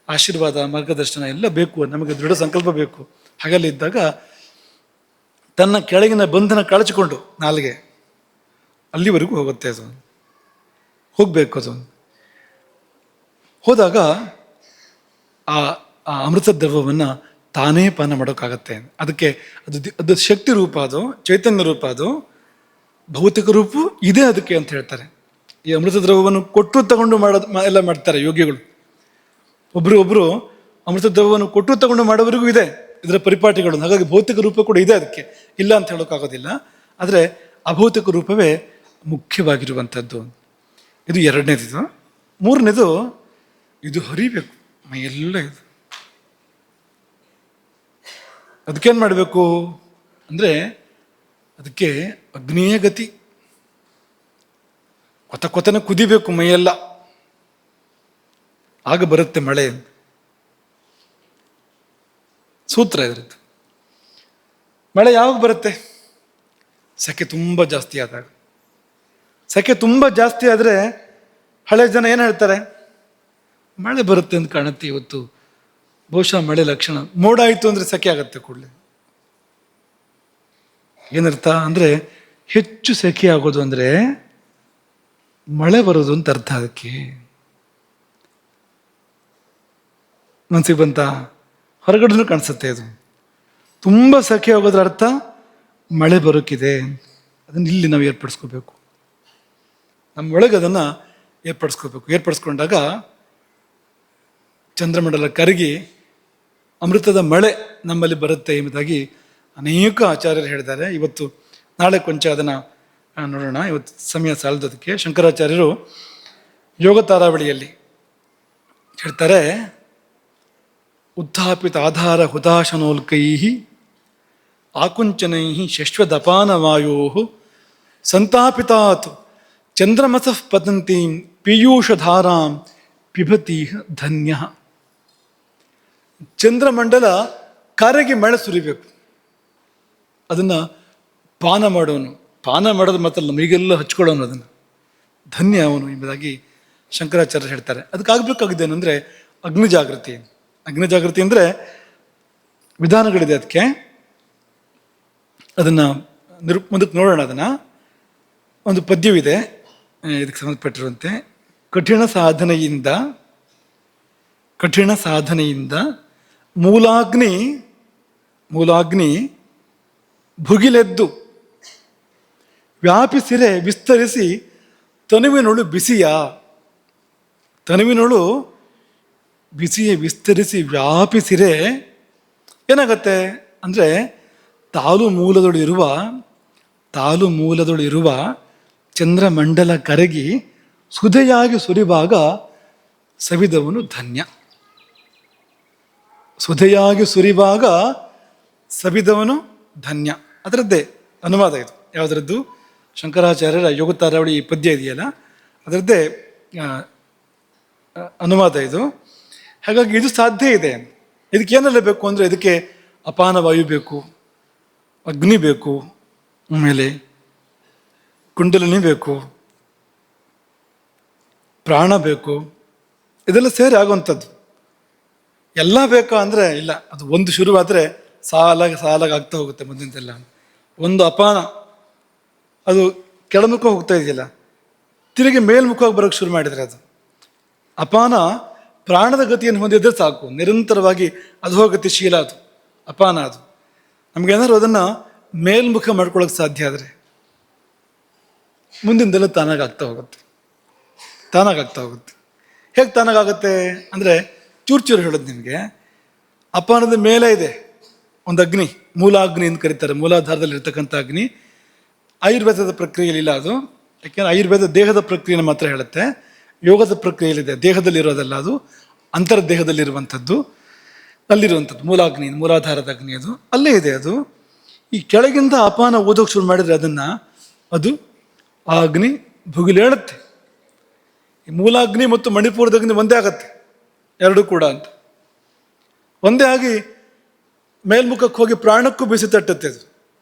ಆಶೀರ್ವಾದ, ಮಾರ್ಗದರ್ಶನ ಎಲ್ಲ ಬೇಕು. ನಮಗೆ ದೃಢ ಸಂಕಲ್ಪ ಬೇಕು. ಹಾಗೆಲ್ಲ ಇದ್ದಾಗ ತನ್ನ ಕೆಳಗಿನ ಬಂಧನ ಕಳಚಿಕೊಂಡು ನಾಲಿಗೆ ಅಲ್ಲಿವರೆಗೂ ಹೋಗುತ್ತೆ. ಅದು ಹೋಗಬೇಕು. ಅದು ಹೋದಾಗ ಆ ಅಮೃತ ದ್ರವವನ್ನು ತಾನೇ ಪಾನ ಮಾಡೋಕ್ಕಾಗತ್ತೆ. ಅದಕ್ಕೆ ಅದು ಶಕ್ತಿ ರೂಪ, ಅದು ಚೈತನ್ಯ ರೂಪ, ಅದು ಭೌತಿಕ ರೂಪು ಇದೆ ಅದಕ್ಕೆ ಅಂತ ಹೇಳ್ತಾರೆ. ಈ ಅಮೃತ ದ್ರವವನ್ನು ಕೊಟ್ಟು ತಗೊಂಡು ಎಲ್ಲ ಮಾಡ್ತಾರೆ ಯೋಗಿಗಳು. ಒಬ್ರು ಅಮೃತ ದ್ರವವನ್ನು ಕೊಟ್ಟು ತಗೊಂಡು ಮಾಡೋವರೆಗೂ ಇದೆ ಇದರ ಪರಿಪಾಟಿಗಳು. ಹಾಗಾಗಿ ಭೌತಿಕ ರೂಪ ಕೂಡ ಇದೆ ಅದಕ್ಕೆ, ಇಲ್ಲ ಅಂತ ಹೇಳೋಕ್ಕಾಗೋದಿಲ್ಲ. ಆದರೆ ಅಭೌತಿಕ ರೂಪವೇ ಮುಖ್ಯವಾಗಿರುವಂಥದ್ದು. ಇದು 2ನೇದು. 3ನೇದು, ಇದು ಹರಿಬೇಕು ಮೈಯೆಲ್ಲ. ಇದು ಅದಕ್ಕೇನು ಮಾಡಬೇಕು ಅಂದರೆ ಅದಕ್ಕೆ ಅಗ್ನಿಯ ಗತಿ, ಕೊತನೆ ಕುದಿಬೇಕು ಮೈಯೆಲ್ಲ, ಆಗ ಬರುತ್ತೆ ಮಳೆ. ಸೂತ್ರ ಇದರದ್ದು. ಮಳೆ ಯಾವಾಗ ಬರುತ್ತೆ? ಸೆಕೆ ತುಂಬ ಜಾಸ್ತಿ ಆದಾಗ. ಸೆಕೆ ತುಂಬ ಜಾಸ್ತಿ ಆದರೆ ಹಳೆ ಜನ ಏನು ಹೇಳ್ತಾರೆ? ಮಳೆ ಬರುತ್ತೆ ಅಂತ ಕಾಣುತ್ತೆ ಇವತ್ತು, ಬಹುಶಃ ಮಳೆ ಲಕ್ಷಣ. ಮೋಡ ಆಯಿತು ಅಂದರೆ ಸೆಕೆ ಆಗತ್ತೆ ಕೂಡಲೇ. ಏನರ್ಥ ಅಂದರೆ ಹೆಚ್ಚು ಸೆಕೆ ಆಗೋದು ಅಂದರೆ ಮಳೆ ಬರೋದು ಅಂತ ಅರ್ಥ. ಅದಕ್ಕೆ ಮನಸ್ಸಿಗೆ ಬಂತ? ಹೊರಗಡೆನೂ ಕಾಣಿಸುತ್ತೆ. ಅದು ತುಂಬ ಸೆಕೆ ಆಗೋದ್ರ ಅರ್ಥ ಮಳೆ ಬರೋಕ್ಕಿದೆ. ಅದನ್ನು ಇಲ್ಲಿ ನಾವು ಏರ್ಪಡಿಸ್ಕೋಬೇಕು, ನಮ್ಮೊಳಗೆ ಅದನ್ನು ಏರ್ಪಡಿಸ್ಕೋಬೇಕು. ಏರ್ಪಡಿಸ್ಕೊಂಡಾಗ ಚಂದ್ರಮಂಡಲ ಕರಗಿ ಅಮೃತದ ಮಳೆ ನಮ್ಮಲ್ಲಿ ಬರುತ್ತೆ ಎಂಬುದಾಗಿ ಅನೇಕ ಆಚಾರ್ಯರು ಹೇಳಿದ್ದಾರೆ. ಇವತ್ತು ನಾಳೆ ಕೊಂಚ ಅದನ್ನು ನೋಡೋಣ, ಇವತ್ತು ಸಮಯ ಸಾಲದಕ್ಕೆ. ಶಂಕರಾಚಾರ್ಯರು ಯೋಗ ತಾರಾವಳಿಯಲ್ಲಿ ಹೇಳ್ತಾರೆ, ಉತ್ಥಾಪಿತ ಆಧಾರ ಹುತಾಶನೋಲ್ಕೈ ಆಕುಂಚನೈ ಶಶ್ವದಪಾನ ವಾಯೋ ಸಂತಾಪಿತಾತ್ ಚಂದ್ರಮಸಃ ಪತಂತೀಂ ಪೀಯೂಷಧಾರಾಂ ಪಿಬತಿ ಧನ್ಯ. ಚಂದ್ರಮಂಡಲ ಕರಗಿ ಮಳೆ ಸುರಿಬೇಕು, ಅದನ್ನು ಪಾನ ಮಾಡೋನು. ಪಾನ ಮಾಡೋದು ಮಾತ್ರಲ್ಲ, ಮೈಗೆಲ್ಲ ಹಚ್ಕೊಳ್ಳೋನು, ಅದನ್ನು ಧನ್ಯ ಅವನು ಎಂಬುದಾಗಿ ಶಂಕರಾಚಾರ್ಯರು ಹೇಳ್ತಾರೆ. ಅದಕ್ಕಾಗಬೇಕಾಗಿದ್ದೇನೆಂದರೆ ಅಗ್ನಿ ಜಾಗೃತಿ. ಅಗ್ನಿ ಜಾಗೃತಿ ಅಂದರೆ ವಿಧಾನಗಳಿದೆ ಅದಕ್ಕೆ. ಅದನ್ನು ಮುಂದಕ್ಕೆ ನೋಡೋಣ. ಅದನ್ನು ಒಂದು ಪದ್ಯವಿದೆ ಇದಕ್ಕೆ ಸಂಬಂಧಪಟ್ಟಿರುವಂತೆ. ಕಠಿಣ ಸಾಧನೆಯಿಂದ ಮೂಲಾಗ್ನಿ ಭುಗಿಲೆದ್ದು ವ್ಯಾಪಿಸಿರೆ ವಿಸ್ತರಿಸಿ ತನುವಿನೊಳು ಬಿಸಿಯ ವಿಸ್ತರಿಸಿ ವ್ಯಾಪಿಸಿರೆ ಏನಾಗತ್ತೆ ಅಂದರೆ ತಾಲು ಮೂಲದೊಳಿರುವ ಚಂದ್ರಮಂಡಲ ಕರಗಿ ಸುಧೆಯಾಗಿ ಸುರಿವಾಗ ಸವಿದವನು ಧನ್ಯ. ಸುಧೆಯಾಗಿ ಸುರಿವಾಗ ಸವಿದವನು ಧನ್ಯ. ಅದರದ್ದೇ ಅನುವಾದ ಇದು. ಯಾವುದರದ್ದು? ಶಂಕರಾಚಾರ್ಯರ ಯೋಗ ತಾರಾವಳಿ ಪದ್ಯ ಇದೆಯಲ್ಲ, ಅದರದ್ದೇ ಅನುವಾದ ಇದು. ಹಾಗಾಗಿ ಇದು ಸಾಧ್ಯ ಇದೆ. ಇದಕ್ಕೆ ಏನೆಲ್ಲ ಬೇಕು ಅಂದರೆ ಇದಕ್ಕೆ ಅಪಾನ ವಾಯು ಬೇಕು, ಅಗ್ನಿ ಬೇಕು, ಆಮೇಲೆ ಕುಂಡಲಿನಿ ಬೇಕು, ಪ್ರಾಣ ಬೇಕು. ಇದೆಲ್ಲ ಸೇರಿ ಆಗುವಂಥದ್ದು. ಎಲ್ಲ ಬೇಕಾ ಅಂದರೆ ಇಲ್ಲ. ಅದು ಒಂದು ಶುರುವಾದರೆ ಸಾಲಾಗಿ ಆಗ್ತಾ ಹೋಗುತ್ತೆ ಮುಂದಿಂದೆಲ್ಲ. ಒಂದು ಅಪಾನ ಅದು ಕೆಳಮುಖ ಹೋಗ್ತಾ ಇದೆಯಲ್ಲ, ತಿರುಗಿ ಮೇಲ್ಮುಖವಾಗಿ ಬರೋಕ್ಕೆ ಶುರು ಮಾಡಿದರೆ ಅದು ಅಪಾನ ಪ್ರಾಣದ ಗತಿಯನ್ನು ಹೊಂದಿದ್ರೆ ಸಾಕು, ನಿರಂತರವಾಗಿ ಅಧೋಗತಿಶೀಲ ಅದು ಅಪಾನ. ಅದು ನಮಗೇನಾದ್ರು ಅದನ್ನು ಮೇಲ್ಮುಖ ಮಾಡ್ಕೊಳ್ಳೋಕೆ ಸಾಧ್ಯ ಆದರೆ ಮುಂದಿನದೆಲ್ಲ ತಾನಾಗಾಗ್ತಾ ಹೋಗುತ್ತೆ. ಹೇಗೆ ತಾನಾಗುತ್ತೆ ಅಂದರೆ ಚೂರು ಹೇಳೋದು ನಿಮಗೆ. ಅಪಾನದ ಮೇಲೆ ಇದೆ ಒಂದು ಅಗ್ನಿ, ಮೂಲಾಗ್ನಿ ಅಂತ ಕರೀತಾರೆ, ಮೂಲಾಧಾರದಲ್ಲಿ ಇರ್ತಕ್ಕಂಥ ಅಗ್ನಿ. ಆಯುರ್ವೇದದ ಪ್ರಕ್ರಿಯೆಯಲ್ಲಿಲ್ಲ ಅದು, ಯಾಕೆಂದರೆ ಆಯುರ್ವೇದ ದೇಹದ ಪ್ರಕ್ರಿಯೆನ ಮಾತ್ರ ಹೇಳುತ್ತೆ, ಯೋಗದ ಪ್ರಕ್ರಿಯೆಯಲ್ಲಿದೆ, ದೇಹದಲ್ಲಿರೋದಲ್ಲ ಅದು, ಅಂತರ್ದೇಹದಲ್ಲಿರುವಂಥದ್ದು, ಅಲ್ಲಿರುವಂಥದ್ದು ಮೂಲಾಗ್ನಿ, ಮೂಲಾಧಾರದ ಅಗ್ನಿ ಅದು ಅಲ್ಲೇ ಇದೆ. ಅದು ಈ ಕೆಳಗಿಂದ ಅಪಾನ ಓದೋಕೆ ಶುರು ಮಾಡಿದರೆ ಅದು ಆ ಅಗ್ನಿ ಭುಗಿಲೇಳುತ್ತೆ. ಈ ಮೂಲಾಗ್ನಿ ಮತ್ತು ಮಣಿಪುರದ ಅಗ್ನಿ ಒಂದೇ ಆಗತ್ತೆ, ಎರಡೂ ಕೂಡ ಅಂತ ಒಂದೇ ಆಗಿ ಮೇಲ್ಮುಖಕ್ಕೆ ಹೋಗಿ ಪ್ರಾಣಕ್ಕೂ ಬಿಸಿ ತಟ್ಟುತ್ತೆ. ಅದು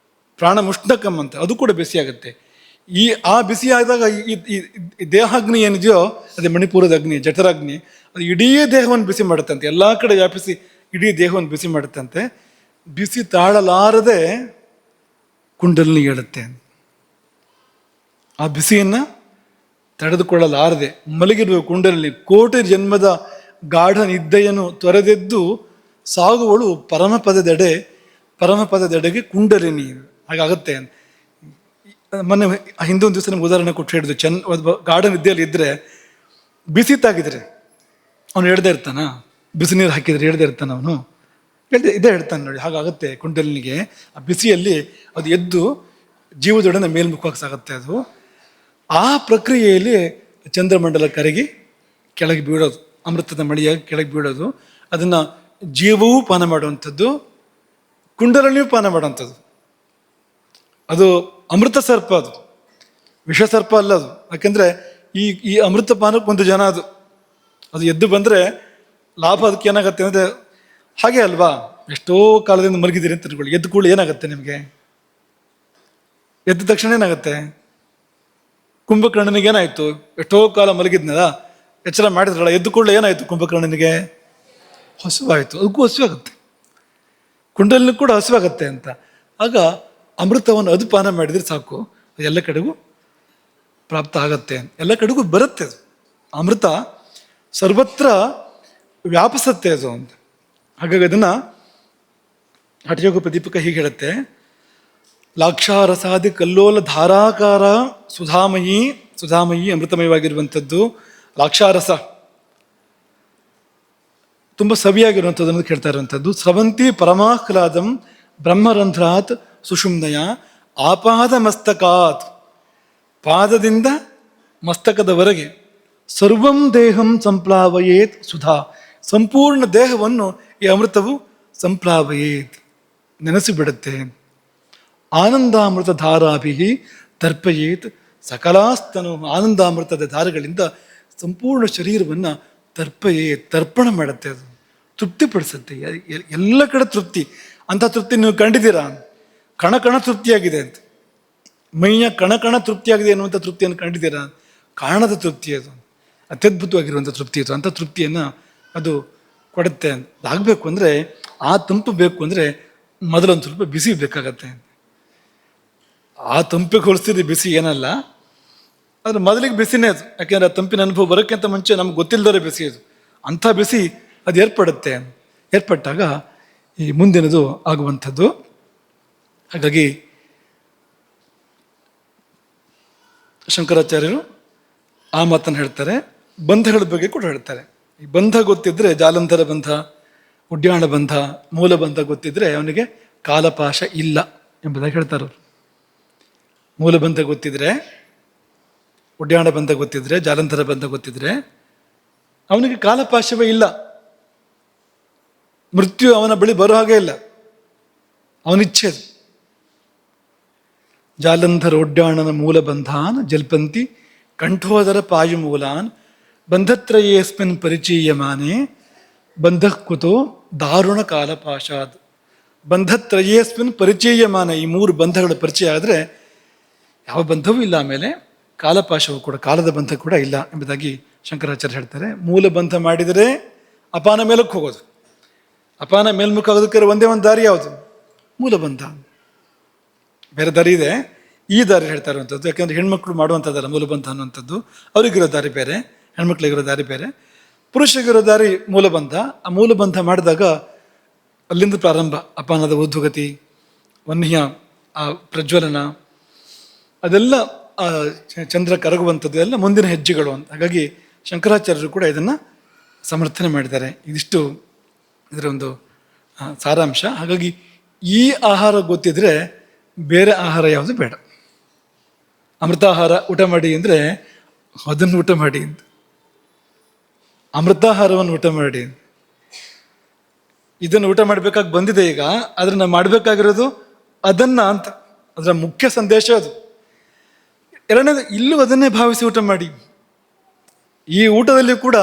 ಪ್ರಾಣ ಮುಷ್ಣಕಂ ಅಂತ, ಅದು ಕೂಡ ಬಿಸಿ ಆಗುತ್ತೆ. ಆ ಬಿಸಿ ಆದಾಗ ಈ ದೇಹಾಗ್ನಿ ಏನಿದೆಯೋ ಅದೇ ಮಣಿಪುರದ ಅಗ್ನಿ, ಜಠರಾಗ್ನಿ, ಅದು ಇಡೀ ದೇಹವನ್ನು ಬಿಸಿ ಮಾಡುತ್ತಂತೆ, ಎಲ್ಲ ಕಡೆ ವ್ಯಾಪಿಸಿ ಇಡೀ ದೇಹವನ್ನು ಬಿಸಿ ಮಾಡುತ್ತಂತೆ. ಬಿಸಿ ತಾಳಲಾರದೆ ಕುಂಡಲಿನಿ ಹೇಳುತ್ತೆ. ಆ ಬಿಸಿಯನ್ನು ತಡೆದುಕೊಳ್ಳಲಾರದೆ ಮಲಗಿರುವ ಕುಂಡಲಿನಿ ಕೋಟಿ ಜನ್ಮದ ಗಾಢ ನಿದ್ದೆಯನ್ನು ತೊರೆದೆದ್ದು ಸಾಗುವಳು ಪರಮಪದದೆಡೆಗೆ ಕುಂಡಲಿನಿ. ಹಾಗಾಗತ್ತೆ. ಮೊನ್ನೆ ಹಿಂದೊಂದು ದಿವಸ ನಮ್ಗೆ ಉದಾಹರಣೆ ಕೊಟ್ಟು ಹೇಳಿದ್ರು, ಗಾಢ ನಿದ್ದೆಯಲ್ಲಿ ಇದ್ದರೆ ಬಿಸಿ ತಾಗಿದ್ರೆ ಅವನು ಹೇಳ್ದೆ ಇರ್ತಾನ, ಬಿಸಿ ನೀರು ಹಾಕಿದ್ರೆ ಹೇಳ್ದೆ ಇರ್ತಾನ, ಅವನು ಇದೇ ಹೇಳ್ತಾನೆ ನೋಡಿ. ಹಾಗಾಗುತ್ತೆ ಕುಂಡಲಿನಿಗೆ. ಆ ಬಿಸಿಯಲ್ಲಿ ಅದು ಎದ್ದು ಜೀವದೊಡನೆ ಮೇಲ್ಮುಖವಾಗಿ ಸಾಗುತ್ತೆ. ಅದು ಆ ಪ್ರಕ್ರಿಯೆಯಲ್ಲಿ ಚಂದ್ರಮಂಡಲ ಕರಗಿ ಕೆಳಗೆ ಬೀಳೋದು, ಅಮೃತದ ಮಡಿಯಾಗಿ ಕೆಳಗೆ ಬೀಳೋದು, ಅದನ್ನು ಜೀವವೂ ಪಾನ ಮಾಡುವಂಥದ್ದು, ಕುಂಡಲಿನಿಯೂ ಪಾನ ಮಾಡುವಂಥದ್ದು. ಅದು ಅಮೃತ ಸರ್ಪ, ಅದು ವಿಷ ಸರ್ಪ ಅಲ್ಲ ಅದು. ಯಾಕೆಂದರೆ ಈ ಅಮೃತ ಪಾನಕ್ಕೆ ಒಂದು ಜನ ಅದು ಎದ್ದು ಬಂದರೆ ಲಾಭ. ಅದಕ್ಕೆ ಏನಾಗುತ್ತೆ ಅಂದರೆ ಹಾಗೆ ಅಲ್ವಾ, ಎಷ್ಟೋ ಕಾಲದಿಂದ ಮಲಗಿದ್ದೀರಿ ಅಂತ ತಿಳ್ಕೊಳ್ಳಿ, ಎದ್ದು ಕೂಡಲೇ ಏನಾಗುತ್ತೆ ನಿಮಗೆ? ಎದ್ದ ತಕ್ಷಣ ಏನಾಗುತ್ತೆ? ಕುಂಭಕರ್ಣನಿಗೆ ಏನಾಯಿತು? ಎಷ್ಟೋ ಕಾಲ ಮಲಗಿದ್ನಲ್ಲ, ಎಚ್ಚರ ಮಾಡಿದ್ರಲ್ಲ, ಎದ್ದು ಕೂಡಲೇ ಏನಾಯಿತು? ಕುಂಭಕರ್ಣನಿಗೆ ಹಸುವಾಯಿತು. ಅದಕ್ಕೂ ಹಸುವಾಗುತ್ತೆ, ಕುಂಡಲಿನೂ ಕೂಡ ಹಸುವಾಗುತ್ತೆ ಅಂತ. ಆಗ ಅಮೃತವನ್ನು ಅದು ಪಾನ ಮಾಡಿದರೆ ಸಾಕು, ಎಲ್ಲ ಕಡೆಗೂ ಪ್ರಾಪ್ತ ಆಗತ್ತೆ, ಎಲ್ಲ ಕಡೆಗೂ ಬರುತ್ತೆ. ಅದು ಅಮೃತ ಸರ್ವತ್ರ ವ್ಯಾಪಿಸತ್ತೆ ಅದು ಅಂತ. ಹಾಗಾಗಿ ಅದನ್ನು ಹಠಯೋಗ ಪ್ರದೀಪಕ ಹೀಗೆ ಹೇಳುತ್ತೆ, ಲಾಕ್ಷಾರಸಾದಿ ಕಲ್ಲೋಲ ಧಾರಾಕಾರ ಸುಧಾಮಯಿ ಅಮೃತಮಯವಾಗಿರುವಂಥದ್ದು. ಲಾಕ್ಷಾರಸ ತುಂಬ ಸವಿಯಾಗಿರುವಂಥದ್ದು ಅನ್ನೋದು ಕೇಳ್ತಾ ಇರುವಂಥದ್ದು. ಸ್ರವಂತಿ ಪರಮಾಹ್ಲಾದಂ ಬ್ರಹ್ಮರಂಧ್ರಾತ್ ಸುಷುಮ್ನಯ ಆಪಾದ ಮಸ್ತಕಾತ್, ಪಾದದಿಂದ ಮಸ್ತಕದವರೆಗೆ ಸರ್ವಂ ದೇಹಂ ಸಂಪ್ಲಾವಯೇತ್ ಸುಧಾ, ಸಂಪೂರ್ಣ ದೇಹವನ್ನು ಈ ಅಮೃತವು ಸಂಪ್ಲಾವಯೇತ್ ನೆನೆಸಿಬಿಡುತ್ತೆ. ಆನಂದಾಮೃತ ಧಾರಾಭಿ ತರ್ಪಯೇತ್ ಸಕಲಾಸ್ತನು, ಆನಂದಾಮೃತದ ಧಾರಗಳಿಂದ ಸಂಪೂರ್ಣ ಶರೀರವನ್ನು ತರ್ಪಣ ಮಾಡುತ್ತೆ. ಅದು ತೃಪ್ತಿಪಡಿಸುತ್ತೆ, ಎಲ್ಲ ಕಡೆ ತೃಪ್ತಿ. ಅಂಥ ತೃಪ್ತಿ ನೀವು ಕಂಡಿದ್ದೀರಾ? ಕಣ ತೃಪ್ತಿಯಾಗಿದೆ ಅಂತ, ಮೈಯ ಕಣ ತೃಪ್ತಿಯಾಗಿದೆ ಅನ್ನುವಂಥ ತೃಪ್ತಿಯನ್ನು ಕಂಡಿದ್ದೀರಾ? ಕಾಣದ ತೃಪ್ತಿ ಅದು, ಅತ್ಯದ್ಭುತವಾಗಿರುವಂಥ ತೃಪ್ತಿ ಅದು. ಅಂಥ ತೃಪ್ತಿಯನ್ನು ಅದು ಕೊಡುತ್ತೆ. ಆಗಬೇಕು ಅಂದರೆ, ಆ ತಂಪು ಬೇಕು ಅಂದರೆ ಮೊದಲೊಂದು ಸ್ವಲ್ಪ ಬಿಸಿ ಬೇಕಾಗತ್ತೆ. ಆ ತಂಪಿಗೆ ಹೋಲಿಸ್ತಿದ್ರೆ ಬಿಸಿ ಏನಲ್ಲ, ಆದರೆ ಮೊದಲಿಗೆ ಬಿಸಿನೇ ಅದು. ಯಾಕೆಂದರೆ ಆ ತಂಪಿನ ಅನುಭವ ಬರೋಕ್ಕಿಂತ ಮುಂಚೆ ನಮ್ಗೆ ಗೊತ್ತಿಲ್ಲದವರೇ ಬಿಸಿ ಅದು. ಅಂಥ ಬಿಸಿ ಅದು ಏರ್ಪಟ್ಟಾಗ ಈ ಮುಂದಿನದು ಆಗುವಂಥದ್ದು. ಹಾಗಾಗಿ ಶಂಕರಾಚಾರ್ಯರು ಆ ಮಾತನ್ನು ಹೇಳ್ತಾರೆ. ಬಂಧಗಳ ಬಗ್ಗೆ ಕೂಡ ಹೇಳ್ತಾರೆ. ಈ ಬಂಧ ಗೊತ್ತಿದ್ರೆ, ಜಾಲಂಧರ ಬಂಧ, ಉಡ್ಯಾಣ ಬಂಧ, ಮೂಲ ಬಂಧ ಗೊತ್ತಿದ್ರೆ ಅವನಿಗೆ ಕಾಲಪಾಶ ಇಲ್ಲ ಎಂಬುದಾಗಿ ಹೇಳ್ತಾರೆ ಅವರು. ಮೂಲ ಬಂಧ ಗೊತ್ತಿದ್ರೆ, ಉಡ್ಯಾಣ ಬಂಧ ಗೊತ್ತಿದ್ರೆ, ಜಾಲಂಧರ ಬಂಧ ಗೊತ್ತಿದ್ರೆ ಅವನಿಗೆ ಕಾಲಪಾಶವೇ ಇಲ್ಲ. ಮೃತ್ಯು ಅವನ ಬಳಿ ಬರೋ ಹಾಗೆ ಇಲ್ಲ, ಅವನಿಚ್ಛೆ. ಜಾಲಂಧರ ಉಡ್ಯಾಣನ ಮೂಲ ಬಂಧಾನ್ ಜಲ್ಪಂತಿ ಕಂಠೋದರ ಪಾಯುಮೂಲಾನ್ ಬಂಧತ್ರಯೇಸ್ಮಿನ್ ಪರಿಚೀಯಮಾನೆ ಬಂಧ ಕುತೋ ದಾರುಣ ಕಾಲಪಾಶಾದ್. ಬಂಧತ್ರಯೇಸ್ಮಿನ್ ಪರಿಚೀಯಮಾನ, ಈ ಮೂರು ಬಂಧಗಳ ಪರಿಚಯ ಆದರೆ ಯಾವ ಬಂಧವೂ ಇಲ್ಲ, ಆಮೇಲೆ ಕಾಲಪಾಶವು ಕೂಡ, ಕಾಲದ ಬಂಧ ಕೂಡ ಇಲ್ಲ ಎಂಬುದಾಗಿ ಶಂಕರಾಚಾರ್ಯ ಹೇಳ್ತಾರೆ. ಮೂಲ ಬಂಧ ಮಾಡಿದರೆ ಅಪಾನ ಮೇಲಕ್ಕೆ ಹೋಗೋದು. ಅಪಾನ ಮೇಲ್ಮುಖ ಆಗೋದಕ್ಕೆ ಒಂದೇ ಒಂದು ದಾರಿ ಯಾವುದು? ಮೂಲ ಬಂಧ. ಬೇರೆ ದಾರಿ ಇದೆ, ಈ ದಾರಿ ಹೇಳ್ತಾ ಇರುವಂಥದ್ದು. ಯಾಕಂದರೆ ಹೆಣ್ಮಕ್ಳು ಮಾಡುವಂಥದ್ದಲ್ಲ ಮೂಲಬಂಧ ಅನ್ನುವಂಥದ್ದು, ಅವ್ರಿಗಿರೋ ದಾರಿ ಬೇರೆ, ಹೆಣ್ಮಕ್ಳಿಗಿರೋ ದಾರಿ ಬೇರೆ, ಪುರುಷರಿಗಿರೋ ದಾರಿ ಮೂಲಬಂಧ. ಆ ಮೂಲಬಂಧ ಮಾಡಿದಾಗ ಅಲ್ಲಿಂದ ಪ್ರಾರಂಭ, ಅಪಾನದ ಊರ್ಧ್ವಗತಿ, ವನ್ಯ ಆ ಪ್ರಜ್ವಲನ, ಅದೆಲ್ಲ ಚಂದ್ರ ಕರಗುವಂಥದ್ದು ಎಲ್ಲ ಮುಂದಿನ ಹೆಜ್ಜೆಗಳು ಅಂತ. ಹಾಗಾಗಿ ಶಂಕರಾಚಾರ್ಯರು ಕೂಡ ಇದನ್ನು ಸಮರ್ಥನೆ ಮಾಡಿದ್ದಾರೆ. ಇದಿಷ್ಟು ಇದರ ಒಂದು ಸಾರಾಂಶ. ಹಾಗಾಗಿ ಈ ಆಹಾರ ಗೊತ್ತಿದ್ರೆ ಬೇರೆ ಆಹಾರ ಯಾವುದು ಬೇಡ. ಅಮೃತಾಹಾರ ಊಟ ಮಾಡಿ ಅಂದರೆ ಅದನ್ನು ಊಟ ಮಾಡಿ ಅಂತ, ಅಮೃತಾಹಾರವನ್ನು ಊಟ ಮಾಡಿ. ಇದನ್ನು ಊಟ ಮಾಡಬೇಕಾಗಿ ಬಂದಿದೆ ಈಗ, ಆದರೆ ನಾವು ಮಾಡಬೇಕಾಗಿರೋದು ಅದನ್ನ ಅಂತ. ಅದರ ಮುಖ್ಯ ಸಂದೇಶ ಅದು. ಎರಡನೇದು, ಇಲ್ಲೂ ಅದನ್ನೇ ಭಾವಿಸಿ ಊಟ ಮಾಡಿ. ಈ ಊಟದಲ್ಲಿ ಕೂಡ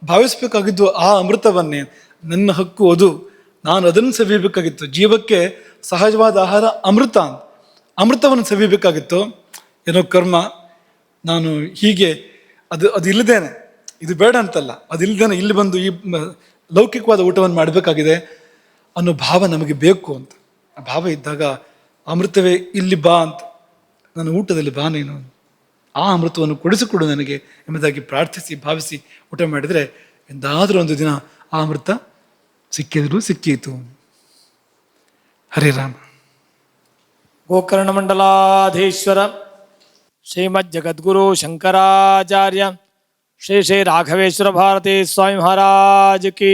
ಭಾವಿಸ್ಬೇಕಾಗಿದ್ದು ಆ ಅಮೃತವನ್ನೇ, ನನ್ನ ಹಕ್ಕು ಅದು, ನಾನು ಅದನ್ನು ಸವಿಬೇಕಾಗಿತ್ತು. ಜೀವಕ್ಕೆ ಸಹಜವಾದ ಆಹಾರ ಅಮೃತ ಅಂತ, ಅಮೃತವನ್ನು ಸವಿಬೇಕಾಗಿತ್ತು. ಏನೋ ಕರ್ಮ, ನಾನು ಹೀಗೆ ಅದು ಇಲ್ಲದೇನೆ, ಇದು ಬೇಡ ಅಂತಲ್ಲ, ಅದಿಲ್ಲದೇನೆ ಇಲ್ಲಿ ಬಂದು ಈ ಲೌಕಿಕವಾದ ಊಟವನ್ನು ಮಾಡಬೇಕಾಗಿದೆ ಅನ್ನೋ ಭಾವ ನಮಗೆ ಬೇಕು ಅಂತ. ಆ ಭಾವ ಇದ್ದಾಗ ಅಮೃತವೇ ಇಲ್ಲಿ ಬಾ ಅಂತ, ನನ್ನ ಊಟದಲ್ಲಿ ಬಾ ನೀನು, ಆ ಅಮೃತವನ್ನು ಕೊಡಿಸಿಕೊಡು ನನಗೆ ಎಂಬುದಾಗಿ ಪ್ರಾರ್ಥಿಸಿ ಭಾವಿಸಿ ಊಟ ಮಾಡಿದರೆ ಎಂದಾದರೂ ಒಂದು ದಿನ ಆ ಅಮೃತ ಸಿಕ್ಕಿದ್ರು ಸಿಕ್ಕೀತು. ಹರೇ ರಾಮ. ಗೋಕರ್ಣ ಮಂಡಲಾಧೀಶ್ವರ ಶ್ರೀಮದ್ ಜಗದ್ಗುರು ಶಂಕರಾಚಾರ್ಯ ಶ್ರೀ ಶ್ರೀ ರಾಘವೇಶ್ವರ ಭಾರತೀ ಸ್ವಾಮಿ ಮಹಾರಾಜ್ ಕಿ